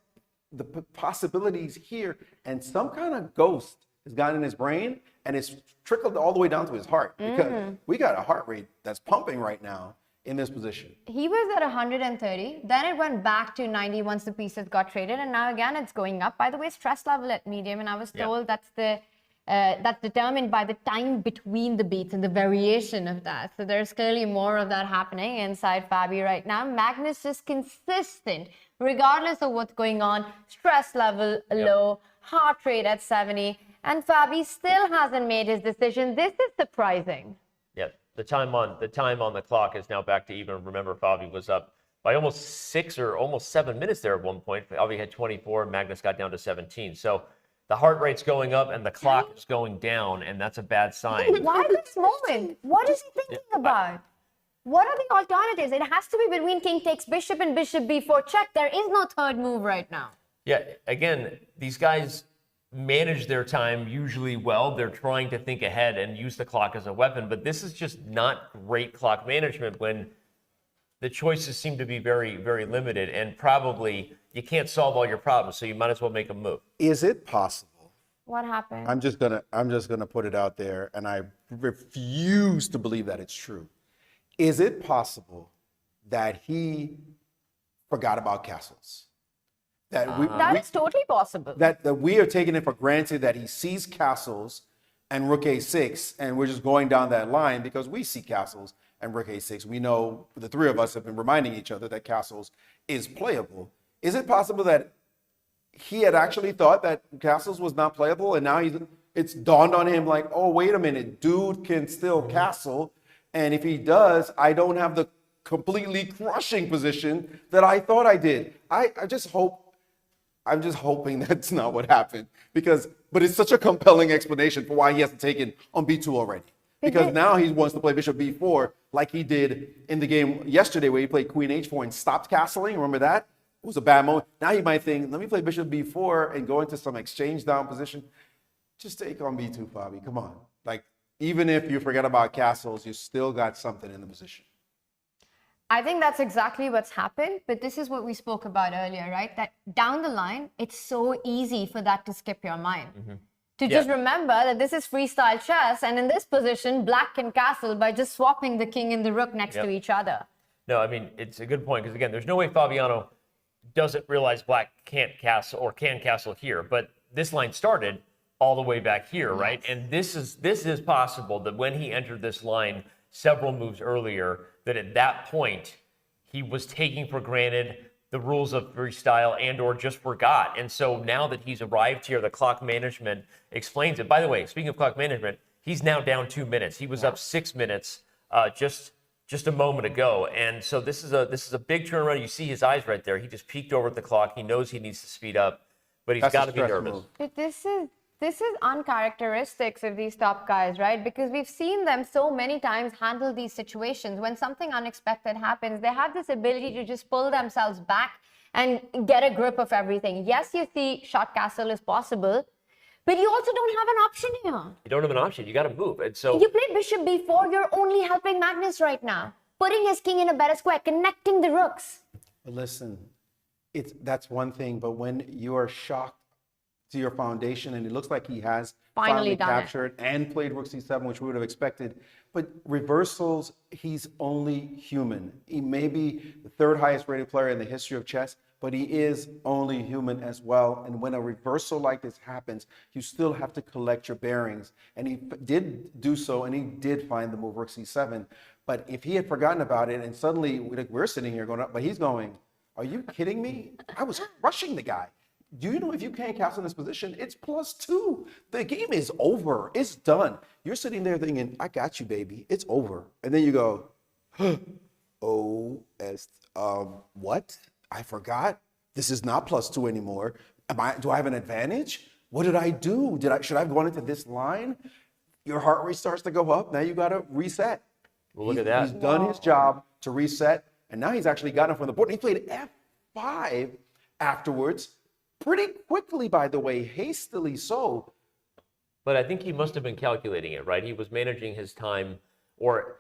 the possibilities here, and some kind of ghost has gotten in his brain, and it's trickled all the way down to his heart, because we got a heart rate that's pumping right now in this position. He was at 130, then it went back to 90 once the pieces got traded, and now again it's going up. By the way, stress level at medium, and I was told that's determined by the time between the beats and the variation of that. So there's clearly more of that happening inside Fabi right now. Magnus is consistent, regardless of what's going on. Stress level low, heart rate at 70, and Fabi still hasn't made his decision. This is surprising. Yeah, the time on the clock is now back to even. Remember, Fabi was up by almost 6 or almost 7 minutes there at one point. Fabi had 24, Magnus got down to 17. So the heart rate's going up and the clock is going down, and that's a bad sign. Why this moment? What is he thinking about? What are the alternatives? It has to be between king takes bishop and bishop b4 check. There is no third move right now. Yeah, again, these guys manage their time usually well. They're trying to think ahead and use the clock as a weapon, but this is just not great clock management when the choices seem to be very, very limited, and probably you can't solve all your problems, so you might as well make a move. Is it possible? What happened? I'm just gonna put it out there, and I refuse to believe that it's true. Is it possible that he forgot about castles? That is totally possible. That we are taking it for granted that he sees castles and rook a6, and we're just going down that line because we see castles and rook a6. We know, the three of us have been reminding each other that castles is playable. Is it possible that he had actually thought that castles was not playable, and now it's dawned on him like, oh, wait a minute, dude can still castle, and if he does, I don't have the completely crushing position that I thought I did. I'm just hoping that's not what happened, but it's such a compelling explanation for why he hasn't taken on b2 already. Because now he wants to play bishop b4 like he did in the game yesterday where he played queen h4 and stopped castling. Remember that? It was a bad moment. Now he might think, let me play bishop b4 and go into some exchange down position. Just take on b2, Fabi. Come on. Like, even if you forget about castles, you still got something in the position. I think that's exactly what's happened, but this is what we spoke about earlier, right? That down the line, it's so easy for that to skip your mind. To just remember that this is freestyle chess, and in this position, black can castle by just swapping the king and the rook next to each other. No, I mean, it's a good point, because again, there's no way Fabiano doesn't realize black can't castle or can castle here, but this line started all the way back here, right? And this is possible that when he entered this line several moves earlier, that at that point, he was taking for granted the rules of freestyle and or just forgot. And so now that he's arrived here, the clock management explains it. By the way, speaking of clock management, he's now down 2 minutes. He was up 6 minutes just a moment ago. And so this is a big turnaround. You see his eyes right there. He just peeked over at the clock. He knows he needs to speed up, but he's got to be nervous. But this is uncharacteristics of these top guys, right? Because we've seen them so many times handle these situations. When something unexpected happens, they have this ability to just pull themselves back and get a grip of everything. Yes, you see short castle is possible, but you also don't have an option here. You don't have an option. You got to move. And so you play bishop b4, you're only helping Magnus right now. Putting his king in a better square, connecting the rooks. Listen, that's one thing, but when you are shocked to your foundation, and it looks like he has finally captured and played rook c7, which we would have expected. But reversals, he's only human. He may be the third highest rated player in the history of chess, but he is only human as well. And when a reversal like this happens, you still have to collect your bearings. And he did do so, and he did find the move rook c7. But if he had forgotten about it, and suddenly we're sitting here going up, but he's going, are you kidding me? I was crushing the guy. Do you know if you can't castle in this position, it's +2. The game is over. It's done. You're sitting there thinking, I got you, baby. It's over. And then you go, what? I forgot. This is not +2 anymore. Do I have an advantage? What did I do? Should I have gone into this line? Your heart rate starts to go up. Now you got to reset. Well, look at that. He's done his job to reset, and now he's actually gotten from the board. He played F5 afterwards. Pretty quickly, by the way, hastily so. But I think he must have been calculating it, right? He was managing his time, or,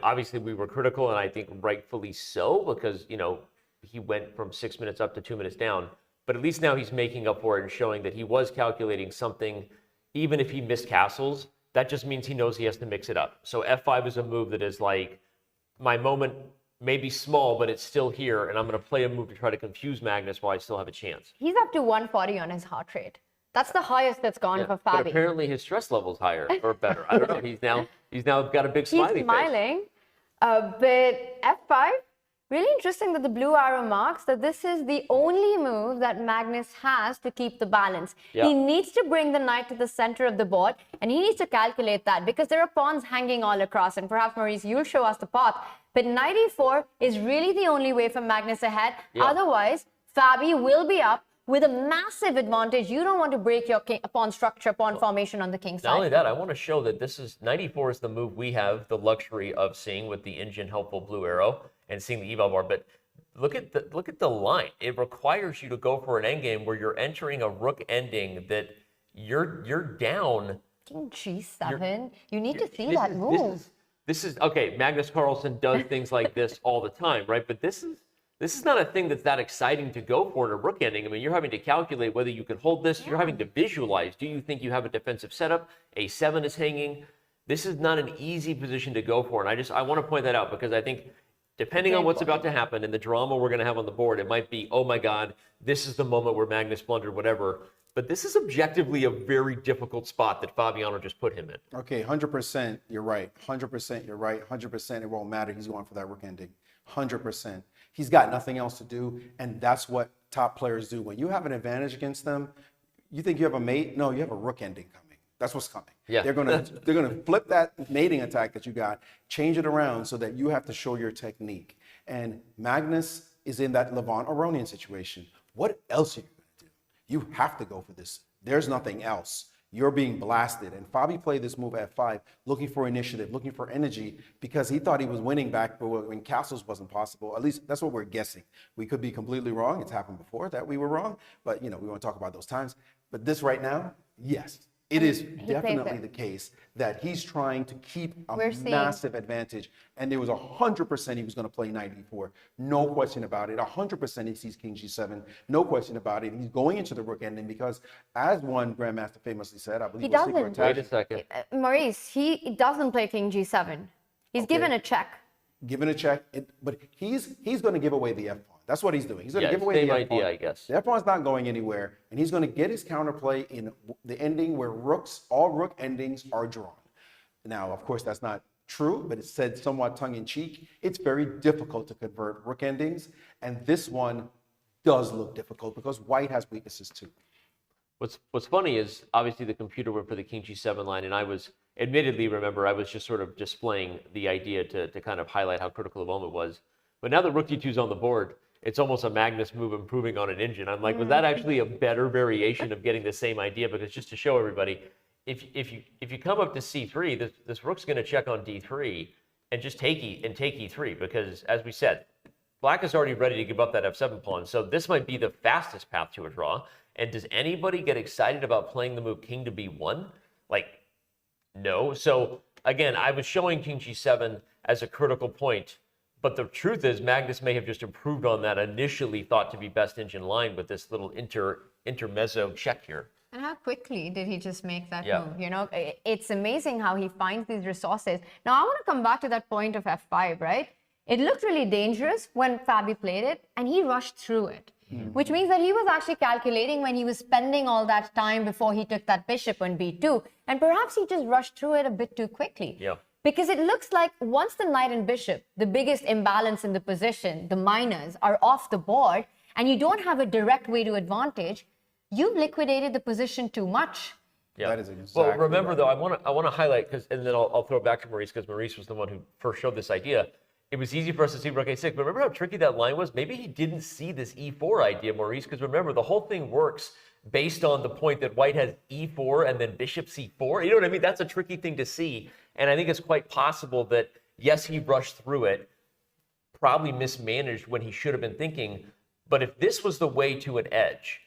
obviously we were critical, and I think rightfully so, because, he went from 6 minutes up to 2 minutes down. But at least now he's making up for it and showing that he was calculating something. Even if he missed castles, that just means he knows he has to mix it up. So F5 is a move that is like, my moment may be small, but it's still here, and I'm going to play a move to try to confuse Magnus while I still have a chance. He's up to 140 on his heart rate. That's the highest that's gone for Fabi. But apparently his stress level's higher or better. I don't know. He's now got a big smiley face. He's smiling, but F5, really interesting that the blue arrow marks that this is the only move that Magnus has to keep the balance. Yeah. He needs to bring the knight to the center of the board, and he needs to calculate that because there are pawns hanging all across, and perhaps, Maurice, you'll show us the path. But knight e4 is really the only way for Magnus ahead. Yeah. Otherwise, Fabi will be up with a massive advantage. You don't want to break your pawn structure, pawn formation on the king side. Not only that, I want to show that knight e4 is the move we have the luxury of seeing with the engine helpful blue arrow and seeing the eval bar. But look at the line. It requires you to go for an endgame where you're entering a rook ending that you're down. King g7. You need to see that move. This is okay. Magnus Carlsen does things like this all the time, right? But this is not a thing that's that exciting to go for in a rook ending. I mean, you're having to calculate whether you can hold this. Yeah. You're having to visualize. Do you think you have a defensive setup? A7 is hanging. This is not an easy position to go for, and I want to point that out because I think depending on what's about to happen and the drama we're going to have on the board, it might be, oh my God, this is the moment where Magnus blundered, whatever. But this is objectively a very difficult spot that Fabiano just put him in. Okay, 100% you're right. 100% you're right. 100% it won't matter. He's going for that rook ending. 100%. He's got nothing else to do, and that's what top players do. When you have an advantage against them, you think you have a mate? No, you have a rook ending coming. That's what's coming. Yeah. They're gonna flip that mating attack that you got, change it around so that you have to show your technique. And Magnus is in that Levant Aronian situation. What else are you gonna do? You have to go for this. There's nothing else. You're being blasted. And Fabi played this move at F5, looking for initiative, looking for energy, because he thought he was winning back, but when castles wasn't possible. At least that's what we're guessing. We could be completely wrong. It's happened before that we were wrong, but we want to talk about those times. But this right now, yes, It is definitely the case that he's trying to keep a massive advantage. And there was 100% he was going to play knight e4. No question about it. 100% he sees king g7. No question about it. He's going into the rook ending because, as one grandmaster famously said, I believe he doesn't. Wait a second. Maurice, he doesn't play king g7. He's given a check. Given a check, but he's going to give away the f-pawn. That's what he's doing. He's going to give away same the f-pawn. idea, I guess. The f-pawn's not going anywhere, and he's going to get his counterplay in the ending where all rook endings are drawn. Now, of course, that's not true, but it's said somewhat tongue-in-cheek. It's very difficult to convert rook endings, and this one does look difficult because white has weaknesses too. What's funny is obviously the computer went for the king g7 line, and I was admittedly, remember, I was just sort of displaying the idea to kind of highlight how critical the moment was. But now that rook d2 is on the board, it's almost a Magnus move improving on an engine. I'm like, was that actually a better variation of getting the same idea? Because just to show everybody, if you come up to c3, this rook's going to check on d3 and just take e3, because as we said, black is already ready to give up that f7 pawn. So this might be the fastest path to a draw. And does anybody get excited about playing the move king to b1? Like, no. So again, I was showing king g7 as a critical point. But the truth is, Magnus may have just improved on that initially thought to be best engine line with this little intermezzo check here. And how quickly did he just make that move? You know, it's amazing how he finds these resources. Now, I want to come back to that point of f5, right? It looked really dangerous when Fabi played it, and he rushed through it, which means that he was actually calculating when he was spending all that time before he took that bishop on b2, and perhaps he just rushed through it a bit too quickly. Yeah. Because it looks like once the knight and bishop, the biggest imbalance in the position, the minors, are off the board, and you don't have a direct way to advantage, you've liquidated the position too much. Yeah. That is exactly well, remember right. though, I want to highlight, and then I'll throw it back to Maurice, because Maurice was the one who first showed this idea. It was easy for us to see rook a6, but remember how tricky that line was? Maybe he didn't see this e4 idea, Maurice, because remember, the whole thing works based on the point that white has e4 and then bishop c4. You know what I mean? That's a tricky thing to see. And I think it's quite possible that, yes, he rushed through it, probably mismanaged when he should have been thinking. But if this was the way to an edge,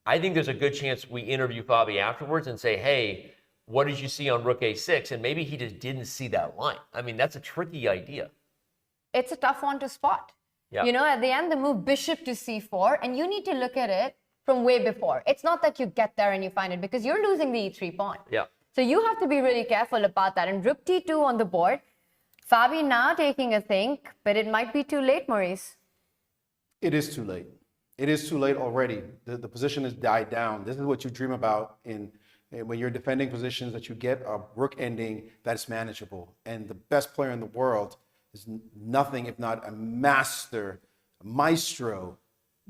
I think there's a good chance we interview Fabi afterwards and say, hey, what did you see on rook a6? And maybe he just didn't see that line. I mean, that's a tricky idea. It's a tough one to spot. Yeah. You know, at the end, the move bishop to c4, and you need to look at it from way before. It's not that you get there and you find it, because you're losing the e3 pawn. Yeah. So you have to be really careful about that. And rook t2 on the board. Fabi now taking a think, but it might be too late, Maurice. It is too late. It is too late already. The position has died down. This is what you dream about when you're defending positions, that you get a rook ending that's manageable. And the best player in the world is nothing if not a master, a maestro,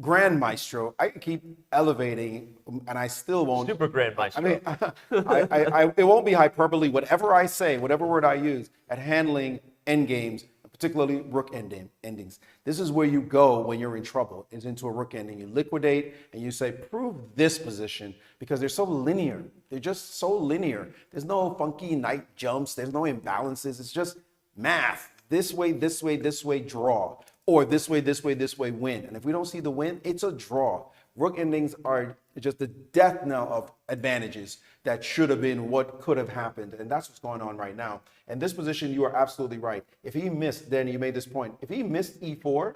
grand maestro. I keep elevating, and I still won't. Super grand maestro. I mean, it won't be hyperbole. Whatever I say, whatever word I use at handling endgames, particularly rook endings. This is where you go when you're in trouble, is into a rook ending. You liquidate and you say, prove this position, because they're so linear. They're just so linear. There's no funky knight jumps. There's no imbalances. It's just math. This way, this way, this way, draw. Or this way, this way, this way, win. And if we don't see the win, it's a draw. Rook endings are just the death knell of advantages that should have been what could have happened. And that's what's going on right now. And this position, you are absolutely right. If he missed, Danny, you made this point. If he missed e4,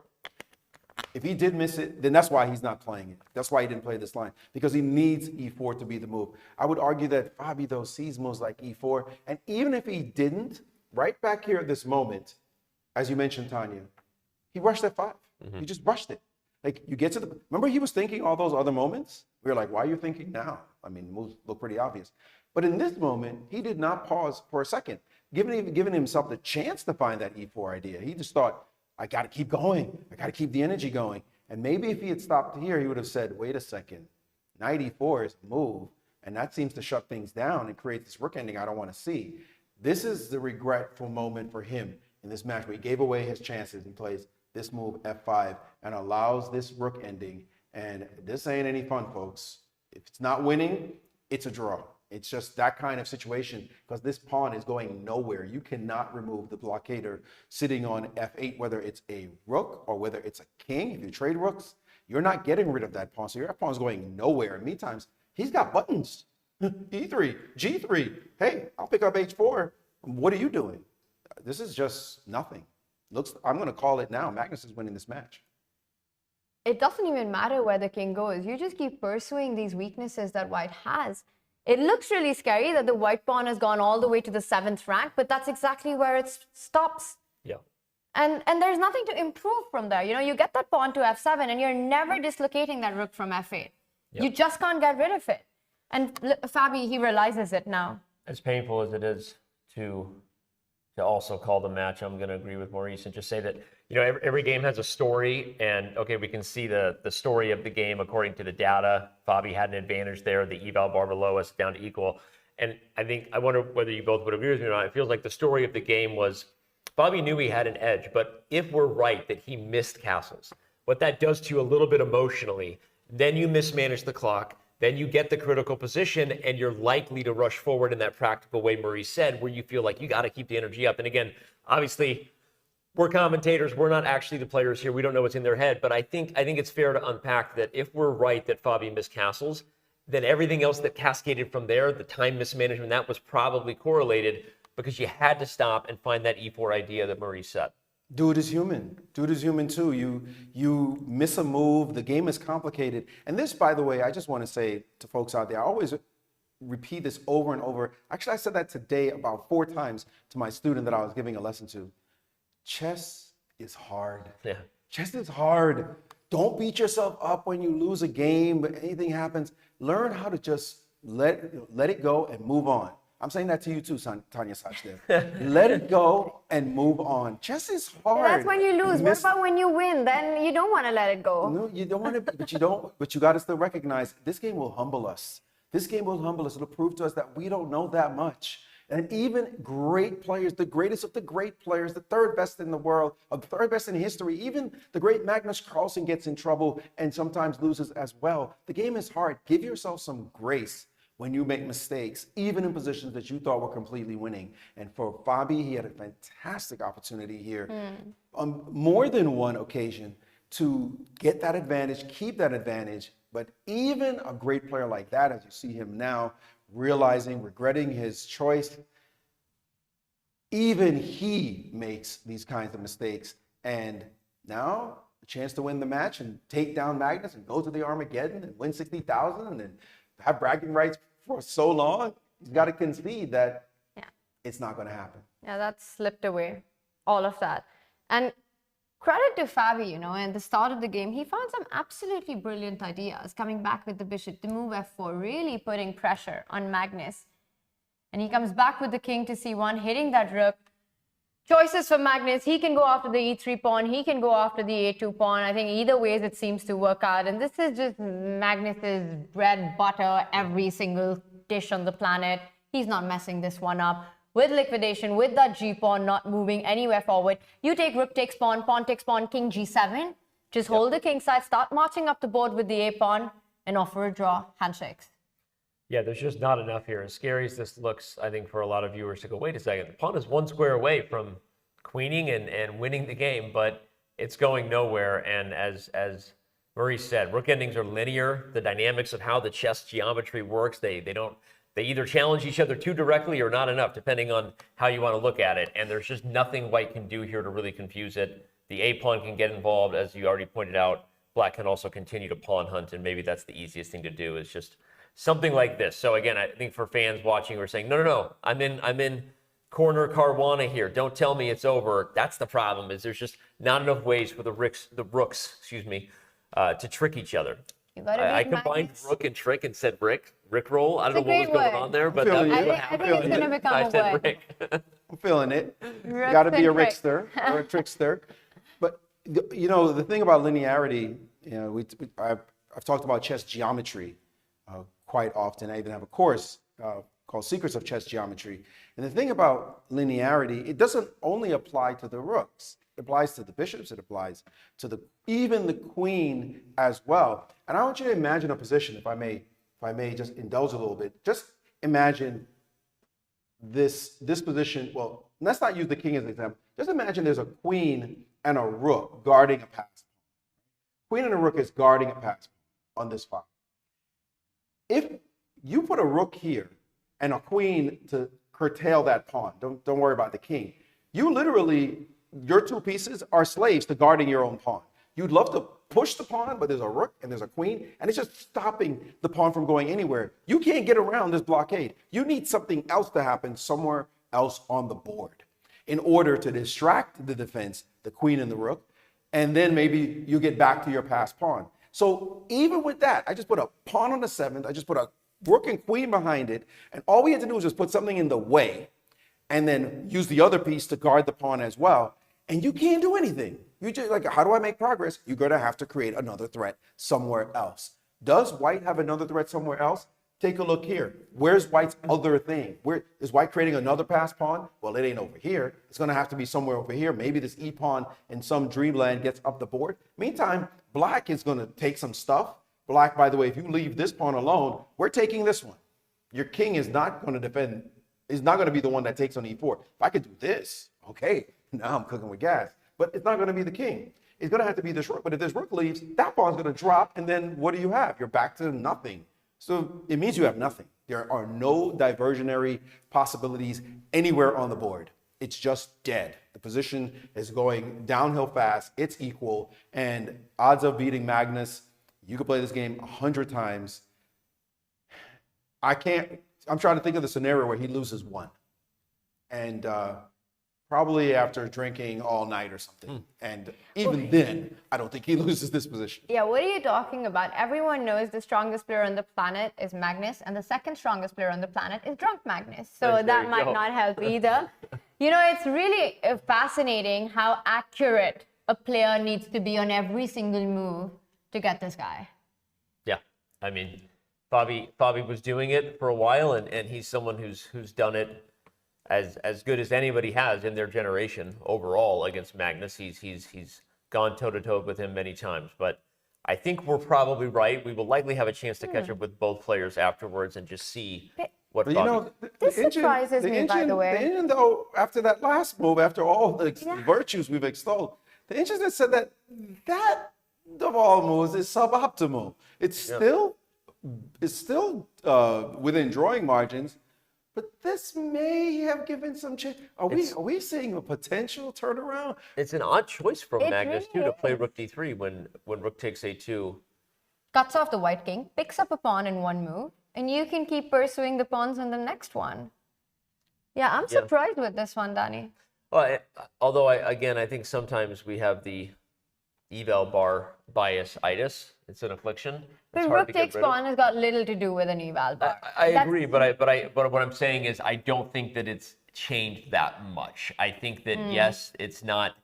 if he did miss it, then that's why he's not playing it. That's why he didn't play this line, because he needs e4 to be the move. I would argue that Fabi, though, sees moves like e4. And even if he didn't, right back here at this moment, as you mentioned, Tanya, he rushed at 5. He just rushed it. Like, you get to the, remember he was thinking all those other moments? We were like, why are you thinking now? I mean, moves look pretty obvious. But in this moment, he did not pause for a second, giving himself the chance to find that e4 idea. He just thought, I got to keep going. I got to keep the energy going. And maybe if he had stopped here, he would have said, wait a second, knight e4 is the move. And that seems to shut things down and create this rook ending I don't want to see. This is the regretful moment for him in this match where he gave away his chances. He plays this move f5 and allows this rook ending. And this ain't any fun, folks. If it's not winning, it's a draw. It's just that kind of situation, because this pawn is going nowhere. You cannot remove the blockader sitting on f8, whether it's a rook or whether it's a king. If you trade rooks, you're not getting rid of that pawn. So your f-pawn is going nowhere. And meantime, he's got buttons. E3, G3. Hey, I'll pick up H4. What are you doing? This is just nothing. I'm going to call it now. Magnus is winning this match. It doesn't even matter where the king goes. You just keep pursuing these weaknesses that white has. It looks really scary that the white pawn has gone all the way to the 7th rank, but that's exactly where it stops. Yeah. And there's nothing to improve from there. You know, you get that pawn to F7 and you're never dislocating that rook from F8. Yep. You just can't get rid of it. And Fabi, he realizes it now. As painful as it is to also call the match, I'm going to agree with Maurice and just say that, you know, every game has a story, and okay, we can see the story of the game according to the data. Fabi had an advantage there. The eval bar below us down to equal. And I wonder whether you both would agree with me or not. It feels like the story of the game was Fabi knew he had an edge, but if we're right that he missed castles, what that does to you a little bit emotionally, then you mismanage the clock. Then you get the critical position and you're likely to rush forward in that practical way Maurice said, where you feel like you got to keep the energy up. And again, obviously, we're commentators. We're not actually the players here. We don't know what's in their head. But I think it's fair to unpack that if we're right that Fabi missed castles, then everything else that cascaded from there, the time mismanagement, that was probably correlated because you had to stop and find that E4 idea that Maurice said. Dude is human. Dude is human too. You miss a move. The game is complicated. And this, by the way, I just want to say to folks out there, I always repeat this over and over. Actually, I said that today about 4 times to my student that I was giving a lesson to. Chess is hard. Yeah. Chess is hard. Don't beat yourself up when you lose a game, but anything happens. Learn how to just let it go and move on. I'm saying that to you too, Tanya Sachdev. Let it go and move on. Chess is hard. That's when you lose. What about when you win? Then you don't want to let it go. No, you don't want to, but you got to still recognize this game will humble us. This game will humble us. It'll prove to us that we don't know that much. And even great players, the greatest of the great players, the 3rd best in the world, the 3rd best in history, even the great Magnus Carlsen gets in trouble and sometimes loses as well. The game is hard. Give yourself some grace when you make mistakes, even in positions that you thought were completely winning. And for Fabi, he had a fantastic opportunity here on more than one occasion to get that advantage, keep that advantage. But even a great player like that, as you see him now, realizing, regretting his choice, even he makes these kinds of mistakes. And now a chance to win the match and take down Magnus and go to the Armageddon and win 60,000 and have bragging rights for so long. He's got to concede that it's not going to happen. Yeah, that slipped away, all of that. And credit to Fabi, you know, at the start of the game, he found some absolutely brilliant ideas, coming back with the bishop to move F4, really putting pressure on Magnus. And he comes back with the king to C1, hitting that rook. Choices for Magnus. He can go after the E3 pawn. He can go after the A2 pawn. I think either ways it seems to work out. And this is just Magnus's bread, butter, every single dish on the planet. He's not messing this one up. With liquidation, with that G pawn not moving anywhere forward, you take rook takes pawn takes pawn, king G7. Just hold the king side, start marching up the board with the A pawn, and offer a draw, handshakes. Yeah, there's just not enough here. As scary as this looks, I think, for a lot of viewers to go, wait a second, the pawn is 1 square away from queening and winning the game, but it's going nowhere. And as Maurice said, rook endings are linear. The dynamics of how the chess geometry works, they either challenge each other too directly or not enough, depending on how you want to look at it. And there's just nothing white can do here to really confuse it. The A pawn can get involved, as you already pointed out. Black can also continue to pawn hunt, and maybe that's the easiest thing to do, is just something like this. So again, I think for fans watching who are saying, no, I'm in corner Caruana here. Don't tell me it's over. That's the problem, is there's just not enough ways for the rooks, to trick each other. I combined rook and trick and said Rick roll. I don't know what was going on there, but I think it's going to become a word. Rick. I'm feeling it. You got to be a rickster or a trickster. But you know, the thing about linearity, you know, I've talked about chess geometry quite often. I even have a course called Secrets of Chess Geometry. And the thing about linearity, it doesn't only apply to the rooks. It applies to the bishops. It applies to even the queen as well. And I want you to imagine a position, if I may just indulge a little bit. Just imagine this position. Well, let's not use the king as an example. Just imagine there's a queen and a rook guarding a pass. Queen and a rook is guarding a pass on this file. If You put a rook here and a queen to curtail that pawn. Don't worry about the king. You literally, your two pieces are slaves to guarding your own pawn. You'd love to push the pawn, but there's a rook and there's a queen, and it's just stopping the pawn from going anywhere. You can't get around this blockade. You need something else to happen somewhere else on the board in order to distract the defense, the queen and the rook, and then maybe you get back to your passed pawn. So even with that, I just put a pawn on the 7th, I just put a rook and queen behind it, and all we had to do was just put something in the way and then use the other piece to guard the pawn as well. And you can't do anything. You just like, how do I make progress? You're gonna have to create another threat somewhere else. Does white have another threat somewhere else? Take a look here. Where's white's other thing? Where is white creating another passed pawn? Well, it ain't over here. It's gonna have to be somewhere over here. Maybe this e pawn in some dreamland gets up the board. Meantime, black is gonna take some stuff. Black, by the way, if you leave this pawn alone, we're taking this one. Your king is not gonna defend, is not gonna be the one that takes on e4. If I could do this, okay, now I'm cooking with gas. But it's not gonna be the king. It's gonna have to be this rook. But if this rook leaves, that pawn's gonna drop, and then what do you have? You're back to nothing. So it means you have nothing. There are no diversionary possibilities anywhere on the board. It's just dead. The position is going downhill fast. It's equal. And odds of beating Magnus, you could play this game 100 times. I'm trying to think of the scenario where he loses one. And probably after drinking all night or something. And even then, I don't think he loses this position. Yeah, what are you talking about? Everyone knows the strongest player on the planet is Magnus, and the second strongest player on the planet is drunk Magnus. So that might not help either. You know, it's really fascinating how accurate a player needs to be on every single move to get this guy. Yeah, I mean, Fabi was doing it for a while, and he's someone who's done it as good as anybody has in their generation overall against Magnus. He's gone toe-to-toe with him many times, but I think we're probably right. We will likely have a chance to catch up with both players afterwards and just see what But Fabi... you know, This surprises me, by the way. The engine, though, after that last move, after all the virtues we've extolled, the engine that said that of all moves is suboptimal. It's still within drawing margins, but this may have given some chance. Are we seeing a potential turnaround? It's an odd choice from It Magnus, really too, to play rook d3 when rook takes a2. Cuts off the white king, picks up a pawn in one move, and you can keep pursuing the pawns on the next one. Yeah, I'm surprised with this one, Danny. Well, although, I think sometimes we have the eval bar bias-itis. It's an affliction. But rook takes pawn has got little to do with an eval bar. I agree, but what I'm saying is I don't think that it's changed that much. I think that, yes, it's not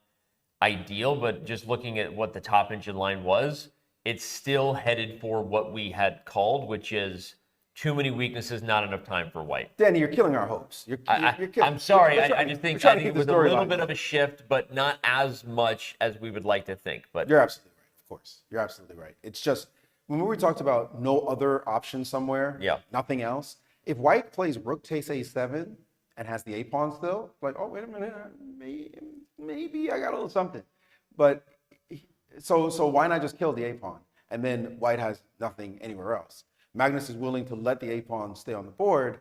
ideal, but just looking at what the top engine line was, it's still headed for what we had called, which is too many weaknesses, not enough time for white. Danny, you're killing our hopes. You're I'm sorry. I just think it was a little bit of a shift, but not as much as we would like to think. But you're absolutely right. Of course, you're absolutely right. It's just when we talked about no other option somewhere, nothing else. If white plays rook takes a7 and has the a pawn still, like, oh, wait a minute, maybe I got a little something. But so why not just kill the a pawn? And then white has nothing anywhere else. Magnus is willing to let the a pawn stay on the board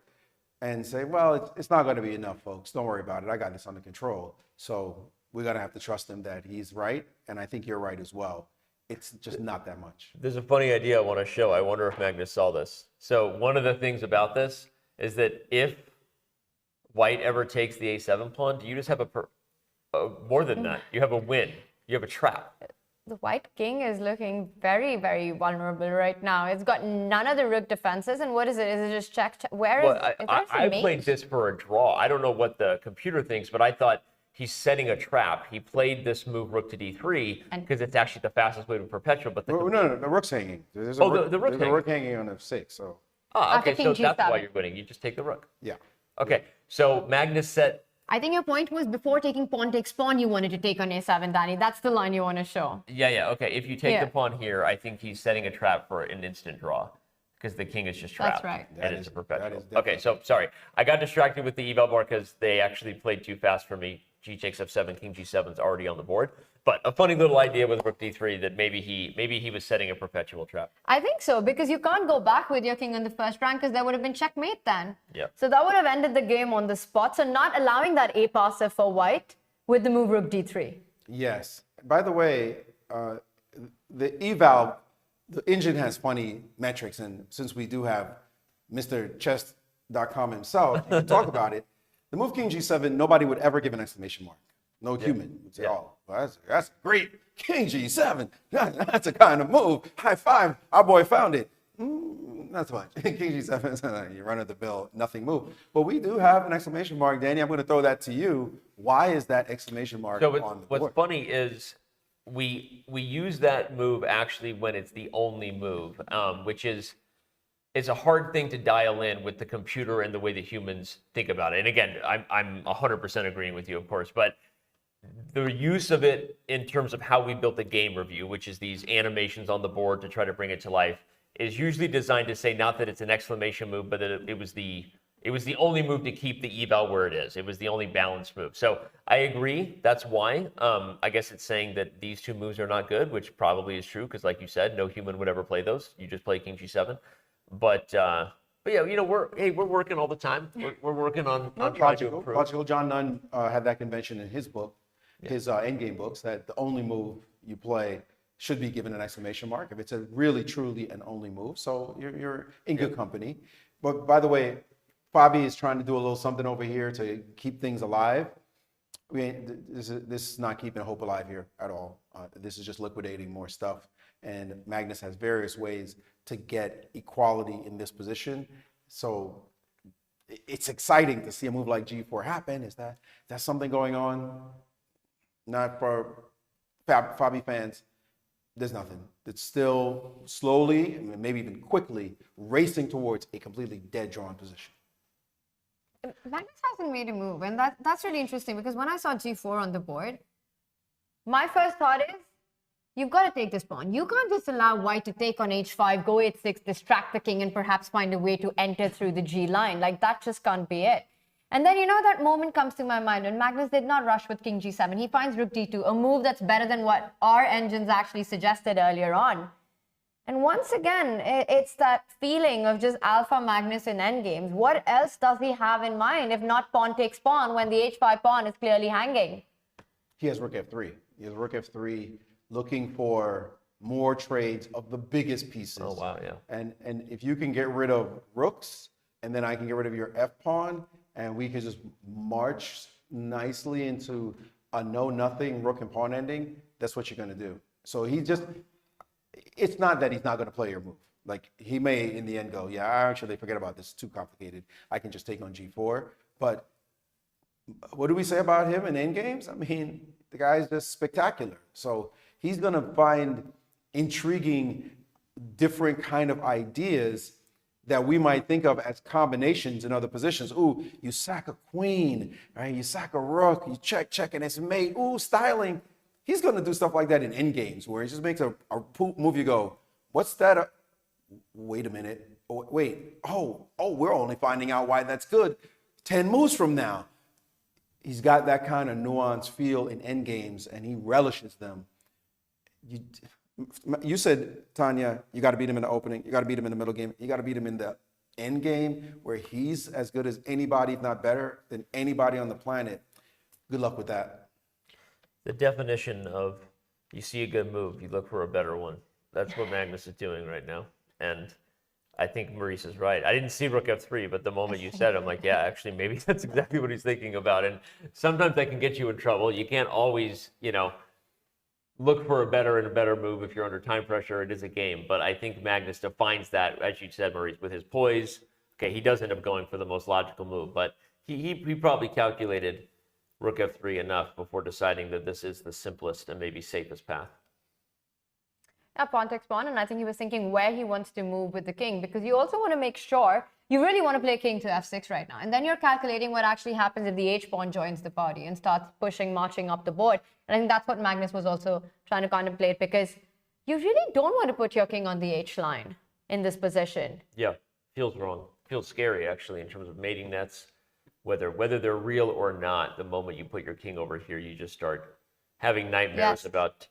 and say, well, it's not going to be enough, folks. Don't worry about it. I got this under control. So we're going to have to trust him that he's right. And I think you're right as well. It's just not that much. There's a funny idea I want to show. I wonder if Magnus saw this. So one of the things about this is that if white ever takes the a7 pawn, do you just have more than that? You have a win. You have a trap. The white king is looking very, very vulnerable right now. It's got none of the rook defenses. And what is it? Is it just check? Where is it? I played this for a draw. I don't know what the computer thinks, but I thought he's setting a trap. He played this move rook to d3 because it's actually the fastest way to perpetual. But the rook's hanging. There's the rook hanging on f6. So. Ah, okay, so that's why you're winning. You just take the rook. Yeah. Okay, so Magnus set. I think your point was before taking pawn takes pawn, you wanted to take on a7, Danny. That's the line you want to show. Yeah. Okay, if you take the pawn here, I think he's setting a trap for an instant draw because the king is just trapped. That's right. And it's a perpetual. Okay, so sorry. I got distracted with the eval bar because they actually played too fast for me g takes f7, king g7 is already on the board. But a funny little idea with rook d3 that maybe he was setting a perpetual trap. I think so, because you can't go back with your king in the first rank because there would have been checkmate then. Yeah. So that would have ended the game on the spot. So not allowing that a passer for white with the move rook d3. Yes. By the way, the eval, the engine has funny metrics, and since we do have Mr. Chess.com himself, you can talk about it. The move king g7, nobody would ever give an exclamation mark. No human would say, oh, well, that's great. King g7, that's a kind of move. High five, our boy found it. Not so much. King g7, you run of the bill, nothing move. But we do have an exclamation mark. Danny, I'm going to throw that to you. Why is that exclamation mark on the board? What's funny is we use that move actually when it's the only move, which is it's a hard thing to dial in with the computer and the way that humans think about it. And again, I'm 100% agreeing with you, of course, but the use of it in terms of how we built the game review, which is these animations on the board to try to bring it to life, is usually designed to say not that it's an exclamation move, but that it was the only move to keep the eval where it is. It was the only balanced move. So I agree. That's why. I guess it's saying that these two moves are not good, which probably is true because, like you said, no human would ever play those. You just play king g7. But yeah, you know, we're working all the time. We're working on trying to improve. Logical John Nunn had that convention in his book, his endgame books, that the only move you play should be given an exclamation mark if it's a really, truly an only move. So you're in good company. But by the way, Fabi is trying to do a little something over here to keep things alive. This is not keeping hope alive here at all. This is just liquidating more stuff. And Magnus has various ways to get equality in this position. So it's exciting to see a move like g4 happen. Is that something going on? Not for Fabi fans. There's nothing. It's still slowly, and maybe even quickly, racing towards a completely dead drawn position. Magnus hasn't made a move, and that's really interesting because when I saw g4 on the board, my first thought is, you've got to take this pawn. You can't just allow white to take on h5, go h6, distract the king, and perhaps find a way to enter through the g line. Like, that just can't be it. And then, you know, that moment comes to my mind when Magnus did not rush with king g7. He finds rook d2, a move that's better than what our engines actually suggested earlier on. And once again, it's that feeling of just alpha Magnus in endgames. What else does he have in mind if not pawn takes pawn when the h5 pawn is clearly hanging? He has rook f3. He has rook f3 looking for more trades of the biggest pieces. Oh, wow, yeah. And if you can get rid of rooks, and then I can get rid of your f pawn, and we can just march nicely into a no-nothing rook and pawn ending, that's what you're going to do. So it's not that he's not going to play your move. Like, he may in the end go, yeah, actually forget about this, it's too complicated. I can just take on g4. But what do we say about him in endgames? I mean, the guy's just spectacular. So he's going to find intriguing, different kind of ideas that we might think of as combinations in other positions. Ooh, you sack a queen, right? You sack a rook, you check, and it's mate. Ooh, styling. He's going to do stuff like that in endgames where he just makes a move. You go, what's that? Wait a minute. Oh, wait. Oh, we're only finding out why that's good 10 moves from now. He's got that kind of nuanced feel in endgames, and he relishes them. You said, Tanya, you got to beat him in the opening. You got to beat him in the middle game. You got to beat him in the end game where he's as good as anybody, if not better than anybody on the planet. Good luck with that. The definition of you see a good move, you look for a better one. That's what Magnus is doing right now. And I think Maurice is right. I didn't see rook f3, but the moment you said it, I'm like, yeah, actually, maybe that's exactly what he's thinking about. And sometimes that can get you in trouble. You can't always, look for a better move if you're under time pressure. It is a game. But I think Magnus defines that, as you said, Maurice, with his poise. Okay, he does end up going for the most logical move, but he probably calculated rook f3 enough before deciding that this is the simplest and maybe safest path. Yeah, pawn takes pawn, and I think he was thinking where he wants to move with the king, because you also want to make sure you really want to play king to f6 right now. And then you're calculating what actually happens if the h-pawn joins the party and starts pushing, marching up the board. And I think that's what Magnus was also trying to contemplate, because you really don't want to put your king on the h-line in this position. Yeah, feels wrong. Feels scary, actually, in terms of mating nets. whether they're real or not. The moment you put your king over here, you just start having nightmares about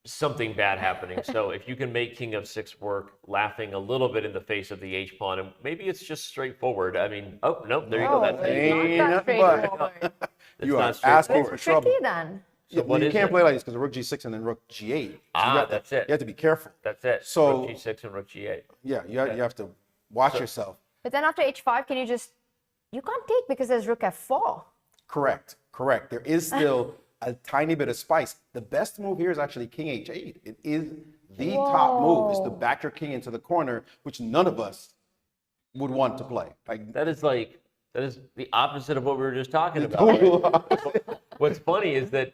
something bad happening. So if you can make king f6 work, laughing a little bit in the face of the h pawn, and maybe it's just straightforward. I mean, oh no, there you go. That's you are asking for trouble. Tricky then. So you can't play like this because rook g6 and then rook g8. So that's it. You have to be careful. That's it. So rook g6 and rook g8. Yeah, you have to watch yourself. But then after h5, can you just, you can't take because there's rook f4. Correct. There is still a tiny bit of spice. The best move here is actually king h8. It is the top move, is to back your king into the corner, which none of us would want to play. That is the opposite of what we were just talking about. What's funny is that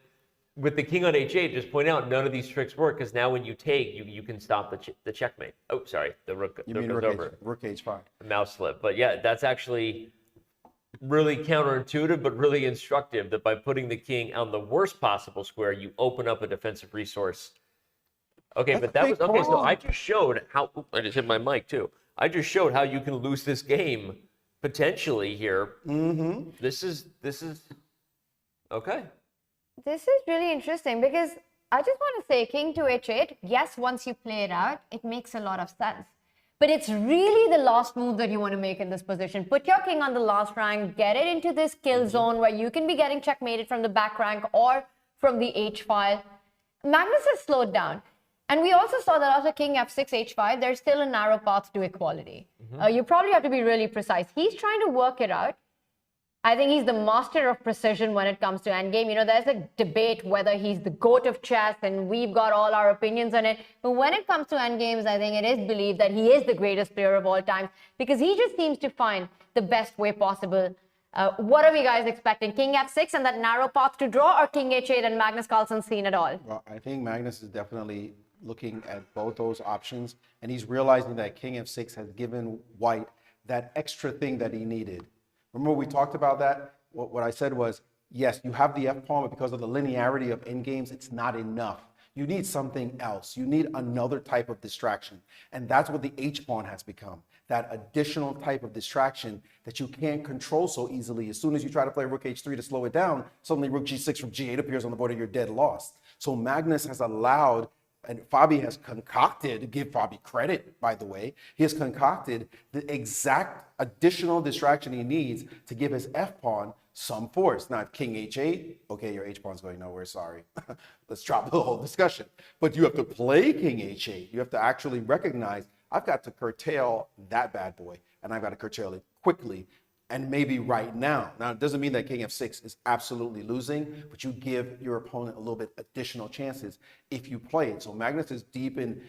with the king on h8, just point out none of these tricks work, because now when you take, you can stop the checkmate. Oh, sorry, the rook goes over. Rook h5. The mouse slip. But yeah, that's actually really counterintuitive, but really instructive, that by putting the king on the worst possible square, you open up a defensive resource. Okay, but that was okay. So I just showed how. I just hit my mic too. I just showed how you can lose this game potentially here. Mm-hmm. This is okay. This is really interesting because I just want to say king to h8, yes, once you play it out, it makes a lot of sense. But it's really the last move that you want to make in this position. Put your king on the last rank, get it into this kill zone where you can be getting checkmated from the back rank or from the h file. Magnus has slowed down. And we also saw that after king f6, h5, there's still a narrow path to equality. You probably have to be really precise. He's trying to work it out. I think he's the master of precision when it comes to endgame. You know, there's a debate whether he's the GOAT of chess, and we've got all our opinions on it. But when it comes to endgames, I think it is believed that he is the greatest player of all time because he just seems to find the best way possible. What are we guys expecting? King f6 and that narrow path to draw, or king h8 and Magnus Carlsen seen it all? Well, I think Magnus is definitely looking at both those options, and he's realizing that king f6 has given white that extra thing that he needed. Remember we talked about that? What I said was, yes, you have the f-pawn, but because of the linearity of endgames, it's not enough. You need something else. You need another type of distraction. And that's what the h-pawn has become, that additional type of distraction that you can't control so easily. As soon as you try to play rook h3 to slow it down, suddenly rook g6 from g8 appears on the board and you're dead lost. So Magnus has allowed, and Fabi has concocted, give Fabi credit, by the way, he has concocted the exact additional distraction he needs to give his f-pawn some force. Now, king h8, okay, your h-pawn's going nowhere, sorry. Let's drop the whole discussion. But you have to play king h8. You have to actually recognize, I've got to curtail that bad boy, and I've got to curtail it quickly, and maybe right now. Now, it doesn't mean that king f6 is absolutely losing, but you give your opponent a little bit additional chances if you play it. So Magnus is deep in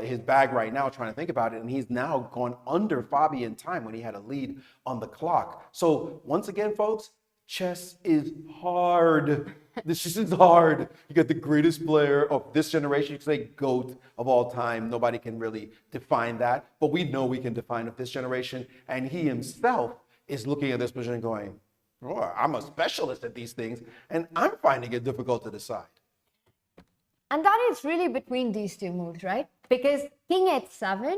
his bag right now trying to think about it, and he's now gone under Fabi in time when he had a lead on the clock. So once again, folks, chess is hard. This is hard. You got the greatest player of this generation. You can say GOAT of all time. Nobody can really define that, but we know we can define of this generation, and he himself is looking at this position and going, oh, I'm a specialist at these things, and I'm finding it difficult to decide. And that is really between these two moves, right? Because king h7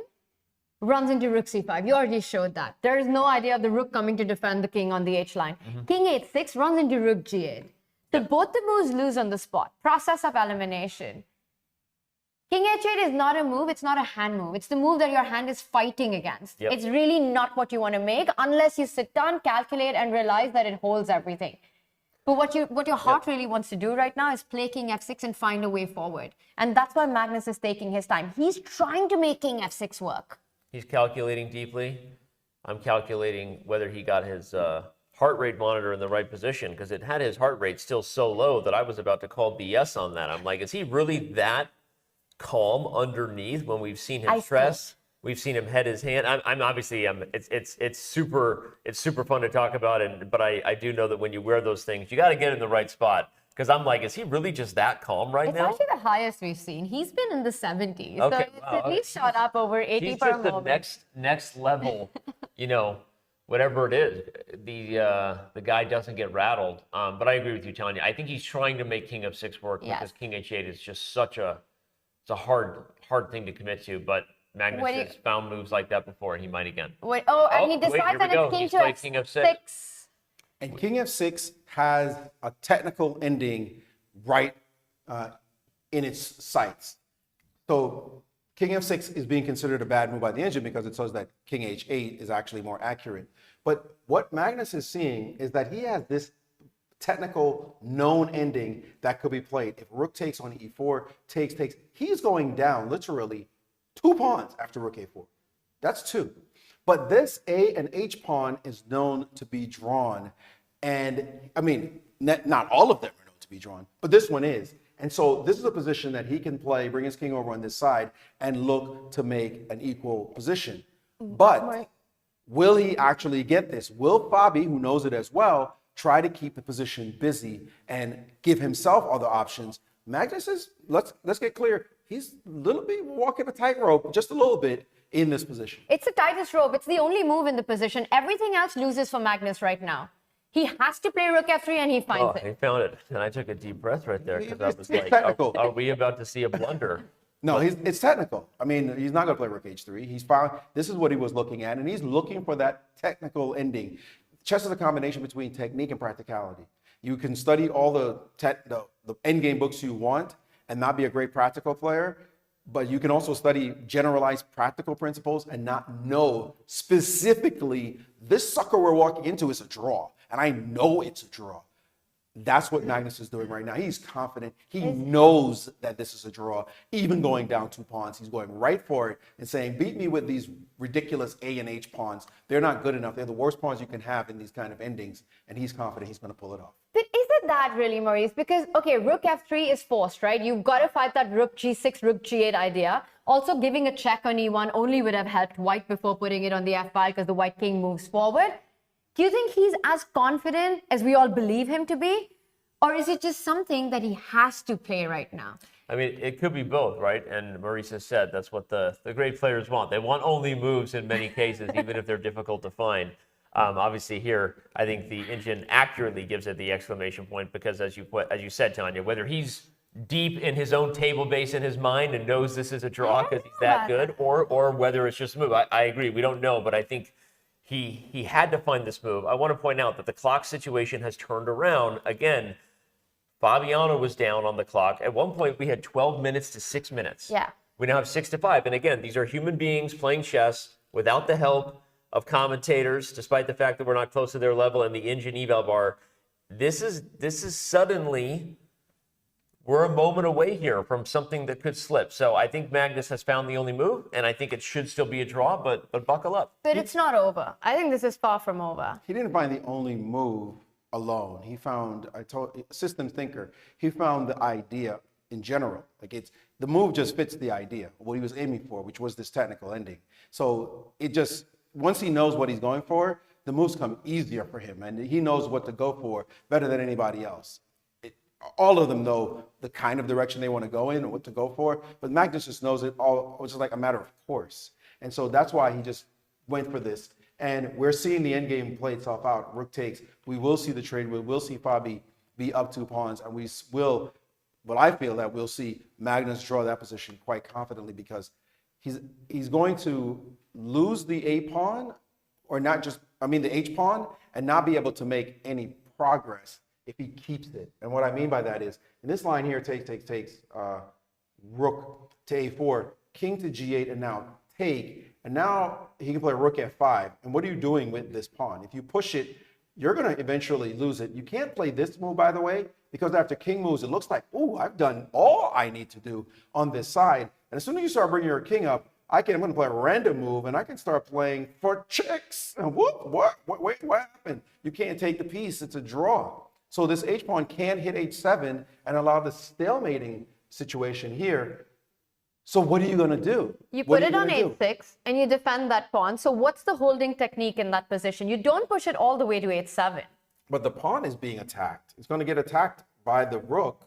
runs into rook c5. You already showed that. There is no idea of the rook coming to defend the king on the h line. King h6 runs into rook g8. So both the moves lose on the spot. Process of elimination. King h8 is not a move, it's not a hand move. It's the move that your hand is fighting against. It's really not what you want to make unless you sit down, calculate, and realize that it holds everything. But what your heart really wants to do right now is play king f6 and find a way forward. And that's why Magnus is taking his time. He's trying to make king f6 work. He's calculating deeply. I'm calculating whether he got his heart rate monitor in the right position, because it had his heart rate still so low that I was about to call BS on that. I'm like, is he really that calm underneath when we've seen him stress? We've seen him head his hand. I'm obviously it's super fun to talk about, but I do know that when you wear those things, you got to get in the right spot, because I'm like, is he really just that calm right now? It's actually the highest we've seen. He's been in the 70s, okay, so it's at least shot up over 80 per moment. He's just the next level, you know, whatever it is. The guy doesn't get rattled. But I agree with you, Tanya. I think he's trying to make king f6 work because king h8 is just such a hard thing to commit to, but Magnus has found moves like that before, and he might again. And he decides that it's king to king f6. And king f6 has a technical ending right in its sights. So king f6 is being considered a bad move by the engine because it says that king h8 is actually more accurate. But what Magnus is seeing is that he has this technical known ending that could be played. If rook takes on e4, takes, he's going down literally 2 pawns after rook a4. That's 2. But this a and h pawn is known to be drawn. And I mean, not all of them are known to be drawn, but this one is. And so this is a position that he can play, bring his king over on this side, and look to make an equal position. But will he actually get this? Will Fabi, who knows it as well, try to keep the position busy and give himself other options? Magnus is, let's get clear, he's a little bit walking a tightrope, just a little bit, in this position. It's the tightest rope. It's the only move in the position. Everything else loses for Magnus right now. He has to play rook f3 and he finds it. He found it. And I took a deep breath right there because I was like, technical. are we about to see a blunder? No, it's technical. I mean, he's not going to play rook h3. He's found, this is what he was looking at, and he's looking for that technical ending. Chess is a combination between technique and practicality. You can study all the endgame books you want and not be a great practical player, but you can also study generalized practical principles and not know specifically this sucker we're walking into is a draw, and I know it's a draw. That's what Magnus is doing right now. He's confident. He knows that this is a draw. Even going down 2 pawns, he's going right for it and saying, beat me with these ridiculous A and H pawns. They're not good enough. They're the worst pawns you can have in these kind of endings. And he's confident he's going to pull it off. But is it that really, Maurice? Because, okay, rook f3 is forced, right? You've got to fight that rook g6, rook g8 idea. Also, giving a check on e1 only would have helped white before putting it on the f-file because the white king moves forward. Do you think he's as confident as we all believe him to be? Or is it just something that he has to play right now? I mean, it could be both, right? And Maurice has said that's what the great players want. They want only moves in many cases, even if they're difficult to find. Obviously here, I think the engine accurately gives it the exclamation point because as you said, Tanya, whether he's deep in his own table base in his mind and knows this is a draw because he's that good, or whether it's just a move. I agree, we don't know, but I think he had to find this move. I want to point out that the clock situation has turned around. Again, Fabiano was down on the clock. At one point, we had 12 minutes to 6 minutes. Yeah. We now have 6 to 5. And again, these are human beings playing chess without the help of commentators, despite the fact that we're not close to their level and the engine eval bar. This is suddenly, we're a moment away here from something that could slip. So I think Magnus has found the only move, and I think it should still be a draw, but buckle up. But it's not over. I think this is far from over. He didn't find the only move alone. He found, system thinker, he found the idea in general. Like the move just fits the idea, what he was aiming for, which was this technical ending. So it just, once he knows what he's going for, the moves come easier for him, and he knows what to go for better than anybody else. All of them know the kind of direction they want to go in and what to go for, but Magnus just knows it all, which is like a matter of course. And so that's why he just went for this. And we're seeing the endgame play itself out. Rook takes. We will see the trade. We will see Fabi be up 2 pawns. And we will, but I feel that we'll see Magnus draw that position quite confidently because he's going to lose the A pawn, or not just, the H pawn, and not be able to make any progress if he keeps it. And what I mean by that is, in this line here, takes, rook to A4, king to G8, and now take. And now he can play rook f5. And what are you doing with this pawn? If you push it, you're going to eventually lose it. You can't play this move, by the way, because after king moves, it looks like, ooh, I've done all I need to do on this side. And as soon as you start bringing your king up, I'm going to play a random move, and I can start playing for chicks. And what happened? You can't take the piece. It's a draw. So this h pawn can hit h7 and allow the stalemating situation here. So what are you going to do? You put it on h6 and you defend that pawn. So what's the holding technique in that position? You don't push it all the way to h7. But the pawn is being attacked. It's going to get attacked by the rook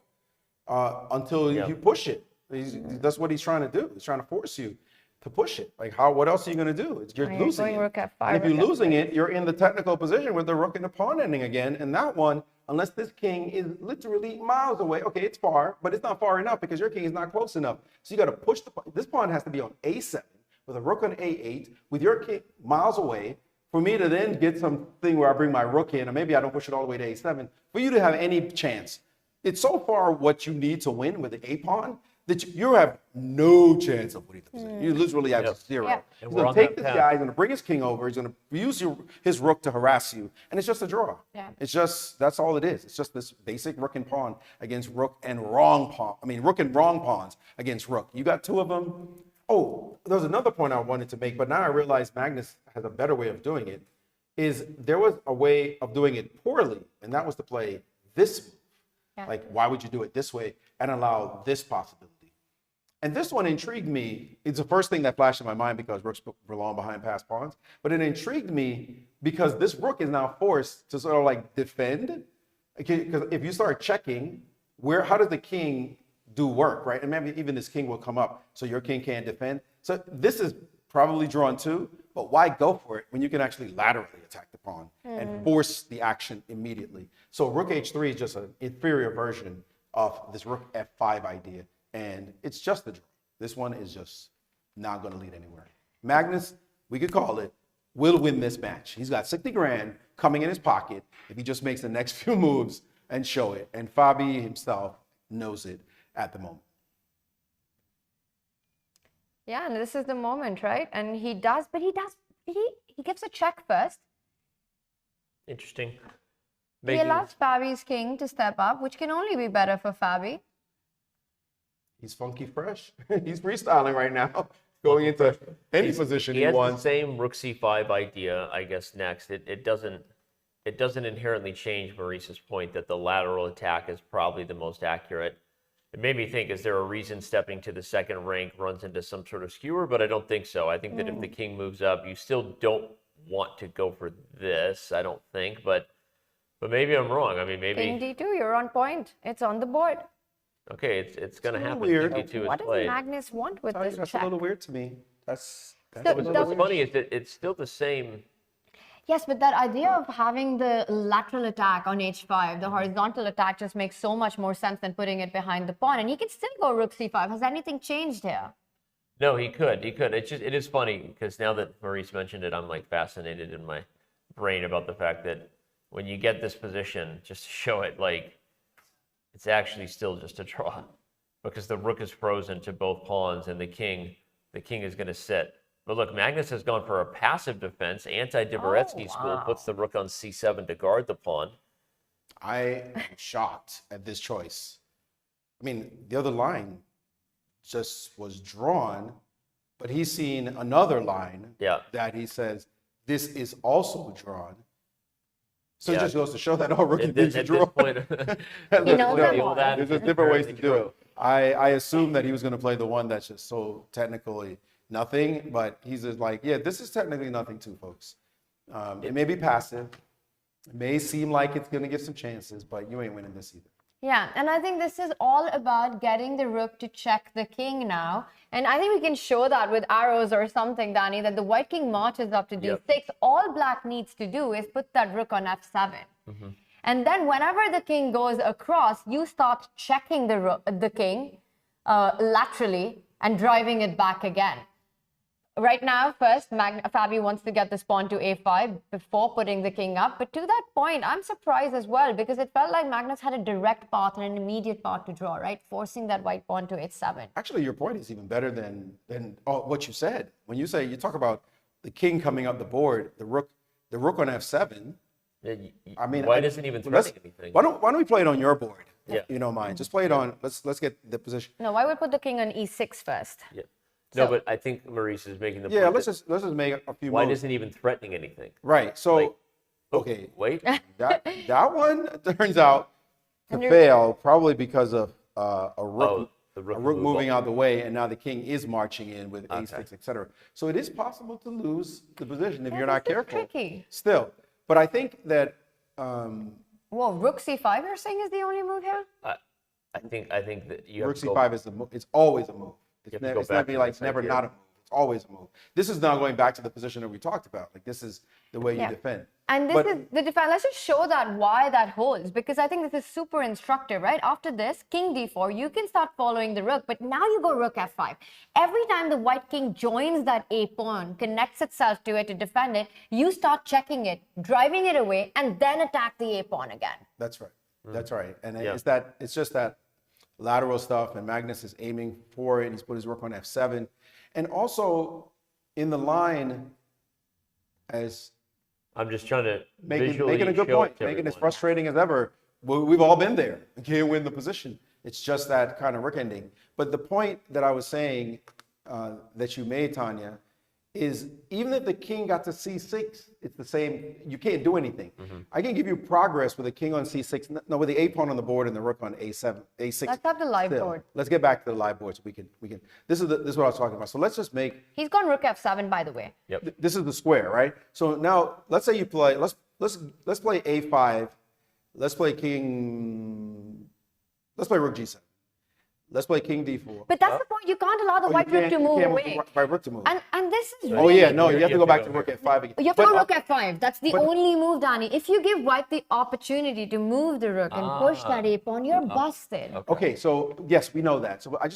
until you push it. That's what he's trying to do. He's trying to force you to push it. Like what else are you going to do? You're losing it. Rook f5, and if you're losing it, you're in the technical position with the rook and the pawn ending again. And that one, unless this king is literally miles away. Okay, it's far, but it's not far enough because your king is not close enough. So you got to push this pawn has to be on a7 with a rook on a8 with your king miles away For me to then get something where I bring my rook in, or maybe I don't push it all the way to a7, for you to have any chance, it's so far what you need to win with the a-pawn that you have no chance of winning the position. You literally have zero. Yeah. He's going to take this guy, he's going to bring his king over, he's going to use his rook to harass you, and it's just a draw. Yeah. It's just, that's all it is. It's just this basic rook and pawn against rook and wrong pawn. I mean, rook and wrong pawns against rook. You got two of them. Oh, there's another point I wanted to make, but now I realize Magnus has a better way of doing it, is there was a way of doing it poorly, and that was to play this move. Yeah. Like, why would you do it this way and allow this possibility? And this one intrigued me. It's the first thing that flashed in my mind because rooks belong behind passed pawns. But it intrigued me because this rook is now forced to sort of like defend. Because if you start checking, how does the king do work, right? And maybe even this king will come up, so your king can't defend. So this is probably drawn too, but why go for it when you can actually laterally attack the pawn and force the action immediately? So rook h3 is just an inferior version of this rook f5 idea. And it's just a draw. This one is just not going to lead anywhere. Magnus, we could call it, will win this match. He's got 60 grand coming in his pocket if he just makes the next few moves and show it. And Fabi himself knows it at the moment. Yeah, and this is the moment, right? And he does, but he gives a check first. Interesting. He allows Fabi's king to step up, which can only be better for Fabi. He's funky fresh. He's freestyling right now, going into any position he wants. He has the same rook c5 idea, I guess, next. It doesn't inherently change Maurice's point that the lateral attack is probably the most accurate. It made me think, is there a reason stepping to the second rank runs into some sort of skewer? But I don't think so. I think that if the king moves up, you still don't want to go for this, I don't think. But maybe I'm wrong. I mean, maybe... King d2, you're on point. It's on the board. Okay, it's going to happen. Weird. What does Magnus want with this That's check? a little weird to me. What's funny is that it's still the same. Yes, but that idea of having the lateral attack on h5, the horizontal attack just makes so much more sense than putting it behind the pawn. And he can still go rook c5. Has anything changed here? No, he could. It is funny because now that Maurice mentioned it, I'm like fascinated in my brain about the fact that when you get this position, just to show it, like, it's actually still just a draw because the rook is frozen to both pawns and the king is going to sit. But look, Magnus has gone for a passive defense. Anti-Dvoretsky school puts the rook on c7 to guard the pawn. I am shocked at this choice. I mean, the other line just was drawn, but he's seen another line that he says, this is also drawn. So it just goes to show that all rookie things are drawn. There's just different ways to do it. I assume that he was going to play the one that's just so technically nothing, but he's just like, yeah, this is technically nothing too, folks. It may be passive. It may seem like it's going to get some chances, but you ain't winning this either. Yeah, and I think this is all about getting the rook to check the king now. And I think we can show that with arrows or something, Danny, that the white king marches up to d6. All black needs to do is put that rook on f7. And then whenever the king goes across, you start checking the king laterally and driving it back again. Right now, first, Fabi wants to get this pawn to a5 before putting the king up. But to that point, I'm surprised as well because it felt like Magnus had a direct path and an immediate path to draw, right? Forcing that white pawn to h7. Actually, your point is even better than what you said. When you talk about the king coming up the board, the rook on f7. I mean, why doesn't even threaten anything? Why don't we play it on your board? If you don't mind. Just play it on. Let's get the position. No, why would put the king on e6 first? Yeah. No, but I think Maurice is making the point. Yeah, let's just make a few. Why isn't even threatening anything? Right. So, okay. Wait. That one turns out to fail probably because of a rook moving out of the way, and now the king is marching in with a6, etc. So it is possible to lose the position if you're not careful. Tricky. Still, but I think that. Well, rook c5, you're saying is the only move here? I think that you rook c5 is the move. It's always a move. It's never not a move. It's always a move. This is now going back to the position that we talked about. Like this is the way you defend. And this is the defense. Let's just show that why that holds, because I think this is super instructive, right? After this, king d4, you can start following the rook, but now you go rook f5. Every time the white king joins that a pawn, connects itself to it to defend it, you start checking it, driving it away, and then attack the a pawn again. That's right. That's right. And it's just that lateral stuff, and Magnus is aiming for it. He's put his rook on f7. And also in the line, as I'm just trying to making a good point, making it as frustrating as ever. We've all been there. You can't win the position. It's just that kind of rook ending. But the point that I was saying that you made, Tanya, is even if the king got to c6, it's the same. You can't do anything. I can give you progress with a king on c6. No, with the a pawn on the board and the rook on a7, a6. Let's have the live board. Let's get back to the live board so we can. This is what I was talking about. So let's just make. He's gone rook f7, by the way. Yep. This is the square, right? So now let's say you play. Let's play a5. Let's play king. Let's play rook g7. Let's play king d4. But that's the point. You can't allow the white rook to move away. Rook to move. And this is really... Oh, yeah. No, you have to go back to rook f5 again. You have to go rook f5. That's the only move, Danny. If you give white the opportunity to move the rook and push that a pawn, you're busted. Okay, so yes, we know that. So I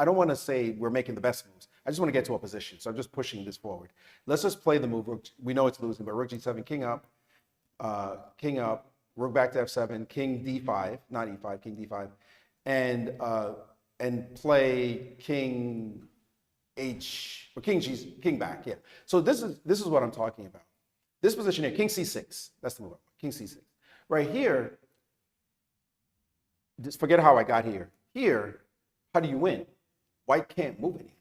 don't want to say we're making the best moves. I just want to get to a position. So I'm just pushing this forward. Let's just play the move. We know it's losing, but rook g7, king up, rook back to f7, king d5, not e5, king d5, and play king king back, yeah. So this is what I'm talking about. This position here, king c6, that's the move, king c6. Right here, just forget how I got here. Here, how do you win? White can't move anything.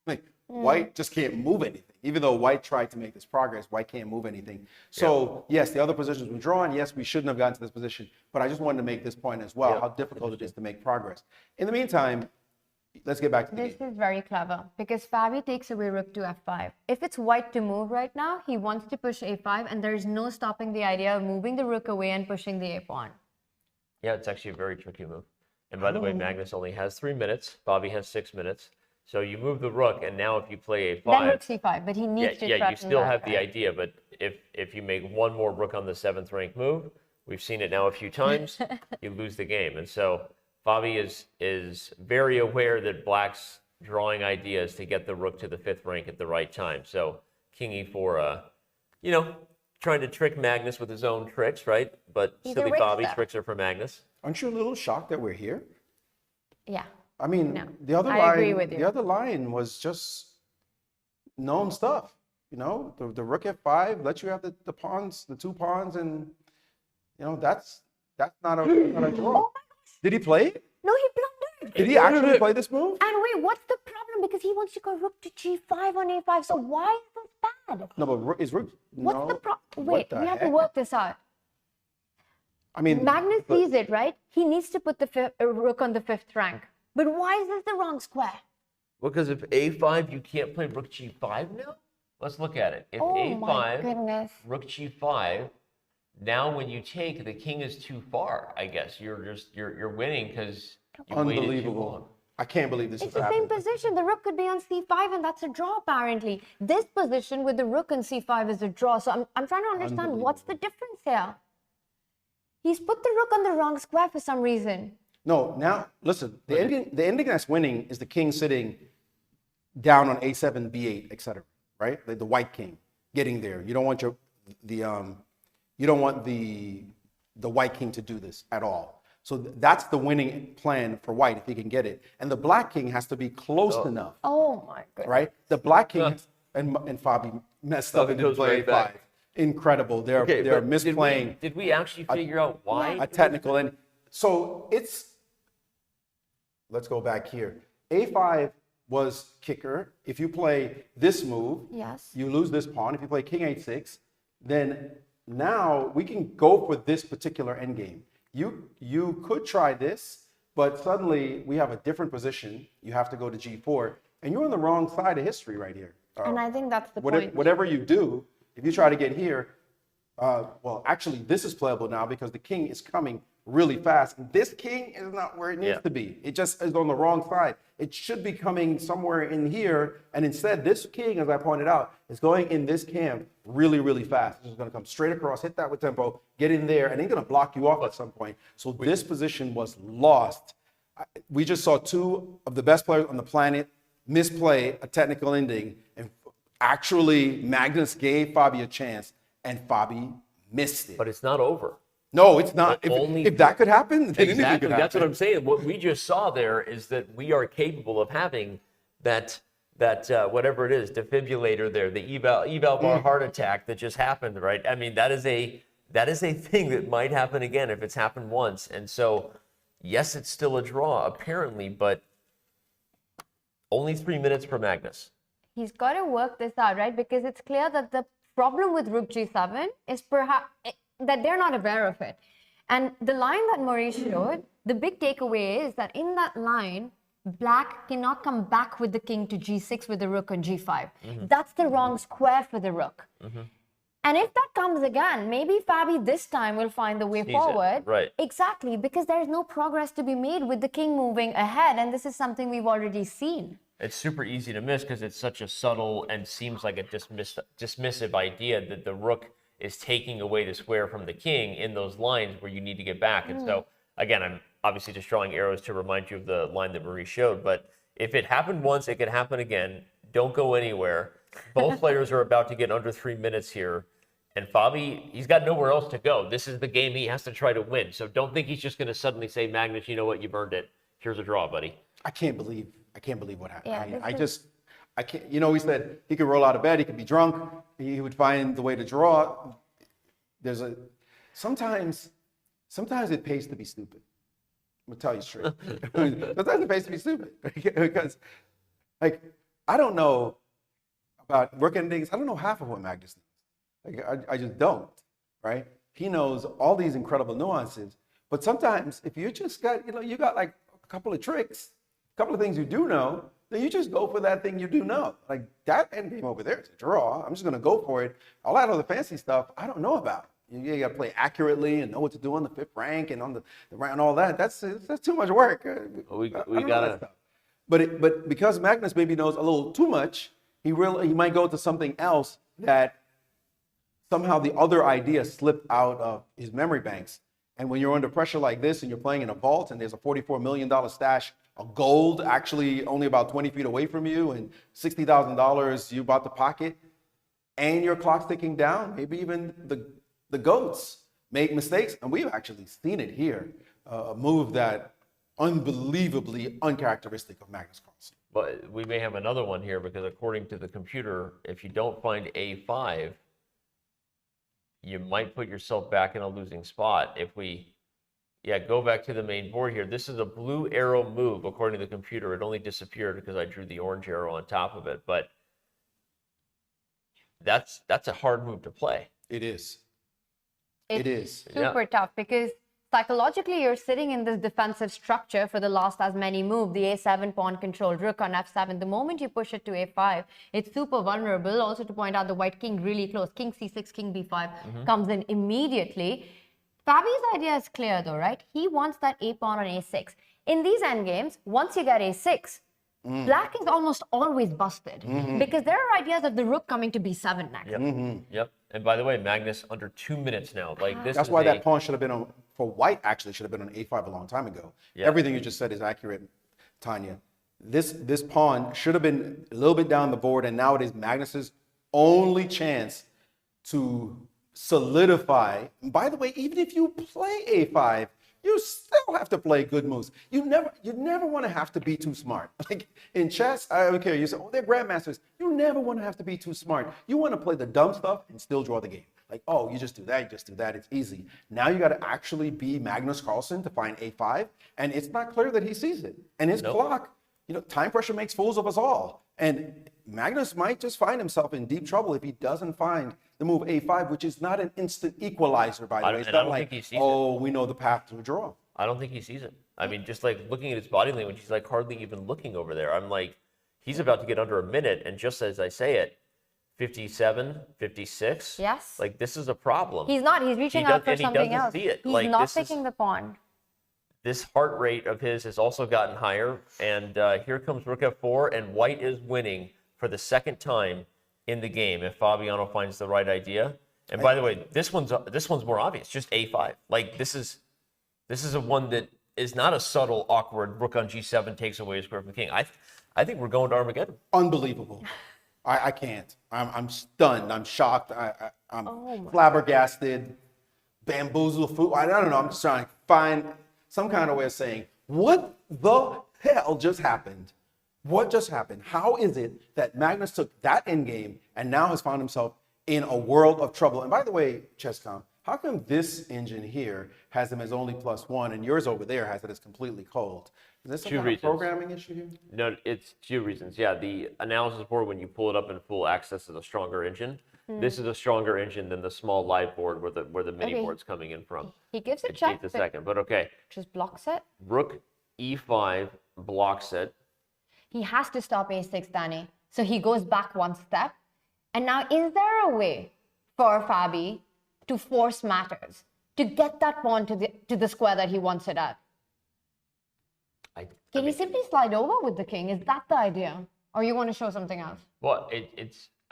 Like, white just can't move anything. Even though white tried to make this progress, white can't move anything. So yes, the other positions were drawn. Yes, we shouldn't have gotten to this position, but I just wanted to make this point as well, how difficult it is to make progress. In the meantime, let's get back to the game. This is very clever because Fabi takes away rook to f5. If it's white to move right now, he wants to push a5, and there's no stopping the idea of moving the rook away and pushing the a pawn. Yeah, it's actually a very tricky move. And by the way, Magnus only has 3 minutes. Fabi has 6 minutes. So you move the rook, and now if you play a5... Then rook c5, but he needs to you still have the idea, but if you make one more rook on the 7th rank move, we've seen it now a few times, you lose the game. And so Fabi is very aware that black's drawing ideas to get the rook to the 5th rank at the right time. So king e4, trying to trick Magnus with his own tricks, right? But silly Fabi tricks are for Magnus. Aren't you a little shocked that we're here? Yeah. I mean, the other line was just known stuff. The rook f5 lets you have the pawns, the 2 pawns, and that's not a draw. Did he play it? No, he blundered. Did he actually play this move? And wait, what's the problem? Because he wants to go rook to g5 on a5. So why is this bad? No, but is rook? What's the problem? Wait, we have to work this out. I mean, Magnus sees it, right? He needs to put the rook on the 5th rank. But why is this the wrong square? Well, because if a5, you can't play rook g5 now? Let's look at it. If a5, rook g5, now when you take, the king is too far, I guess. You're winning because you waited too long. I can't believe this is happening. It's the same position. The rook could be on c5, and that's a draw, apparently. This position with the rook on c5 is a draw. So I'm trying to understand what's the difference here. He's put the rook on the wrong square for some reason. No, now, listen, the ending that's winning is the king sitting down on a7, b8, etc. Right? Like the white king getting there. You don't want the white king to do this at all. So that's the winning plan for white if he can get it. And the black king has to be close enough. Oh my goodness. Right? The black king and Fabi messed up and didn't play a5. Incredible. They're misplaying. Did we actually figure out why? A technical end. So let's go back here. A5 was kicker. If you play this move, you lose this pawn. If you play king h6, then now we can go for this particular endgame. You could try this, but suddenly we have a different position. You have to go to g4, and you're on the wrong side of history right here. And I think that's the point. Whatever you do, if you try to get here, Well, actually, this is playable now because the king is coming really fast. This king is not where it needs to be. It just is on the wrong side. It should be coming somewhere in here. And instead, this king, as I pointed out, is going in this camp really, really fast. It's going to come straight across, hit that with tempo, get in there, and he's going to block you off at some point. So this position was lost. We just saw two of the best players on the planet misplay a technical ending. And actually, Magnus gave Fabi a chance, and Fabi missed it. But it's not over. No, it's not. If that could happen, then anything could happen. That's what I'm saying. What we just saw there is that we are capable of having that whatever it is, defibrillator there, the eval bar heart attack that just happened, right? I mean, that is a thing that might happen again if it's happened once. And so, yes, it's still a draw apparently, but only 3 minutes for Magnus. He's got to work this out, right? Because it's clear that the problem with Rook G7 is perhaps that they're not aware of it. And the line that Maurice showed, the big takeaway is that in that line, Black cannot come back with the king to G6 with the rook on G5. That's the wrong square for the rook. And if that comes again, maybe Fabi this time will find the way forward. Right. Exactly, because there's no progress to be made with the king moving ahead. And this is something we've already seen. It's super easy to miss because it's such a subtle and seems like a dismissive idea that the rook is taking away the square from the king in those lines where you need to get back. And so, again, I'm obviously just drawing arrows to remind you of the line that Marie showed. But if it happened once, it could happen again. Don't go anywhere. Both players are about to get under 3 minutes here. And Fabi, he's got nowhere else to go. This is the game he has to try to win. So don't think he's just going to suddenly say, Magnus, you know what? You've earned it. Here's a draw, buddy. I can't believe what happened. Yeah, I can't, he said he could roll out of bed, he could be drunk, he would find the way to draw. Sometimes it pays to be stupid. I'm gonna tell you straight. Sometimes it pays to be stupid. Because, I don't know about work endings. I don't know half of what Magnus knows. I just don't, right? He knows all these incredible nuances. But sometimes if you just got, you got like a couple of tricks, a couple of things you do know, then you just go for that thing you do know. Like that endgame over there is a draw. I'm just going to go for it. All that other fancy stuff, I don't know about. You got to play accurately and know what to do on the fifth rank and on the rank and all that. That's too much work. We got to. But because Magnus maybe knows a little too much, he might go to something else that somehow the other idea slipped out of his memory banks. And when you're under pressure like this and you're playing in a vault and there's a $44 million stash of gold actually only about 20 feet away from you and $60,000 you about to pocket and your clock's ticking down, maybe even the GOATs make mistakes. And we've actually seen it here, a move that unbelievably uncharacteristic of Magnus Carlsen. But we may have another one here because according to the computer, if you don't find A5, you might put yourself back in a losing spot. If we, go back to the main board here. This is a blue arrow move, according to the computer. It only disappeared because I drew the orange arrow on top of it. But that's a hard move to play. It is. It's super tough because psychologically you're sitting in this defensive structure for the last as many move, the A7 pawn controlled rook on F7. The moment you push it to A5, it's super vulnerable. Also to point out the white king really close. King C6, king B5 comes in immediately. Fabi's idea is clear though, right? He wants that A pawn on A6. In these endgames, once you get A6, Black is almost always busted because there are ideas of the rook coming to B7 next. Yep. And by the way, Magnus under 2 minutes now. That's why that pawn should have been on, for white actually should have been on A5 a long time ago. Yep. Everything you just said is accurate, Tanya. This pawn should have been a little bit down the board, and now it is Magnus's only chance to solidify. And by the way, even if you play A5, you still have to play good moves. You never want to have to be too smart. Like in chess, I don't care. You say, oh, they're grandmasters. You never want to have to be too smart. You want to play the dumb stuff and still draw the game. Like, oh, you just do that, it's easy. Now you got to actually be Magnus Carlsen to find A5, and it's not clear that he sees it. And his clock, time pressure makes fools of us all. And Magnus might just find himself in deep trouble if he doesn't find the move A5, which is not an instant equalizer, by the way. It's not like, we know the path to a draw. I don't think he sees it. I mean, just like looking at his body language, he's like hardly even looking over there. I'm like, he's about to get under a minute, and just as I say it, 57, 56. Yes. Like, this is a problem. He's not. He's reaching out for something else. See it. He's like, not picking the pawn. This heart rate of his has also gotten higher. And here comes rook f4, and white is winning for the second time in the game if Fabiano finds the right idea. And by the way, this one's more obvious, just a5. Like, this is a one that is not a subtle, awkward rook on g7 takes away a square from the king. I think we're going to Armageddon. Unbelievable. I can't. I'm stunned. I'm shocked. I'm flabbergasted, bamboozled. Food. I don't know. I'm just trying to find some kind of way of saying, what the hell just happened? What just happened? How is it that Magnus took that endgame and now has found himself in a world of trouble? And by the way, ChessCom, how come this engine here has him as only +1 and yours over there has it as completely cold? Is this some kind of programming issue here? No, it's two reasons. Yeah, the analysis board, when you pull it up in full access, is a stronger engine. This is a stronger engine than the small live board where the mini board's coming in from. He gives a check. Just a second, but okay. Just blocks it. Rook e5 blocks it. He has to stop a6, Danny. So he goes back one step. And now, is there a way for Fabi to force matters, to get that pawn to the square that he wants it at? Can he simply slide over with the king? Is that the idea? Or you want to show something else? Well,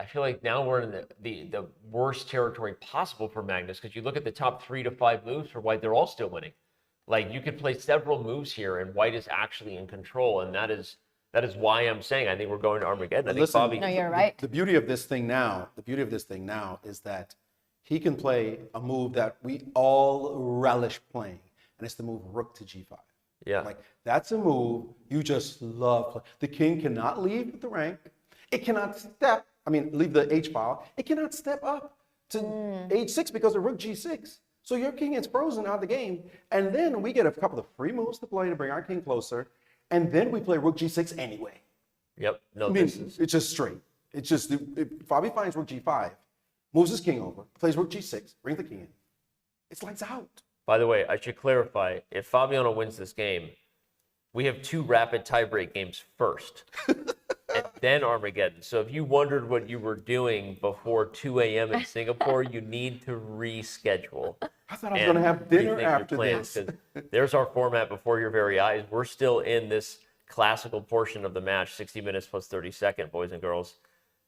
I feel like now we're in the worst territory possible for Magnus, because you look at the top 3 to 5 moves for white, they're all still winning. Like, you could play several moves here, and white is actually in control, and that is why I'm saying I think we're going to Armageddon. I think Fabi, no, you're right. The beauty of this thing now is that he can play a move that we all relish playing, and it's the move rook to g5. Yeah. Like, that's a move you just love. The king cannot leave the rank. It cannot leave the h file. It cannot step up to h6 because of rook g6. So your king is frozen out of the game. And then we get a couple of free moves to play to bring our king closer. And then we play rook g6 anyway. Yep. No, it's just straight. It's just, if Fabi finds rook g5, moves his king over, plays rook g6, brings the king in. It's lights out. By the way, I should clarify, if Fabiano wins this game, we have 2 rapid tiebreak games first, and then Armageddon. So if you wondered what you were doing before 2 a.m. in Singapore, you need to reschedule. I thought I was going to have dinner after this. There's our format before your very eyes. We're still in this classical portion of the match, 60 minutes plus 30 seconds, boys and girls.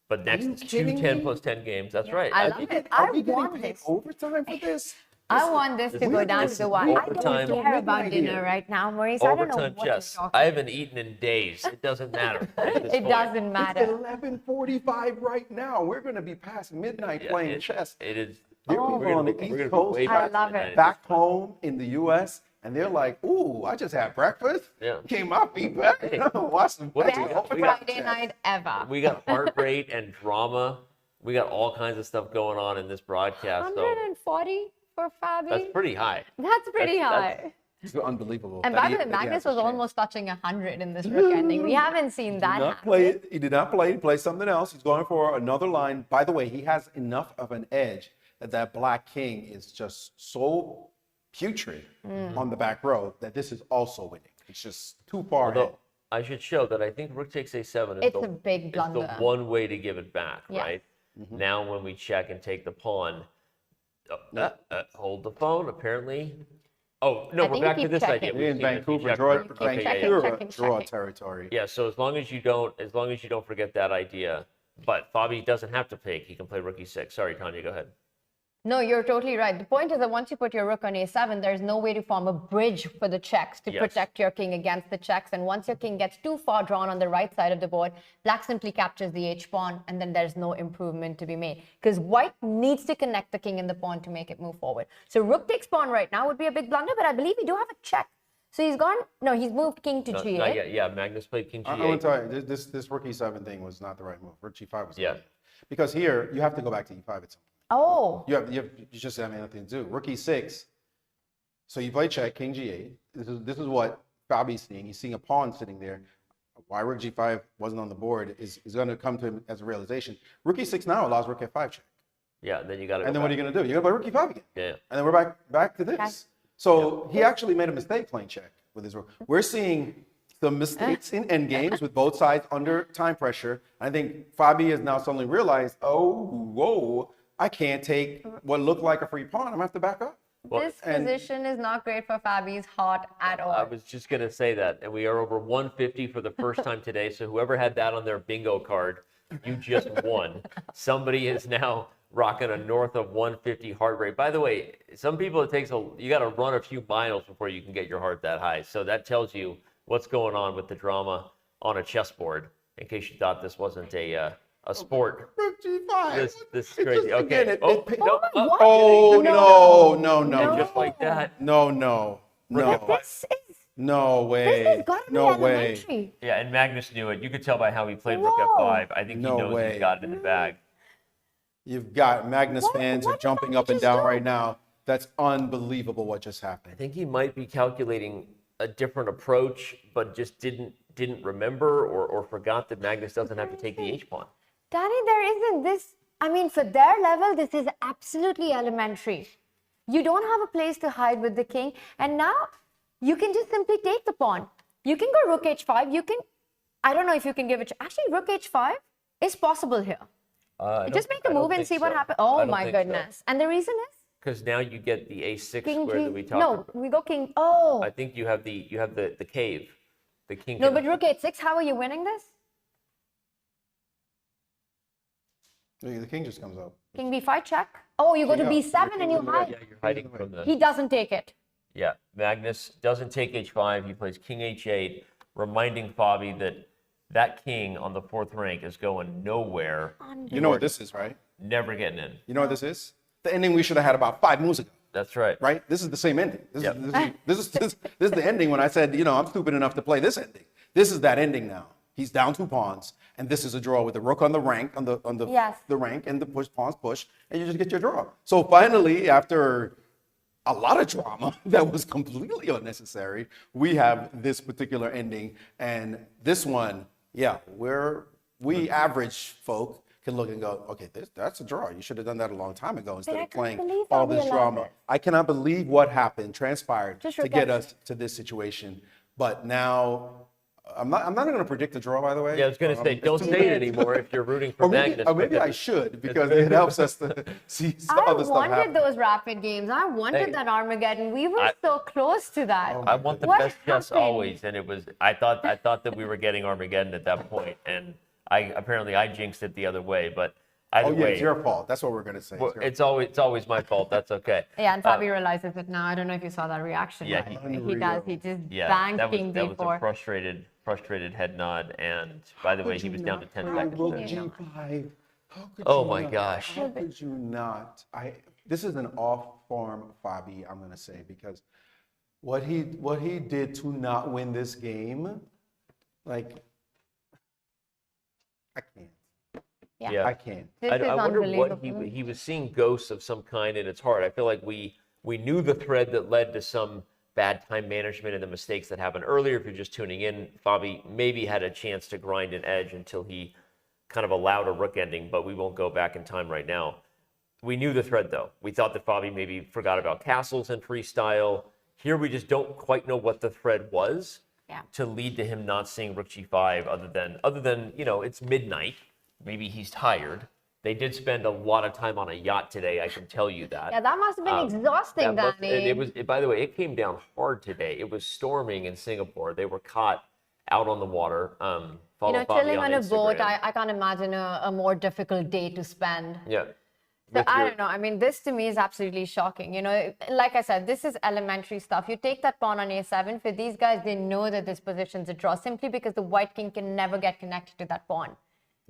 But next, it's 2 10 plus 10 games. That's right. I love it. Are we getting paid overtime for this? I want this to go down to the wire. I don't care about dinner right now, Maurice. I don't know Overtime what chess. you're talking I haven't eaten in days. It doesn't matter. It doesn't matter. It's 11:45 right now. We're going to be past midnight playing chess. It is. There are people on the East Coast I love it. back home in the U.S., and they're like, ooh, I just had breakfast. Yeah. Came my feet back. Hey. Watch some Best chess. Friday night ever. We got heart rate and drama. We got all kinds of stuff going on in this broadcast. So 140 for Fabi. that's pretty high. That's pretty high. It's unbelievable. And by the way, Magnus was almost touching 100 in this rook ending. We haven't seen that happen. He did not play. He played something else. He's going for another line. By the way, he has enough of an edge that black king is just so putrid on the back row that this is also winning. It's just too far ahead. I should show that I think rook takes a7 It's a big blunder. is the one way to give it back, Yeah. right? Now when we check and take the pawn, hold the phone, apparently. Oh, no, I we're think back you to this keep idea. checking. We're in We've seen it. Vancouver, Check. draw, Okay, checking. draw territory. Yeah, so as long as you don't forget that idea, but Fabi doesn't have to pick. He can play rook e6. Sorry, Tanya, go ahead. No, you're totally right. The point is that once you put your rook on a7, there's no way to form a bridge for the checks to protect your king against the checks. And once your king gets too far drawn on the right side of the board, black simply captures the h-pawn, and then there's no improvement to be made. Because white needs to connect the king and the pawn to make it move forward. So rook takes pawn right now would be a big blunder, but I believe we do have a check. So he's gone. No, he's moved king to g8. Not yet. Yeah, Magnus played king g8. I want to tell you, this rook e7 thing was not the right move. Rook g5 was the right move. Yeah. Because here, you have to go back to e5 at some point. Oh. You just have nothing to do. Rook e6. So you play check, king g8. This is what Fabi's seeing. He's seeing a pawn sitting there. Why rook g5 wasn't on the board is going to come to him as a realization. Rook e6 now allows rook f5 check. Yeah, then you got to. And then what are you going to do? You're going to play rook e5 again. Yeah. And then we're back to this. Okay. So he actually made a mistake playing check with his rook. We're seeing some mistakes in endgames with both sides under time pressure. I think Fabi has now suddenly realized, oh, whoa, I can't take what looked like a free pawn. I'm gonna have to back up. This position is not great for Fabi's heart at all. I was just going to say that. And we are over 150 for the first time today. So whoever had that on their bingo card, you just won. Somebody is now rocking a north of 150 heart rate. By the way, some people, you got to run a few miles before you can get your heart that high. So that tells you what's going on with the drama on a chessboard, in case you thought this wasn't a sport. Rook G5. This is crazy. Okay. No. Just like that. No. This is... No way. This has got to be elementary. Yeah, and Magnus knew it. You could tell by how he played Rook F5. I think he knows he's got it in the bag. You've got Magnus fans are jumping up and down right now. That's unbelievable what just happened. I think he might be calculating a different approach, but just didn't remember or forgot that Magnus doesn't have to take the H-pawn. Danny, there isn't this. I mean, for their level, this is absolutely elementary. You don't have a place to hide with the king. And now you can just simply take the pawn. You can go Rook H5. You can, I don't know if you can give it. Actually, Rook H5 is possible here. Just make a move and see what happens. Oh my goodness. And the reason is? Because now you get the A6 King square G. that we talked about. No, we go King. Oh. I think you have the cave. The king. No, but Rook H6, how are you winning this? The king just comes up. King B5 check. Oh, you go to B7 and you hide. Yeah, you're hiding from the... He doesn't take it. Yeah, Magnus doesn't take H5. He plays King H8, reminding Fabi that king on the 4th rank is going nowhere. You know what this is, right? Never getting in. You know what this is? The ending we should have had about 5 moves ago. That's right. Right? This is the same ending. This is the ending when I said, I'm stupid enough to play this ending. This is that ending now. He's down 2 pawns, and this is a draw with the rook on the rank, the rank, and the pawns push, and you just get your draw. So finally, after a lot of drama that was completely unnecessary, we have this particular ending, and this one, we average folk can look and go, okay, that's a draw. You should have done that a long time ago instead of playing all this drama. I cannot believe what transpired to get us to this situation. But now, I'm not going to predict the draw, by the way. Yeah, I was going to say, don't say it anymore if you're rooting for Magnus. Or maybe I should, because it helps us to see some other stuff happen. I wanted those rapid games. I wanted that Armageddon. We were so close to that. I want the best chess always, and it was. I thought that we were getting Armageddon at that point, and I jinxed it the other way. But either way, it's your fault. That's what we're going to say. It's always my fault. That's okay. Yeah, and Fabi realizes it now. I don't know if you saw that reaction. Yeah, he does. He just banged King that D4. was a frustrated head nod, and by the way, he was down to 10 seconds. Oh my gosh! How could you not? This is an off-form Fabi, I'm gonna say, because what he did to not win this game, like, I can't. Yeah. I can't. I wonder what he was seeing ghosts of some kind in its heart. I feel like we knew the thread that led to some bad time management and the mistakes that happened earlier. If you're just tuning in, Fabi maybe had a chance to grind an edge until he kind of allowed a rook ending, but we won't go back in time right now. We knew the thread, though. We thought that Fabi maybe forgot about castles and freestyle. Here we just don't quite know what the thread was to lead to him not seeing rook g5 other than it's midnight. Maybe he's tired. They did spend a lot of time on a yacht today, I can tell you that. Yeah, that must have been exhausting, Danny. By the way, it came down hard today. It was storming in Singapore. They were caught out on the water. Chilling on a boat, I can't imagine a more difficult day to spend. Yeah. So I don't know. I mean, this to me is absolutely shocking. Like I said, this is elementary stuff. You take that pawn on a7. For these guys, they know that this position's a draw simply because the white king can never get connected to that pawn.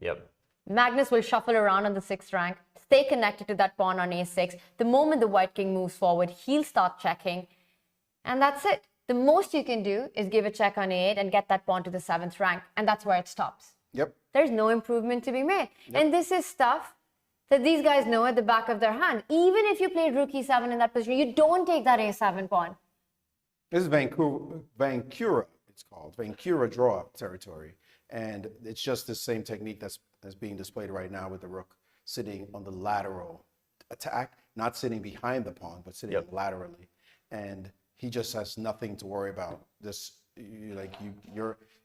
Yep. Magnus will shuffle around on the 6th rank, stay connected to that pawn on a6. The moment the white king moves forward, he'll start checking. And that's it. The most you can do is give a check on a8 and get that pawn to the 7th rank. And that's where it stops. Yep. There's no improvement to be made. Yep. And this is stuff that these guys know at the back of their hand. Even if you played rook e7 in that position, you don't take that a7 pawn. This is Vancouver, it's called. Vancouver draw territory. And it's just the same technique that's being displayed right now with the rook sitting on the lateral attack, not sitting behind the pawn, but sitting laterally. And he just has nothing to worry about. Just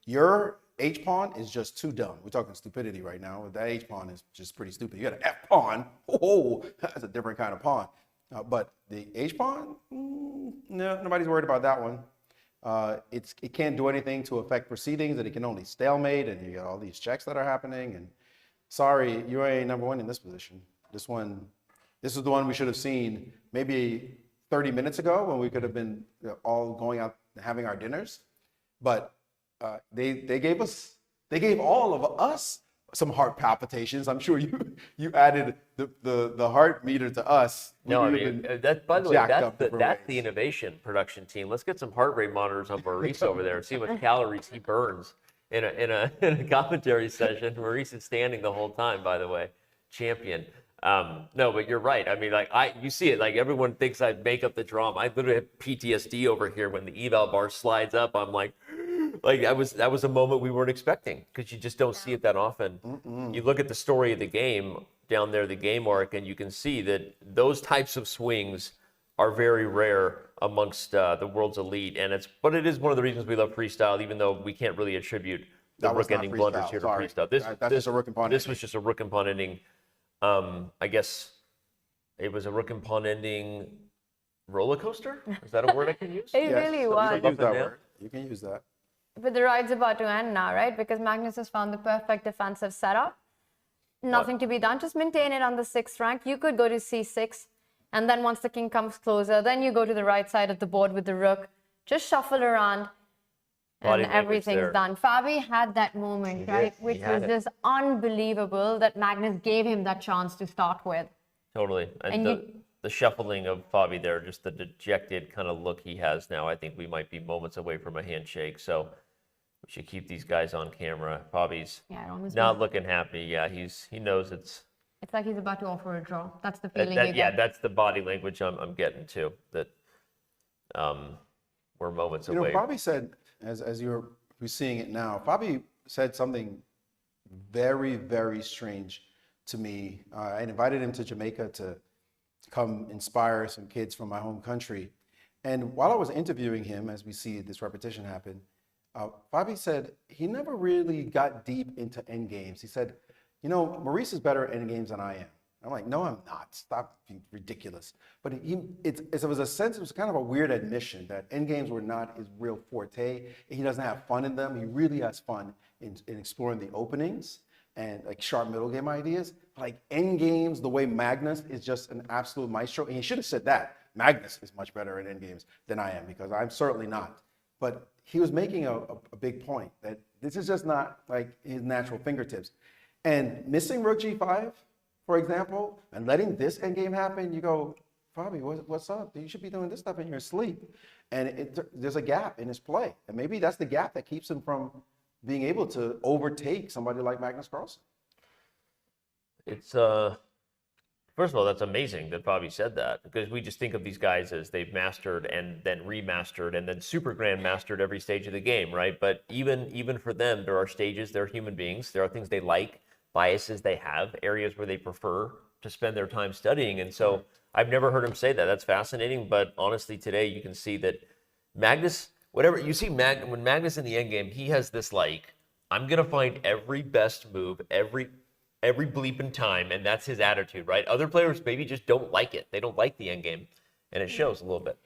Your H pawn is just too dumb. We're talking stupidity right now. That H pawn is just pretty stupid. You got an F pawn. Oh, that's a different kind of pawn. But the H pawn, no, nobody's worried about that one. It can't do anything to affect proceedings, and it can only stalemate, and you got all these checks that are happening. And sorry, you ain't number one in this position. This is the one we should have seen maybe 30 minutes ago when we could have been all going out and having our dinners. But they gave all of us some heart palpitations. I'm sure you added the heart meter to us. No, I mean, by the way, that's the innovation production team. Let's get some heart rate monitors on Maurice over there and see what calories he burns in a commentary session. Maurice is standing the whole time, by the way, champion. No, but you're right. I mean, you see it, like everyone thinks I make up the drama. I literally have PTSD over here when the eval bar slides up. I'm like that was a moment we weren't expecting, because you just don't see it that often. You look at the story of the game down there, the game arc, and you can see that those types of swings are very rare amongst the world's elite. But it is one of the reasons we love freestyle, even though we can't really attribute the rook ending blunders here to freestyle. That's a rook and pawn. This was just a rook and pawn ending. I guess it was a rook and pawn ending roller coaster. Is that a word I can use? It really was. You can use that word. You can use that. But the ride's about to end now, right? Because Magnus has found the perfect defensive setup. Nothing to be done. Just maintain it on the 6th rank. You could go to c6, and then once the king comes closer, then you go to the right side of the board with the rook. Just shuffle around, and everything's done. Fabi had that moment, right? Which was just unbelievable that Magnus gave him that chance to start with. Totally. And the shuffling of Fabi there, just the dejected kind of look he has now, I think we might be moments away from a handshake. So we should keep these guys on camera. Fabi's not looking happy. Yeah, he knows it's like he's about to offer a draw. That's the feeling you get. That's the body language I'm getting to. That we're moments away. Fabi said, as you're seeing it now, Fabi said something very, very strange to me. I invited him to Jamaica to come inspire some kids from my home country. And while I was interviewing him, as we see this repetition happen, Fabi said he never really got deep into endgames. He said, Maurice is better at endgames than I am. I'm like, no, I'm not. Stop being ridiculous. But it was kind of a weird admission that endgames were not his real forte. He doesn't have fun in them. He really has fun in exploring the openings and like sharp middle game ideas. Like endgames, the way Magnus is just an absolute maestro. And he should have said that. Magnus is much better at endgames than I am, because I'm certainly not. But he was making a big point that this is just not like his natural fingertips. And missing rook g5, for example, and letting this endgame happen, you go, Fabi, what's up? You should be doing this stuff in your sleep. And there's a gap in his play. And maybe that's the gap that keeps him from being able to overtake somebody like Magnus Carlsen. It's, first of all, that's amazing that Fabi said that, because we just think of these guys as they've mastered and then remastered and then super grandmastered every stage of the game, right? But even for them, there are stages, they're human beings, there are things they like, biases they have, areas where they prefer to spend their time studying. And so I've never heard him say that. That's fascinating. But honestly, today you can see that Magnus, whatever you see, when Magnus in the endgame, he has this like, I'm going to find every best move, every bleeping time. And that's his attitude, right? Other players maybe just don't like it. They don't like the endgame. And it shows a little bit.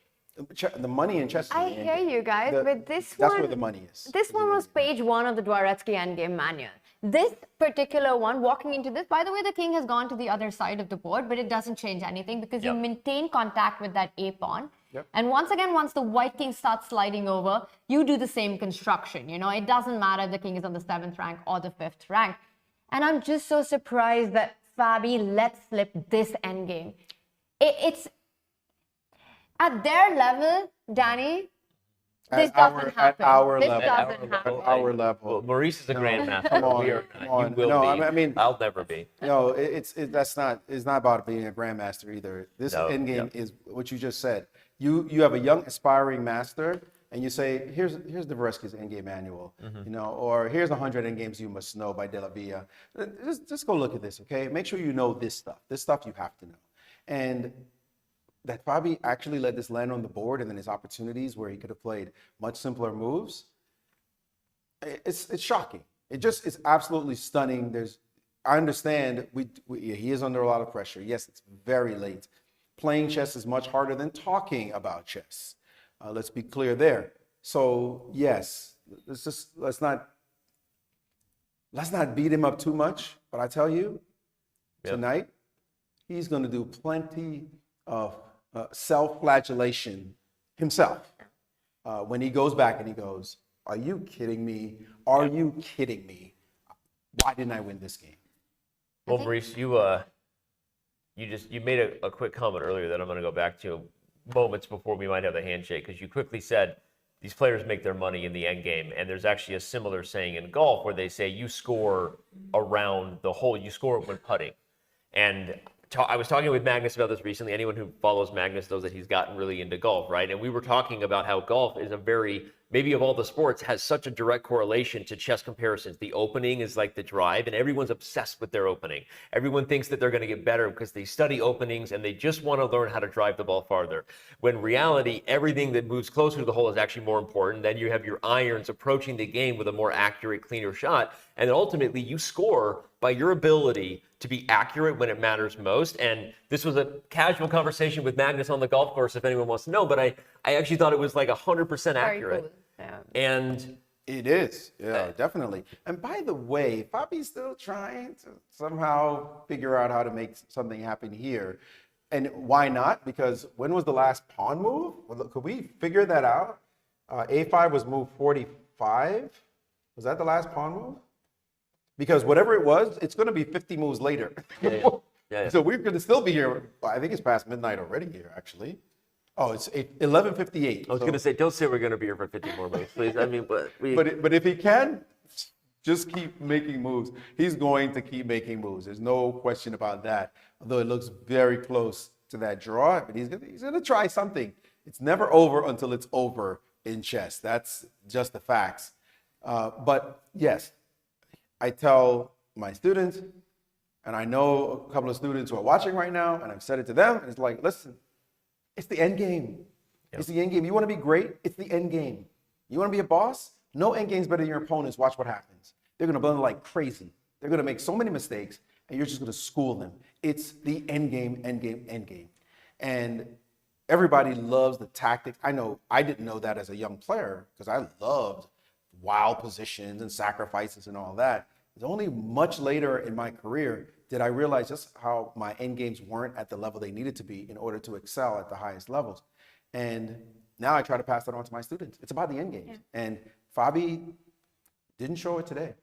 The money in chess. I hear you guys, but that's where the money is. This one was page 1 of the Dvoretsky endgame manual. This particular one, walking into this, by the way, the king has gone to the other side of the board, but it doesn't change anything because you maintain contact with that a pawn. Yep. And once again, once the white king starts sliding over, you do the same construction. It doesn't matter if the king is on the 7th rank or the 5th rank. And I'm just so surprised that Fabi let slip this endgame. It's at their level, Danny. This doesn't happen. At our this level. doesn't happen. At our level. Well, Maurice is a grandmaster. Come on, we are come not. on. You will No, be. I mean, I'll never be. It's not about being a grandmaster either. This endgame is what you just said. You have a young aspiring master, and you say, here's Dvoretsky's endgame manual, or here's 100 endgames you must know by De La Villa. Just go look at this, okay? Make sure you know this stuff. This stuff you have to know. And that Fabi actually let this land on the board, and then his opportunities where he could have played much simpler moves, it's shocking. It's absolutely stunning. I understand he is under a lot of pressure. Yes, it's very late. Playing chess is much harder than talking about chess. Let's be clear there. So yes, let's not beat him up too much. But I tell you, tonight he's going to do plenty of self-flagellation himself when he goes back and he goes, "Are you kidding me? Are you kidding me? Why didn't I win this game?" Well, Maurice, you made a quick comment earlier that I'm going to go back to moments before we might have the handshake, because you quickly said these players make their money in the end game, and there's actually a similar saying in golf where they say you score around the hole, you score when putting. And I was talking with Magnus about this recently. Anyone who follows Magnus knows that he's gotten really into golf, right? And we were talking about how golf is maybe of all the sports, has such a direct correlation to chess comparisons. The opening is like the drive, and everyone's obsessed with their opening. Everyone thinks that they're going to get better because they study openings and they just want to learn how to drive the ball farther. When in reality, everything that moves closer to the hole is actually more important. Then you have your irons approaching the game with a more accurate, cleaner shot. And then ultimately, you score by your ability to be accurate when it matters most. And this was a casual conversation with Magnus on the golf course, if anyone wants to know, but I actually thought it was like 100% accurate. Cool. Yeah. And it is, definitely. And by the way, Fabi's still trying to somehow figure out how to make something happen here. And why not? Because when was the last pawn move? Well, could we figure that out? A5 was move 45. Was that the last pawn move? Because whatever it was, it's going to be 50 moves later. Yeah. So we're going to still be here. I think it's past midnight already here, actually. Oh, it's 11:58. I was going to say, don't say we're going to be here for 50 more moves, please. I mean, but if he can just keep making moves, he's going to keep making moves. There's no question about that. Although it looks very close to that draw, but he's going to try something. It's never over until it's over in chess. That's just the facts. But yes, I tell my students, and I know a couple of students who are watching right now, and I've said it to them, and it's like, listen, it's the end game. Yep. It's the end game. You want to be great? It's the end game. You want to be a boss? No end game's better than your opponents. Watch what happens. They're going to blend like crazy. They're going to make so many mistakes, and you're just going to school them. It's the end game, end game, end game. And everybody loves the tactics. I know I didn't know that as a young player because I loved wild positions and sacrifices and all that. It's only much later in my career did I realize just how my end games weren't at the level they needed to be in order to excel at the highest levels. And now I try to pass that on to my students. It's about the end games. Yeah. And Fabi didn't show it today.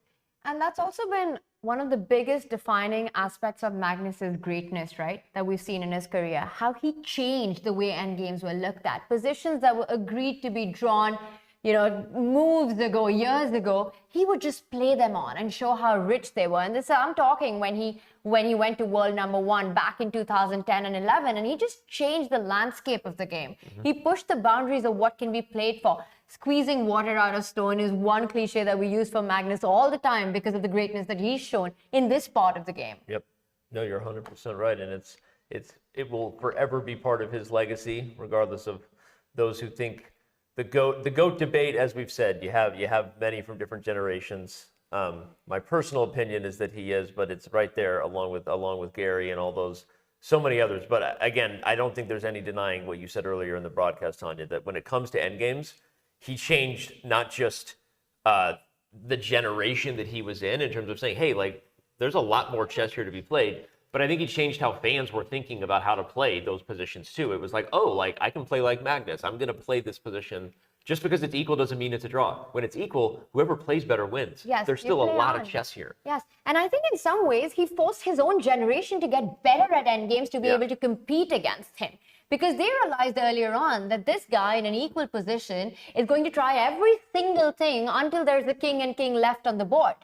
And that's also been one of the biggest defining aspects of Magnus's greatness, right? That we've seen in his career. How he changed the way endgames were looked at. Positions that were agreed to be drawn, moves ago, years ago, he would just play them on and show how rich they were. And this, I'm talking when he went to world #1 back in 2010 and 11, and he just changed the landscape of the game. Mm-hmm. He pushed the boundaries of what can be played for. Squeezing water out of stone is one cliche that we use for Magnus all the time because of the greatness that he's shown in this part of the game. Yep. No, you're 100% right. And it will forever be part of his legacy, regardless of those who think the GOAT debate, as we've said, you have many from different generations. My personal opinion is that he is, but it's right there along with Gary and all those, so many others. But again, I don't think there's any denying what you said earlier in the broadcast, Tanya, that when it comes to endgames, he changed not just the generation that he was in terms of saying, hey, like, there's a lot more chess here to be played. But I think he changed how fans were thinking about how to play those positions too. It was like, oh, like I can play like Magnus. I'm going to play this position. Just because it's equal doesn't mean it's a draw. When it's equal, whoever plays better wins. Yes, there's still a lot of chess here. Yes, and I think in some ways he forced his own generation to get better at endgames to be able to compete against him. Because they realized earlier on that this guy in an equal position is going to try every single thing until there's a king and king left on the board.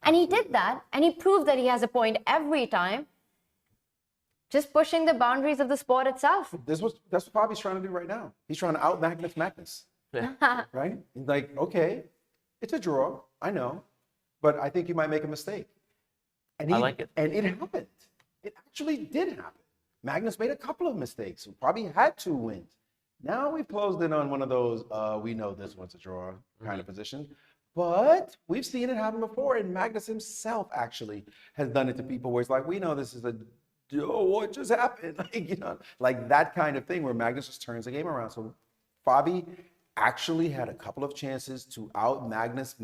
And he did that, and he proved that he has a point every time. Just pushing the boundaries of the sport itself. That's what Fabi's trying to do right now. He's trying to out Magnus. Right? He's like, okay, it's a draw, I know, but I think you might make a mistake. And I like it. And it happened. It actually did happen. Magnus made a couple of mistakes. Probably had 2 wins. Now we've closed in on one of those, we know this one's a draw kind of position. But we've seen it happen before, and Magnus himself actually has done it to people where it's like, we know this is what just happened? Like that kind of thing where Magnus just turns the game around. So Fabi actually had a couple of chances to out Magnus,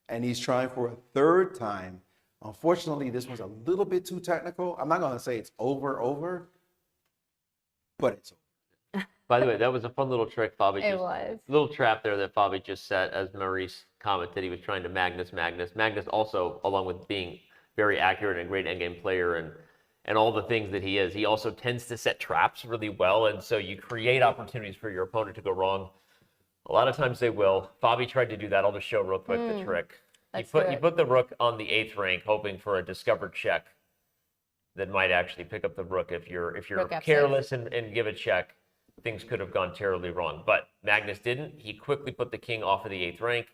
and he's trying for a third time. Unfortunately, this was a little bit too technical. I'm not going to say it's over, but it's over. By the way, that was a fun little trick Fabi It was. Little trap there that Fabi just set, as Maurice commented. He was trying to Magnus. Magnus also, along with being very accurate and a great endgame player and all the things that he is, he also tends to set traps really well, and so you create opportunities for your opponent to go wrong. A lot of times they will. Fabi tried to do that. I'll just show real quick the trick. He put the rook on the 8th rank, hoping for a discovered check that might actually pick up the rook. If you're careless and give a check, things could have gone terribly wrong. But Magnus didn't. He quickly put the king off of the 8th rank,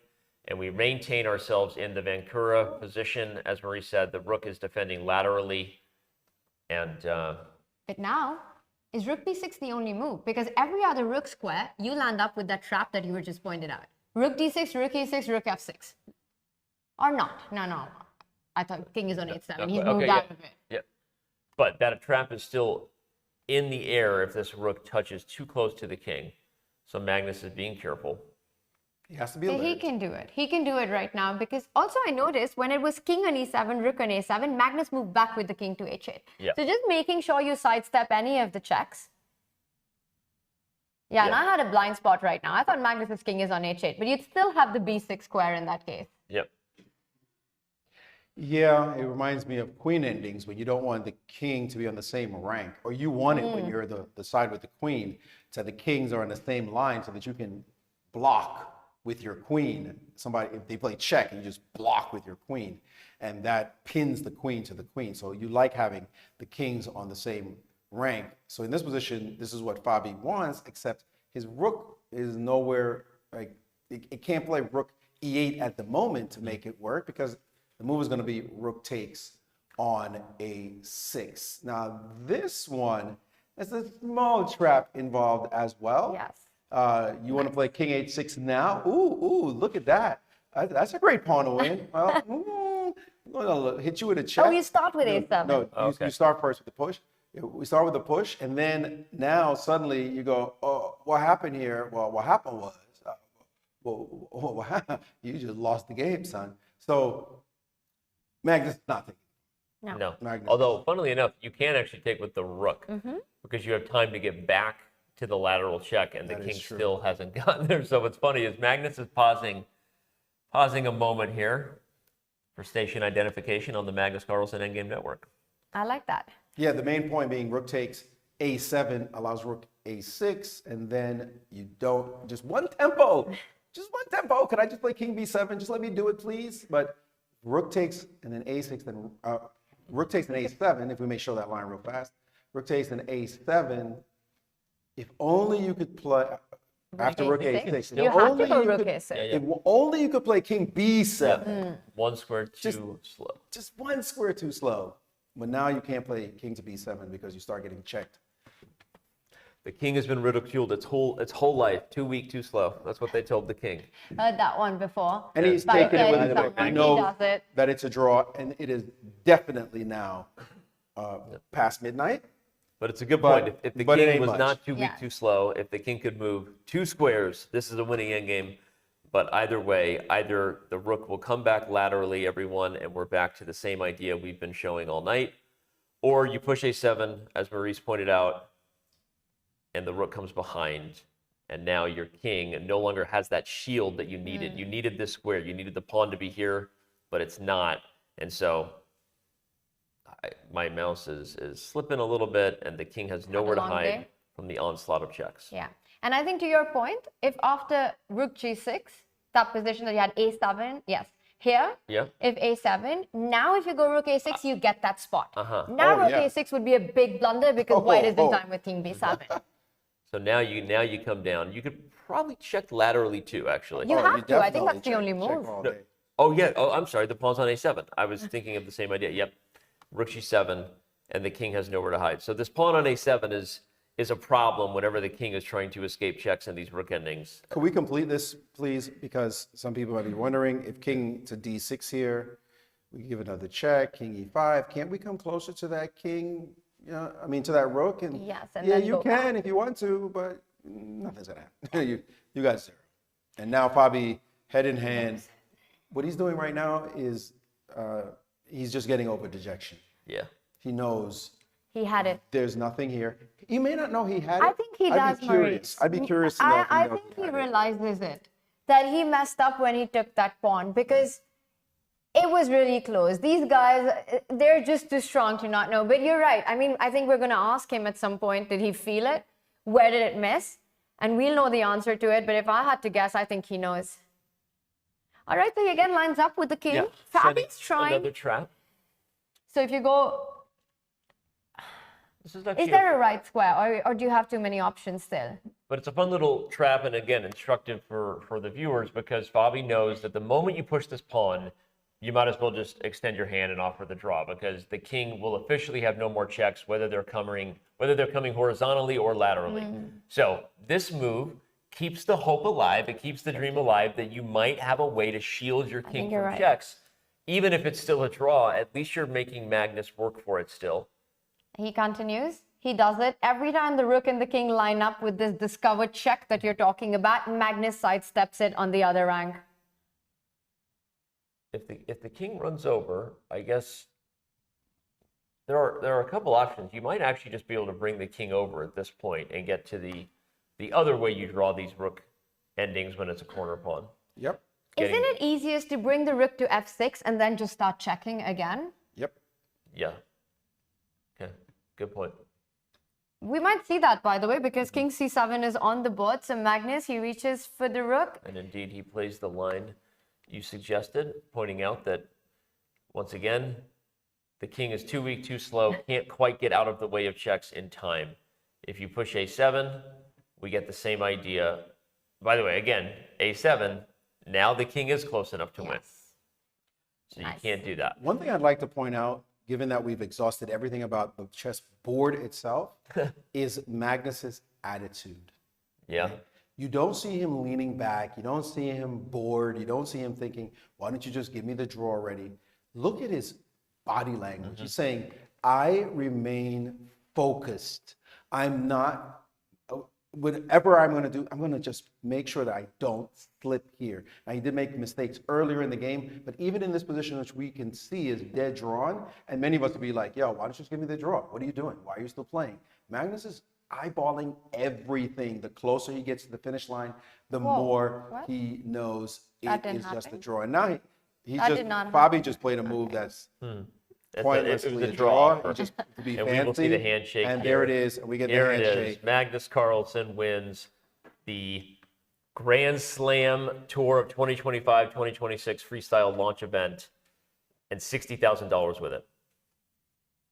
and we maintain ourselves in the Vancouver position. As Marie said, the rook is defending laterally. And But now, is rook b6 the only move? Because every other rook square, you land up with that trap that you were just pointed out. Rook d6, rook e6, rook f6. Or not. No. I thought king is on 8-7. He's moved out of it. Yeah. But that trap is still in the air if this rook touches too close to the king. So Magnus is being careful. He has to be alert. He can do it. He can do it right now because also I noticed when it was king on e7, rook on a7, Magnus moved back with the king to h8. Yeah. So just making sure you sidestep any of the checks. Yeah, and I had a blind spot right now. I thought Magnus's king is on h8, but you'd still have the b6 square in that case. Yep. Yeah, it reminds me of queen endings when you don't want the king to be on the same rank, or you want it when you're the side with the queen, so the kings are on the same line so that you can block with your queen. Somebody, if they play check, you just block with your queen, and that pins the queen to the queen. So you like having the kings on the same rank. So in this position, this is what Fabi wants, except his rook is nowhere, like it can't play rook e8 at the moment to make it work because the move is going to be rook takes on a6. Now this one, there's a small trap involved as well. Yes. You want to play king h6 now? Ooh, look at that. That's a great pawn to win. Well, I'm going to hit you with a check. Oh, you start with a7. No, you start first with the push. We start with the push, and then now suddenly you go, oh, what happened here? Well, what happened was, you just lost the game, son. So Magnus is not taking. No. Magnus. Although, funnily enough, you can actually take with the rook because you have time to get back to the lateral check, and the king still hasn't gotten there. So what's funny is Magnus is pausing a moment here for station identification on the Magnus Carlsen Endgame Network. I like that. Yeah, the main point being rook takes a7 allows rook a6, and then you don't, just one tempo. Can I just play king b7? Just let me do it, please. But rook takes and then a6, then rook takes an a7, if we may show that line real fast. Rook takes an a7. If only you could play, after rook a6. You have to go rook a6. If only you could play king b7. One square too slow. Just one square too slow. But now you can't play king to b7 because you start getting checked. The king has been ridiculed its whole life. Too weak, too slow. That's what they told the king. Heard that one before. And he's taken it with it. I know that it's a draw, and it is definitely now past midnight. But it's a good point. If the king was not too weak, too slow, if the king could move 2 squares, this is a winning endgame. But either way, either the rook will come back laterally, everyone, and we're back to the same idea we've been showing all night, or you push a7, as Maurice pointed out, and the rook comes behind, and now your king no longer has that shield that you needed. You needed this square. You needed the pawn to be here, but it's not. And so my mouse is slipping a little bit, and the king has nowhere to hide from the onslaught of checks. Yeah. And I think to your point, if after rook g6, that position that you had a7, here, if a7, now if you go rook a6, you get that spot. Now rook a6 would be a big blunder because white is in time with king b7. So now you come down. You could probably check laterally too, actually. You have to. I think that's the only move. Oh, I'm sorry. The pawn's on a7. I was thinking of the same idea. Yep. Rook g7, and the king has nowhere to hide. So this pawn on a7 is a problem whenever the king is trying to escape checks in these rook endings. Could we complete this, please? Because some people might be wondering if king to d6 here, we give another check, king e5. Can't we come closer to that king? You know, I mean, to that rook? And Yes, and yeah, then you go can back. if you want to, but nothing's gonna happen. you got 0. And now Fabi, head in hand. What he's doing right now is he's just getting over dejection. Yeah. He knows He had it. there's nothing here. You may not know he had it. I think he I'd does, be curious. Maurice. I'd be curious to know if he I knows think he he had it. realizes it, that he messed up when he took that pawn, because it was really close. These guys, they're just too strong to not know. But you're right. I mean, I think we're going to ask him at some point, did he feel it? Where did it miss? And we'll know the answer to it. But if I had to guess, I think he knows. All right, so he again lines up with the king. Yeah. Fabi's trying. Another trap. So if you go, This is actually is there a right square, or do you have too many options still? But it's a fun little trap, and again, instructive for the viewers, because Fabi knows that the moment you push this pawn, you might as well just extend your hand and offer the draw, because the king will officially have no more checks, whether they're coming horizontally or laterally. So this move keeps the hope alive. It keeps the dream alive that you might have a way to shield your king you're from right. checks. Even if it's still a draw, at least you're making Magnus work for it still. He continues. He does it. Every time the rook and the king line up with this discovered check that you're talking about, Magnus sidesteps it on the other rank. If the king runs over, I guess there are a couple options. You might actually just be able to bring the king over at this point and get to the other way you draw these rook endings when it's a corner pawn. Yep. Getting- Isn't it easiest to bring the rook to f6 and then just start checking again? Yep. Yeah. Okay. Good point. We might see that, by the way, because king c7 is on the board. So Magnus, he reaches for the rook. And indeed, he plays the line you suggested, pointing out that, once again, the king is too weak, too slow, can't quite get out of the way of checks in time. If you push a7, we get the same idea. By the way, again, a7, now the king is close enough to win. So Nice. you can't do that. One thing I'd like to point out, given that we've exhausted everything about the chess board itself, is Magnus's attitude. Yeah. You don't see him leaning back. You don't see him bored. You don't see him thinking, why don't you just give me the draw already? Look at his body language. He's saying, I remain focused. I'm not, whatever I'm going to do, I'm going to just make sure that I don't slip here. Now, he did make mistakes earlier in the game, but even in this position, which we can see is dead drawn, and many of us would be like, yo, why don't you just give me the draw? What are you doing? Why are you still playing? Magnus is eyeballing everything. The closer he gets to the finish line, the more he knows That it didn't is just a happen? draw. And now he That just, did not Fabi happen. just played a move that's It pointlessly was a draw. Just to be And fancy. we will see the handshake And here. there it is. And we get Here the it handshake. is. Magnus Carlsen wins the Grand Slam Tour of 2025-2026 Freestyle Launch Event and $60,000 with it.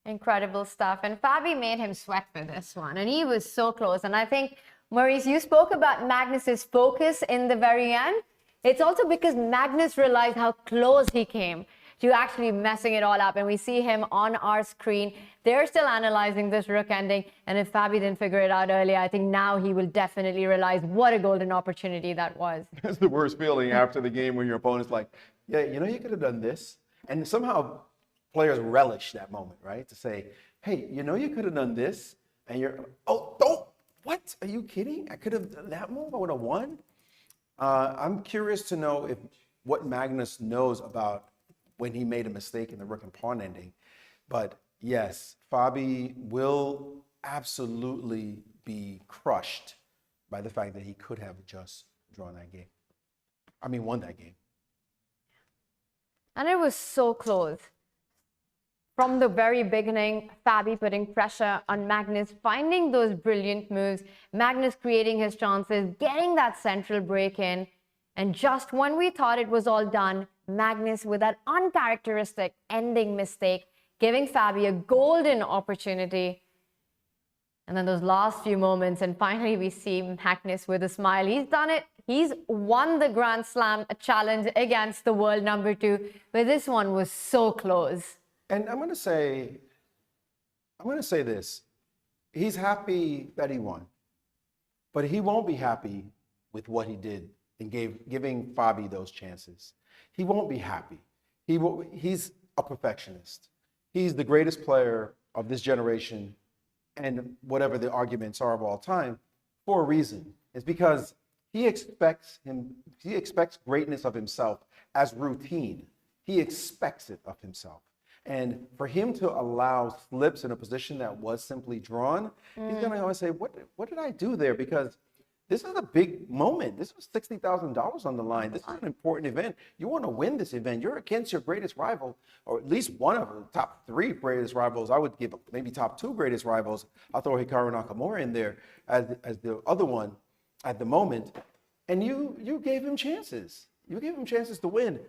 Incredible stuff. And Fabi made him sweat for this one. And he was so close. And I think, Maurice, you spoke about Magnus's focus in the very end. It's also because Magnus realized how close he came to actually messing it all up. And we see him on our screen. They're still analyzing this rook ending. And if Fabi didn't figure it out earlier, I think now he will definitely realize what a golden opportunity that was. That's the worst feeling after the game when your opponent's like, yeah, you know, you could have done this. And somehow players relish that moment, right? To say, hey, you know, you could have done this. And you're, oh, what? Are you kidding? I could have done that move. I would have won. I'm curious to know what Magnus knows about when he made a mistake in the rook and pawn ending. But yes, Fabi will absolutely be crushed by the fact that he could have just won that game. And it was so close. From the very beginning, Fabi putting pressure on Magnus, finding those brilliant moves, Magnus creating his chances, getting that central break in. And just when we thought it was all done, Magnus with that uncharacteristic ending mistake, giving Fabi a golden opportunity. And then those last few moments, and finally we see Magnus with a smile. He's done it. He's won the Grand Slam challenge against the world number 2, but this one was so close. And I'm going to say this. He's happy that he won, but he won't be happy with what he did in giving Fabi those chances. He won't be happy. He's a perfectionist. He's the greatest player of this generation and whatever the arguments are of all time for a reason. It's because he expects greatness of himself as routine. He expects it of himself. And for him to allow slips in a position that was simply drawn, he's going to always say, what did I do there? Because this is a big moment. This was $60,000 on the line. This is an important event. You want to win this event. You're against your greatest rival, or at least one of the top 3 greatest rivals. I would give maybe top 2 greatest rivals. I'll throw Hikaru Nakamura in there as the other one at the moment. And you gave him chances. You gave him chances to win.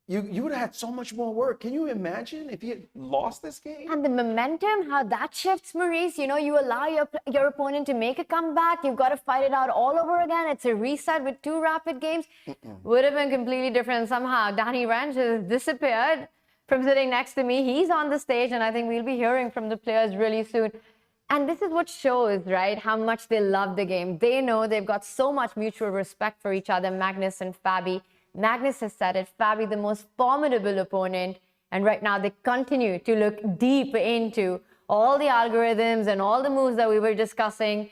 You would have had so much more work. Can you imagine if he had lost this game? And the momentum, how that shifts, Maurice. You know, you allow your opponent to make a comeback. You've got to fight it out all over again. It's a reset with 2 rapid games. Would have been completely different. Somehow, Danny Wrench has disappeared from sitting next to me. He's on the stage, and I think we'll be hearing from the players really soon. And this is what shows, right, how much they love the game. They know they've got so much mutual respect for each other, Magnus and Fabi. Magnus has said it, Fabi the most formidable opponent, and right now they continue to look deep into all the algorithms and all the moves that we were discussing.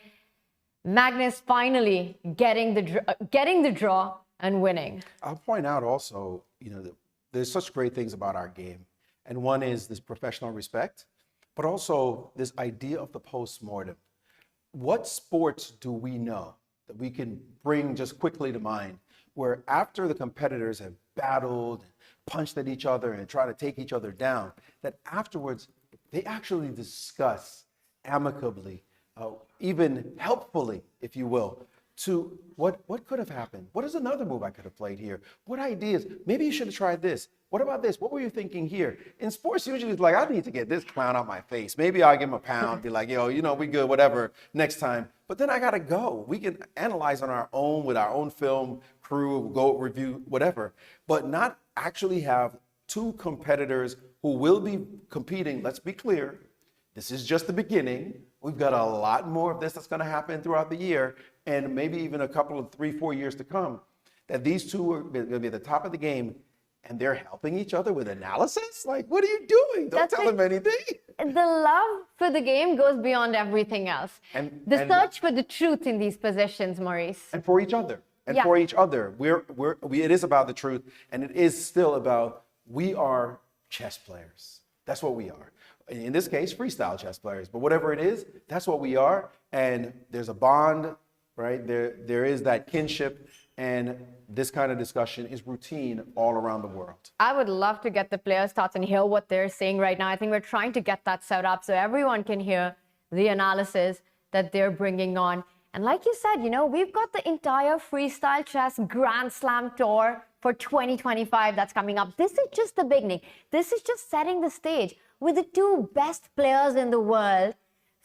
Magnus finally getting the draw and winning. I'll point out also, you know, there's such great things about our game, and one is this professional respect, but also this idea of the post-mortem. What sports do we know that we can bring just quickly to mind where after the competitors have battled, punched at each other and try to take each other down, that afterwards they actually discuss amicably, even helpfully, if you will, to what could have happened? What is another move I could have played here? What ideas? Maybe you should have tried this. What about this? What were you thinking here? In sports, usually it's like, I need to get this clown out my face. Maybe I'll give him a pound, be like, yo, you know, we good, whatever, next time. But then I got to go. We can analyze on our own with our own film crew, go review, whatever, but not actually have 2 competitors who will be competing. Let's be clear. This is just the beginning. We've got a lot more of this that's going to happen throughout the year, and maybe even a couple of 3-4 years to come, that these 2 are going to be at the top of the game, and they're helping each other with analysis? Like, what are you doing? Don't tell them anything. The love for the game goes beyond everything else. And the search for the truth in these positions, Maurice. And for each other. And for each other. It is about the truth, and it is still about, we are chess players. That's what we are. In this case, freestyle chess players. But whatever it is, that's what we are. And there's a bond, right? There is that kinship. And this kind of discussion is routine all around the world. I would love to get the players' thoughts and hear what they're saying right now. I think we're trying to get that set up so everyone can hear the analysis that they're bringing on. And like you said, you know, we've got the entire Freestyle Chess Grand Slam Tour for 2025 that's coming up. This is just the beginning. This is just setting the stage with the 2 best players in the world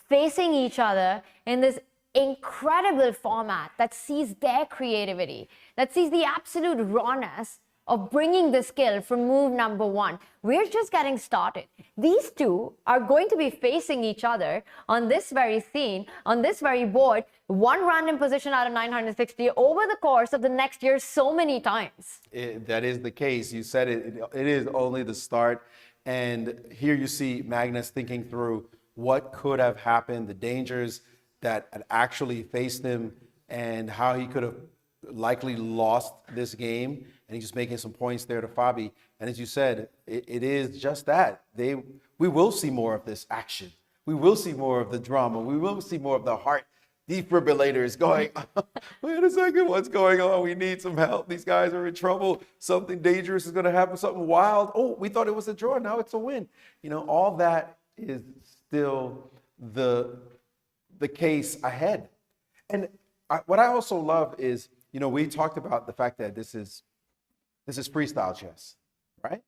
facing each other in this incredible format that sees their creativity, that sees the absolute rawness of bringing the skill from move number 1. We're just getting started. These 2 are going to be facing each other on this very scene, on this very board, 1 random position out of 960 over the course of the next year so many times. That is the case. You said it is only the start. And here you see Magnus thinking through what could have happened, the dangers that had actually faced him, and how he could have likely lost this game. And he's just making some points there to Fabi. And as you said, it is just that. We will see more of this action. We will see more of the drama. We will see more of the heart defibrillators going, wait a second, what's going on? We need some help. These guys are in trouble. Something dangerous is going to happen, something wild. Oh, we thought it was a draw. Now it's a win. You know, all that is still the case ahead. And what I also love is, you know, we talked about the fact that this is freestyle chess, right?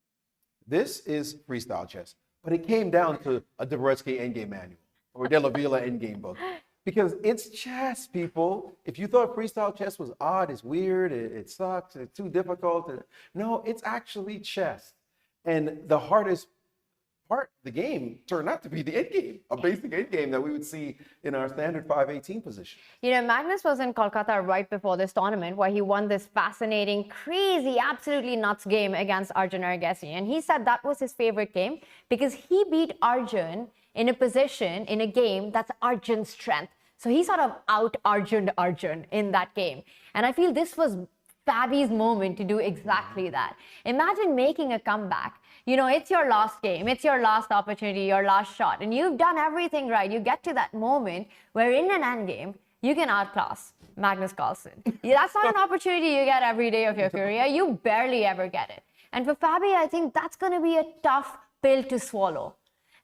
This is freestyle chess. But it came down to a Dvoretsky endgame manual or De La Villa endgame book. Because it's chess, people. If you thought freestyle chess was odd, it's weird, it sucks, it's too difficult. No, it's actually chess. And the hardest part of the game turned out to be the endgame, a basic endgame that we would see in our standard 518 position. You know, Magnus was in Kolkata right before this tournament where he won this fascinating, crazy, absolutely nuts game against Arjun Argesi. And he said that was his favorite game because he beat Arjun in a position, in a game that's Arjun's strength. So he sort of out-Arjuned Arjun in that game. And I feel this was Fabi's moment to do exactly that. Imagine making a comeback. You know, it's your last game, it's your last opportunity, your last shot, and you've done everything right. You get to that moment where in an endgame, you can outclass Magnus Carlsen. That's not an opportunity you get every day of your career. You barely ever get it. And for Fabi, I think that's going to be a tough pill to swallow.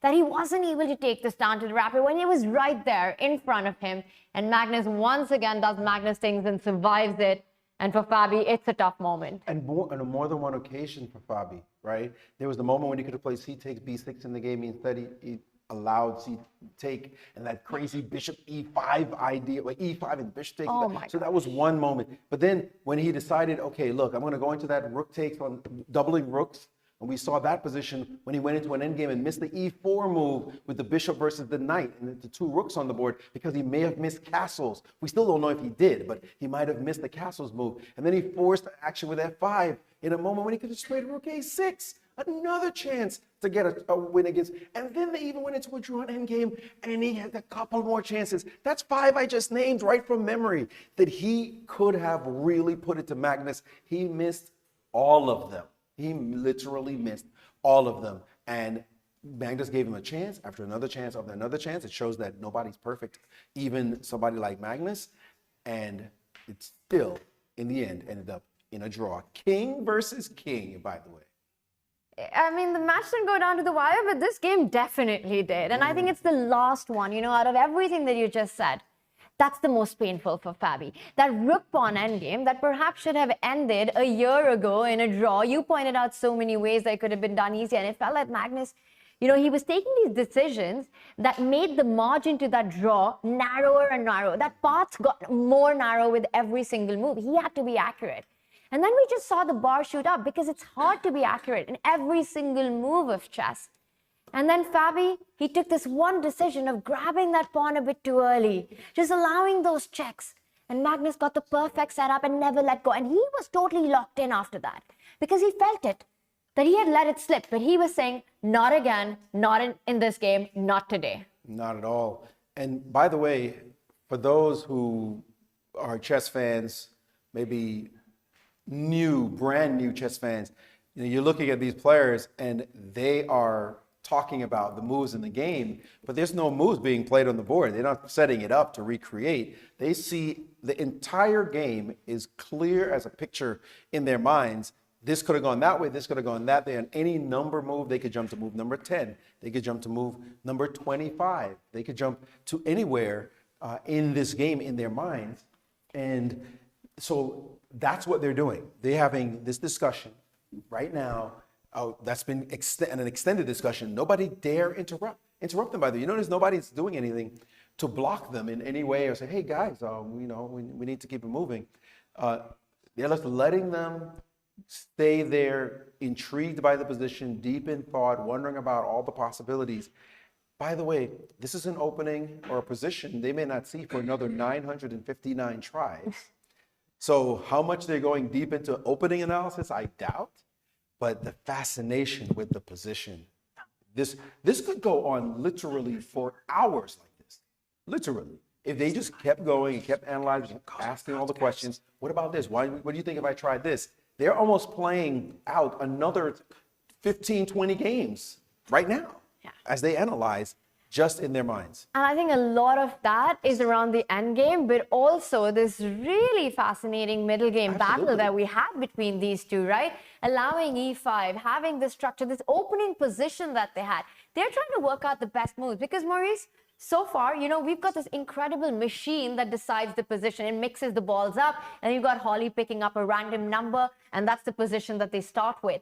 That he wasn't able to take this down to the rapid when he was right there in front of him. And Magnus once again does Magnus things and survives it. And for Fabi, it's a tough moment. And on more than one occasion for Fabi, right? There was the moment when he could have played C takes B6 in the game. Instead, he allowed C take and that crazy bishop E5 idea, like E5 and bishop take. Oh my so that was one moment. But then when he decided, okay, look, I'm going to go into that rook takes on doubling rooks. And we saw that position when he went into an endgame and missed the E4 move with the bishop versus the knight and the two rooks on the board because he may have missed castles. We still don't know if he did, but he might have missed the castles move. And then he forced action with F5 in a moment when he could have played rook A6. Another chance to get a win against. And then they even went into a drawn endgame and he had a couple more chances. That's 5 I just named right from memory that he could have really put it to Magnus. He missed all of them. He literally missed all of them. And Magnus gave him a chance after another chance after another chance. It shows that nobody's perfect, even somebody like Magnus. And it still, in the end, ended up in a draw. King versus king, by the way. I mean, the match didn't go down to the wire, but this game definitely did. And I think it's the last one, you know, out of everything that you just said. That's the most painful for Fabi. That rook pawn endgame that perhaps should have ended a year ago in a draw. You pointed out so many ways that it could have been done easier. And it felt like Magnus, you know, he was taking these decisions that made the margin to that draw narrower and narrower. That path got more narrow with every single move. He had to be accurate. And then we just saw the bar shoot up because it's hard to be accurate in every single move of chess. And then Fabi, he took this one decision of grabbing that pawn a bit too early, just allowing those checks. And Magnus got the perfect setup and never let go. And he was totally locked in after that because he felt it, that he had let it slip. But he was saying, not again, not in this game, not today. Not at all. And by the way, for those who are chess fans, maybe brand new chess fans, you know, you're looking at these players and they are talking about the moves in the game, but there's no moves being played on the board. They're not setting it up to recreate. They see the entire game is clear as a picture in their minds. This could have gone that way, this could have gone that way. On any number move, they could jump to move number 10. They could jump to move number 25. They could jump to anywhere in this game in their minds. And so that's what they're doing. They're having this discussion right now. That's been an extended discussion. Nobody dare interrupt them. By the way, you notice nobody's doing anything to block them in any way or say, "Hey guys, you know, we need to keep it moving." They're just letting them stay there, intrigued by the position, deep in thought, wondering about all the possibilities. By the way, this is an opening or a position they may not see for another 959 tries. So how much they're going deep into opening analysis, I doubt. But the fascination with the position, this could go on literally for hours like this, literally. If they just kept going and kept analyzing, asking all the questions, what about this? What do you think if I tried this? They're almost playing out another 15, 20 games right now as they analyze just in their minds. And I think a lot of that is around the end game, but also this really fascinating middle game battle that we had between these two, right? Allowing E5, having this structure, this opening position that they had. They're trying to work out the best moves because, Maurice, so far, you know, we've got this incredible machine that decides the position. It mixes the balls up, and you've got Holly picking up a random number, and that's the position that they start with.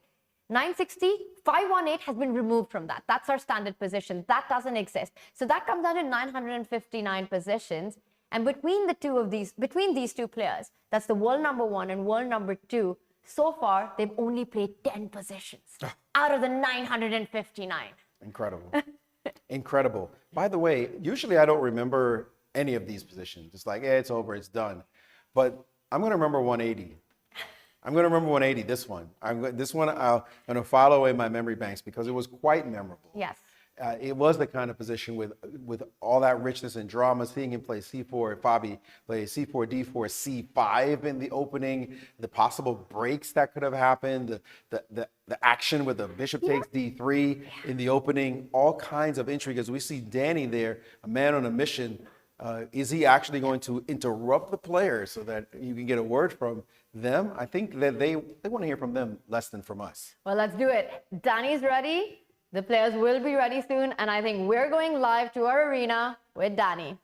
960, 518 has been removed from that. That's our standard position. That doesn't exist. So that comes down to 959 positions. And between these two players, that's the world number 1 and world number 2, so far, they've only played 10 positions out of the 959. Incredible. Incredible. By the way, usually I don't remember any of these positions. It's like, it's over, it's done. But I'm going to remember 180. I'm going to remember 180, this one. I'm going to file away my memory banks because it was quite memorable. Yes. It was the kind of position with all that richness and drama, seeing him play C4, Fabi play C4, D4, C5 in the opening, the possible breaks that could have happened, the action with the bishop takes D3 in the opening, all kinds of intrigue as we see Danny there, a man on a mission. Is he actually going to interrupt the player so that you can get a word from them? I think that they want to hear from them less than from us. Well, let's do it. Danny's ready. The players will be ready soon. And I think we're going live to our arena with Danny.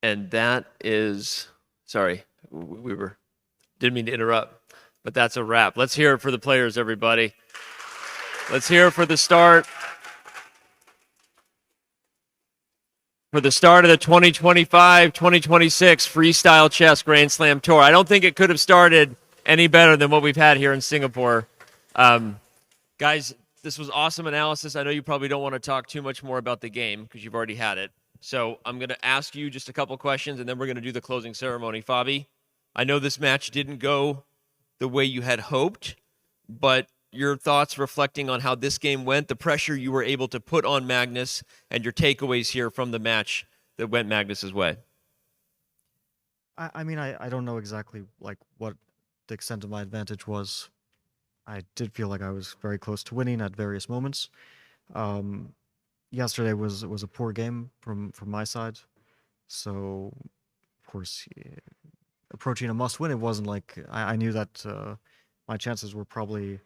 And that is, sorry, didn't mean to interrupt, but that's a wrap. Let's hear it for the players, everybody. Let's hear it for the start. For the start of the 2025-2026 Freestyle Chess Grand Slam Tour. I don't think it could have started any better than what we've had here in Singapore. Guys, this was awesome analysis. I know you probably don't want to talk too much more about the game because you've already had it. So I'm going to ask you just a couple questions, and then we're going to do the closing ceremony. Fabi, I know this match didn't go the way you had hoped, but your thoughts reflecting on how this game went, the pressure you were able to put on Magnus, and your takeaways here from the match that went Magnus's way. I mean, I don't know exactly like what the extent of my advantage was. I did feel like I was very close to winning at various moments. Yesterday was a poor game from my side, so of course, approaching a must-win, it wasn't like I knew that my chances were probably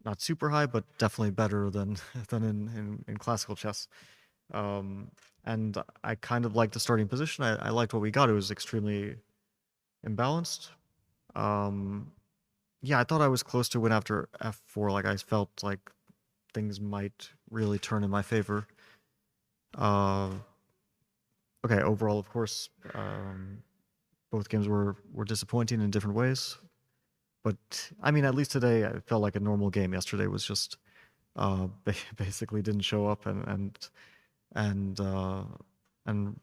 not super high, but definitely better than in classical chess. And I kind of liked the starting position. I liked what we got. It was extremely imbalanced. Yeah, I thought I was close to win after f4. Like I felt like things might really turn in my favor. Okay, overall, of course, both games were disappointing in different ways. But I mean, at least today, I felt like a normal game. Yesterday was just basically didn't show up and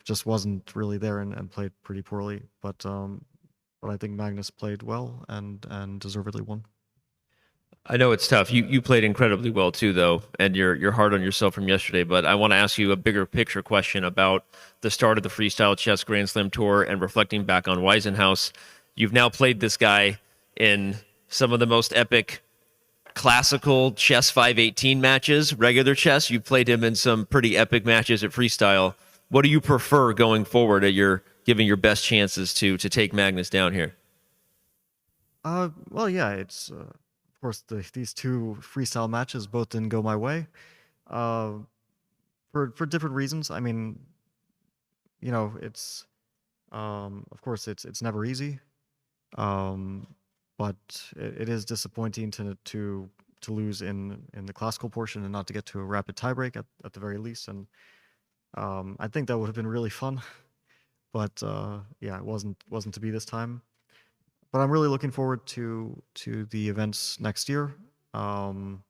just wasn't really there and played pretty poorly. But I think Magnus played well and deservedly won. I know it's tough. You played incredibly well too, though, and you're hard on yourself from yesterday. But I want to ask you a bigger picture question about the start of the Freestyle Chess Grand Slam Tour and reflecting back on Weisenhaus. You've now played this guy in some of the most epic classical chess 518 matches, regular chess. You played him in some pretty epic matches at Freestyle. What do you prefer going forward at your giving your best chances to take Magnus down here? Well, yeah, it's of course these two Freestyle matches both didn't go my way, for different reasons. I mean, you know, it's of course it's never easy, but it is disappointing to lose in the classical portion and not to get to a rapid tiebreak at the very least. And I think that would have been really fun. But yeah, it wasn't to be this time. But I'm really looking forward to the events next year, and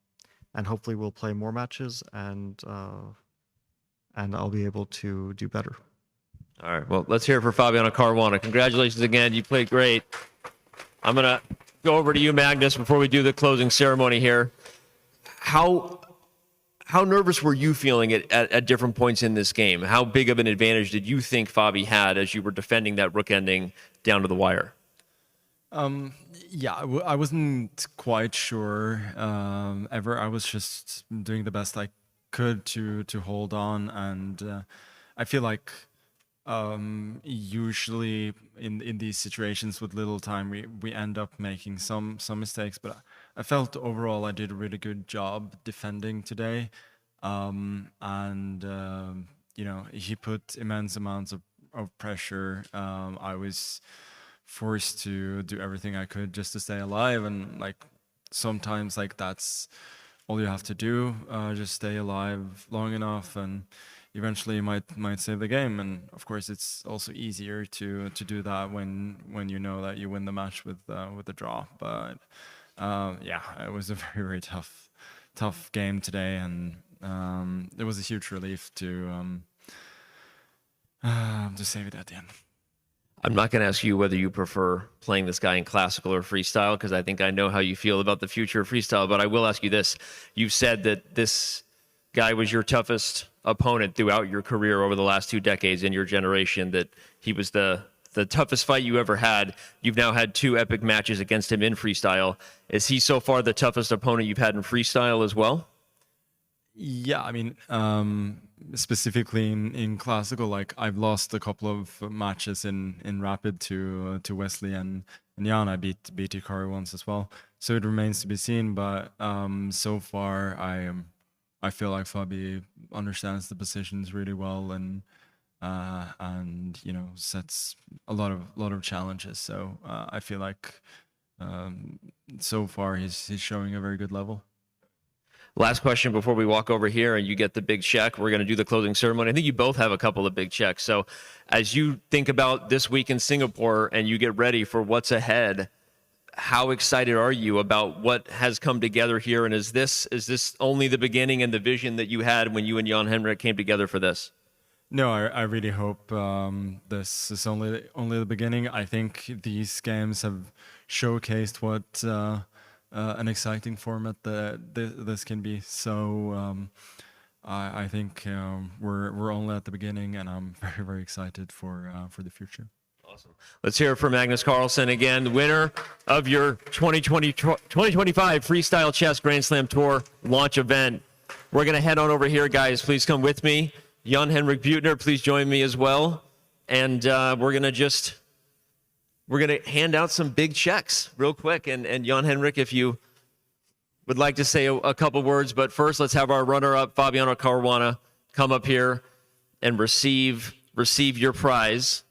hopefully we'll play more matches and I'll be able to do better. All right. Well, let's hear it for Fabiano Caruana. Congratulations again. You played great. I'm gonna go over to you, Magnus, before we do the closing ceremony here. How nervous were you feeling at different points in this game? How big of an advantage did you think Fabi had as you were defending that rook ending down to the wire? Yeah, I wasn't quite sure ever. I was just doing the best I could to hold on, and I feel like usually in these situations with little time we end up making some mistakes, but I felt overall I did a really good job defending today, and you know, he put immense amounts of pressure. I was forced to do everything I could just to stay alive, and like sometimes like that's all you have to do, just stay alive long enough and eventually you might save the game. And of course it's also easier to do that when you know that you win the match with a draw. But yeah, it was a very, very tough tough game today, and it was a huge relief to save it at the end. I'm not going to ask you whether you prefer playing this guy in classical or freestyle, because I think I know how you feel about the future of freestyle, but I will ask you this. You've said that this guy was your toughest opponent throughout your career over the last 2 decades in your generation, that he was the toughest fight you ever had. You've now had 2 epic matches against him in freestyle. Is he so far the toughest opponent you've had in freestyle as well? Yeah, I mean, specifically in classical, like I've lost a couple of matches in rapid to Wesley and Jan. I beat Hikaru once as well, so it remains to be seen. But so far, I feel like Fabi understands the positions really well, and you know, sets a lot of challenges. So I feel like so far he's showing a very good level. Last question before we walk over here and you get the big check. We're going to do the closing ceremony. I think you both have a couple of big checks. So as you think about this week in Singapore and you get ready for what's ahead, how excited are you about what has come together here? And is this only the beginning and the vision that you had when you and Jan-Henrik came together for this? No, I really hope this is only the beginning. I think these games have showcased what an exciting format that this can be. So I think we're only at the beginning, and I'm very, very excited for the future. Awesome. Let's hear it for Magnus Carlsen again, the winner of your 2025 Freestyle Chess Grand Slam Tour launch event. We're going to head on over here, guys. Please come with me. Jan-Henrik Butner, please join me as well. And we're going to hand out some big checks real quick. And Jan-Henrik, if you would like to say a couple words, but first let's have our runner-up, Fabiano Caruana, come up here and receive your prize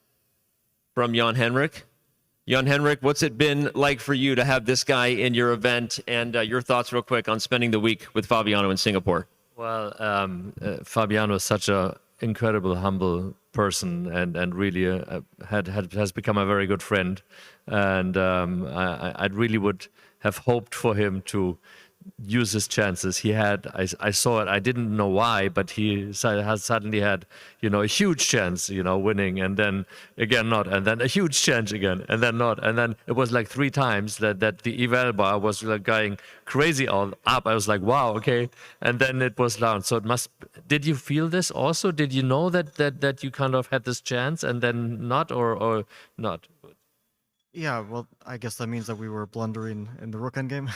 from Jan-Henrik. Jan-Henrik, what's it been like for you to have this guy in your event, and your thoughts real quick on spending the week with Fabiano in Singapore? Well, Fabiano is such an incredible, humble person, and really has become a very good friend. And I really would have hoped for him to use his chances. He had, I saw it, I didn't know why, but he suddenly had, a huge chance, winning, and then again not, and then a huge chance again, and then not, and then it was like 3 times that the eval bar was like going crazy all up. I was like, wow, okay, and then it was down. So did you feel this also? Did you know that you kind of had this chance and then not, or not? Yeah, well, I guess that means that we were blundering in the rook endgame.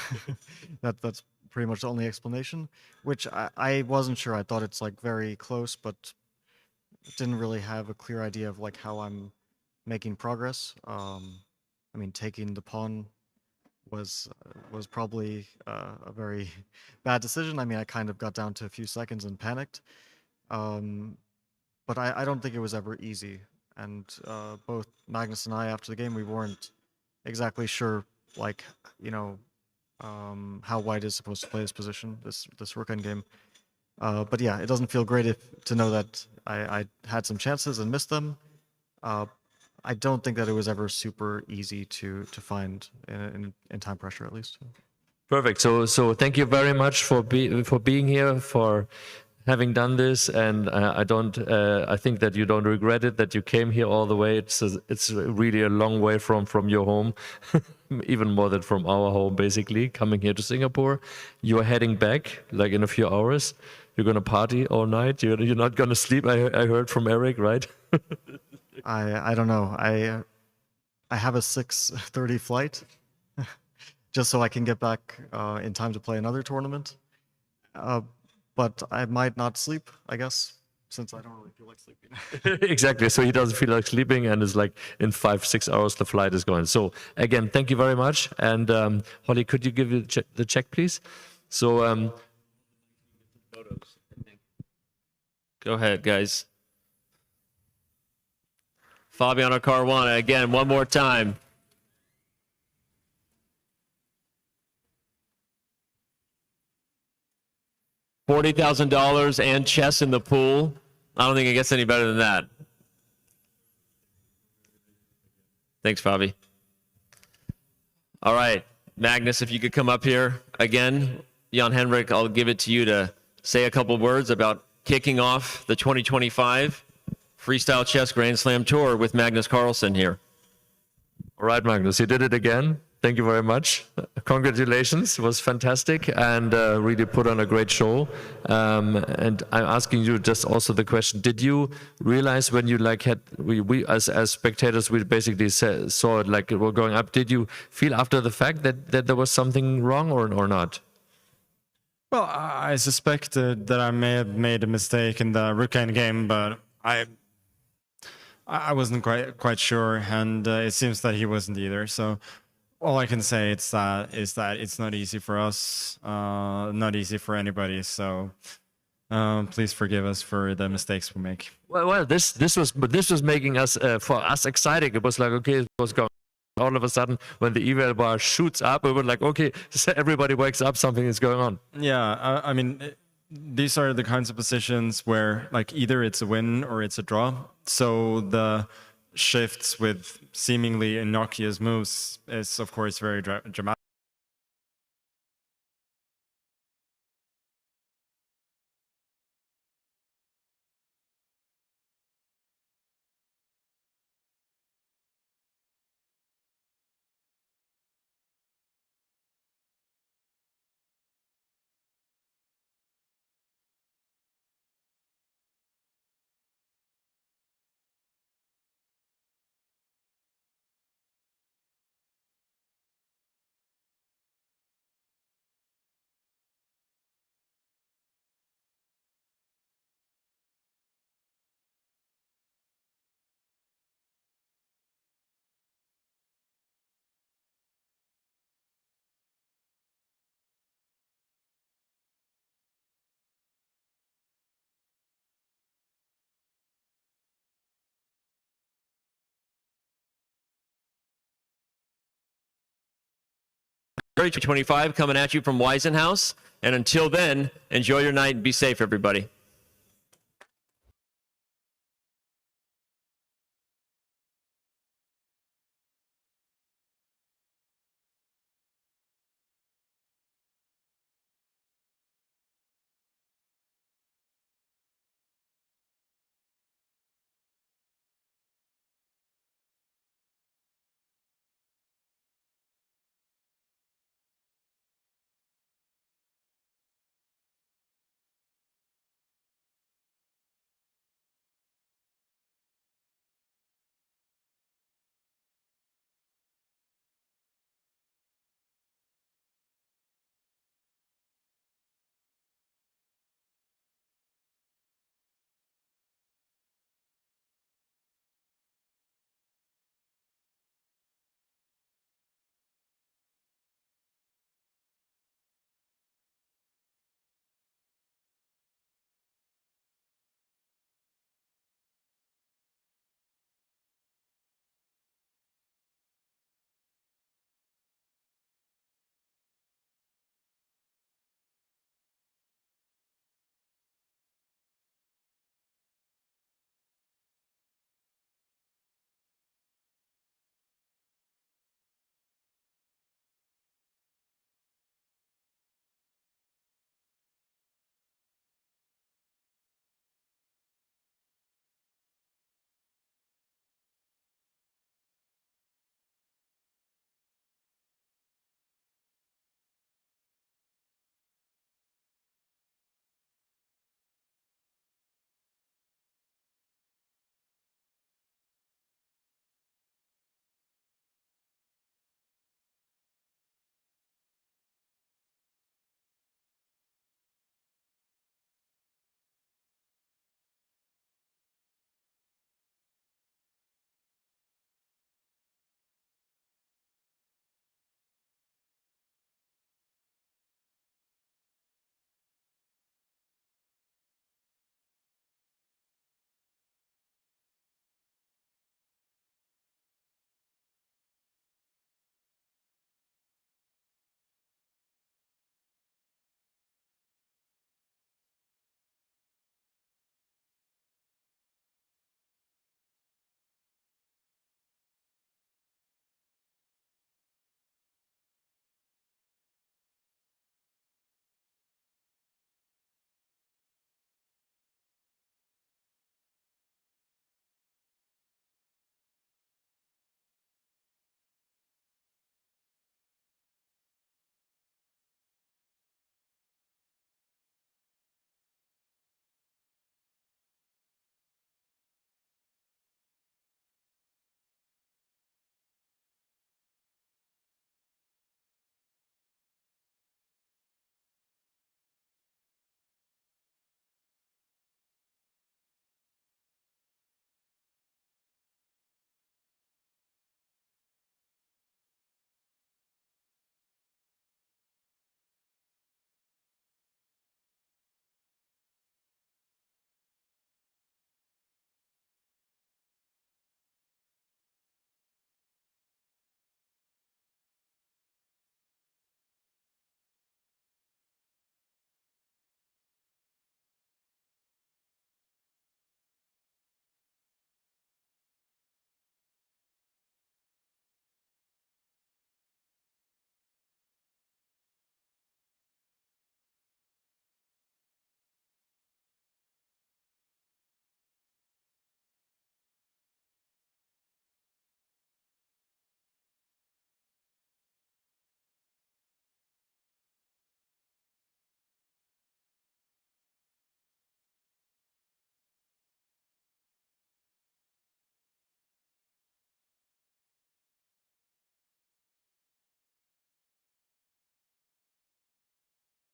That's pretty much the only explanation, which I wasn't sure. I thought it's like very close, but didn't really have a clear idea of like how I'm making progress. I mean, taking the pawn was probably a very bad decision. I mean, I kind of got down to a few seconds and panicked. But I don't think it was ever easy. And both Magnus and I, after the game, we weren't exactly sure, like, how white is supposed to play this position, this rook endgame. But yeah, it doesn't feel great to know that I had some chances and missed them. I don't think that it was ever super easy to find in time pressure, at least. Perfect. So thank you very much for being here, for having done this, and I think that you don't regret it, that you came here all the way. It's really a long way from your home, even more than from our home, basically, coming here to Singapore. You're heading back, like in a few hours. You're gonna party all night. You're not gonna sleep. I heard from Eric, right? I don't know. I have a 6:30 flight, just so I can get back in time to play another tournament. But I might not sleep, I guess, since I don't really feel like sleeping. Exactly. So he doesn't feel like sleeping, and it's like in 5-6 hours the flight is going. So again, thank you very much. And Holly, could you give the check, please? So go ahead, guys. Fabiano Caruana again, one more time. $40,000 and chess in the pool. I don't think it gets any better than that. Thanks, Fabi. All right, Magnus, if you could come up here again. Jan-Henrik, I'll give it to you to say a couple words about kicking off the 2025 Freestyle Chess Grand Slam Tour with Magnus Carlsen here. All right, Magnus, you did it again. Thank you very much. Congratulations, it was fantastic and really put on a great show. And I'm asking you just also the question, did you realize when you like had, we as spectators, we basically saw it like it were going up, did you feel after the fact that there was something wrong or not? Well, I suspected that I may have made a mistake in the rook endgame, but I wasn't quite sure, and it seems that he wasn't either. So all I can say is that it's not easy for us, not easy for anybody. So please forgive us for the mistakes we make. Well, this was making us for us exciting. It was like, okay, what's going on? All of a sudden, when the eval bar shoots up, we were like, okay, everybody wakes up, something is going on. Yeah, I mean, these are the kinds of positions where like either it's a win or it's a draw. So the shifts with seemingly innocuous moves is of course very dramatic. February 25 coming at you from Weisenhouse. And until then, enjoy your night and be safe, everybody.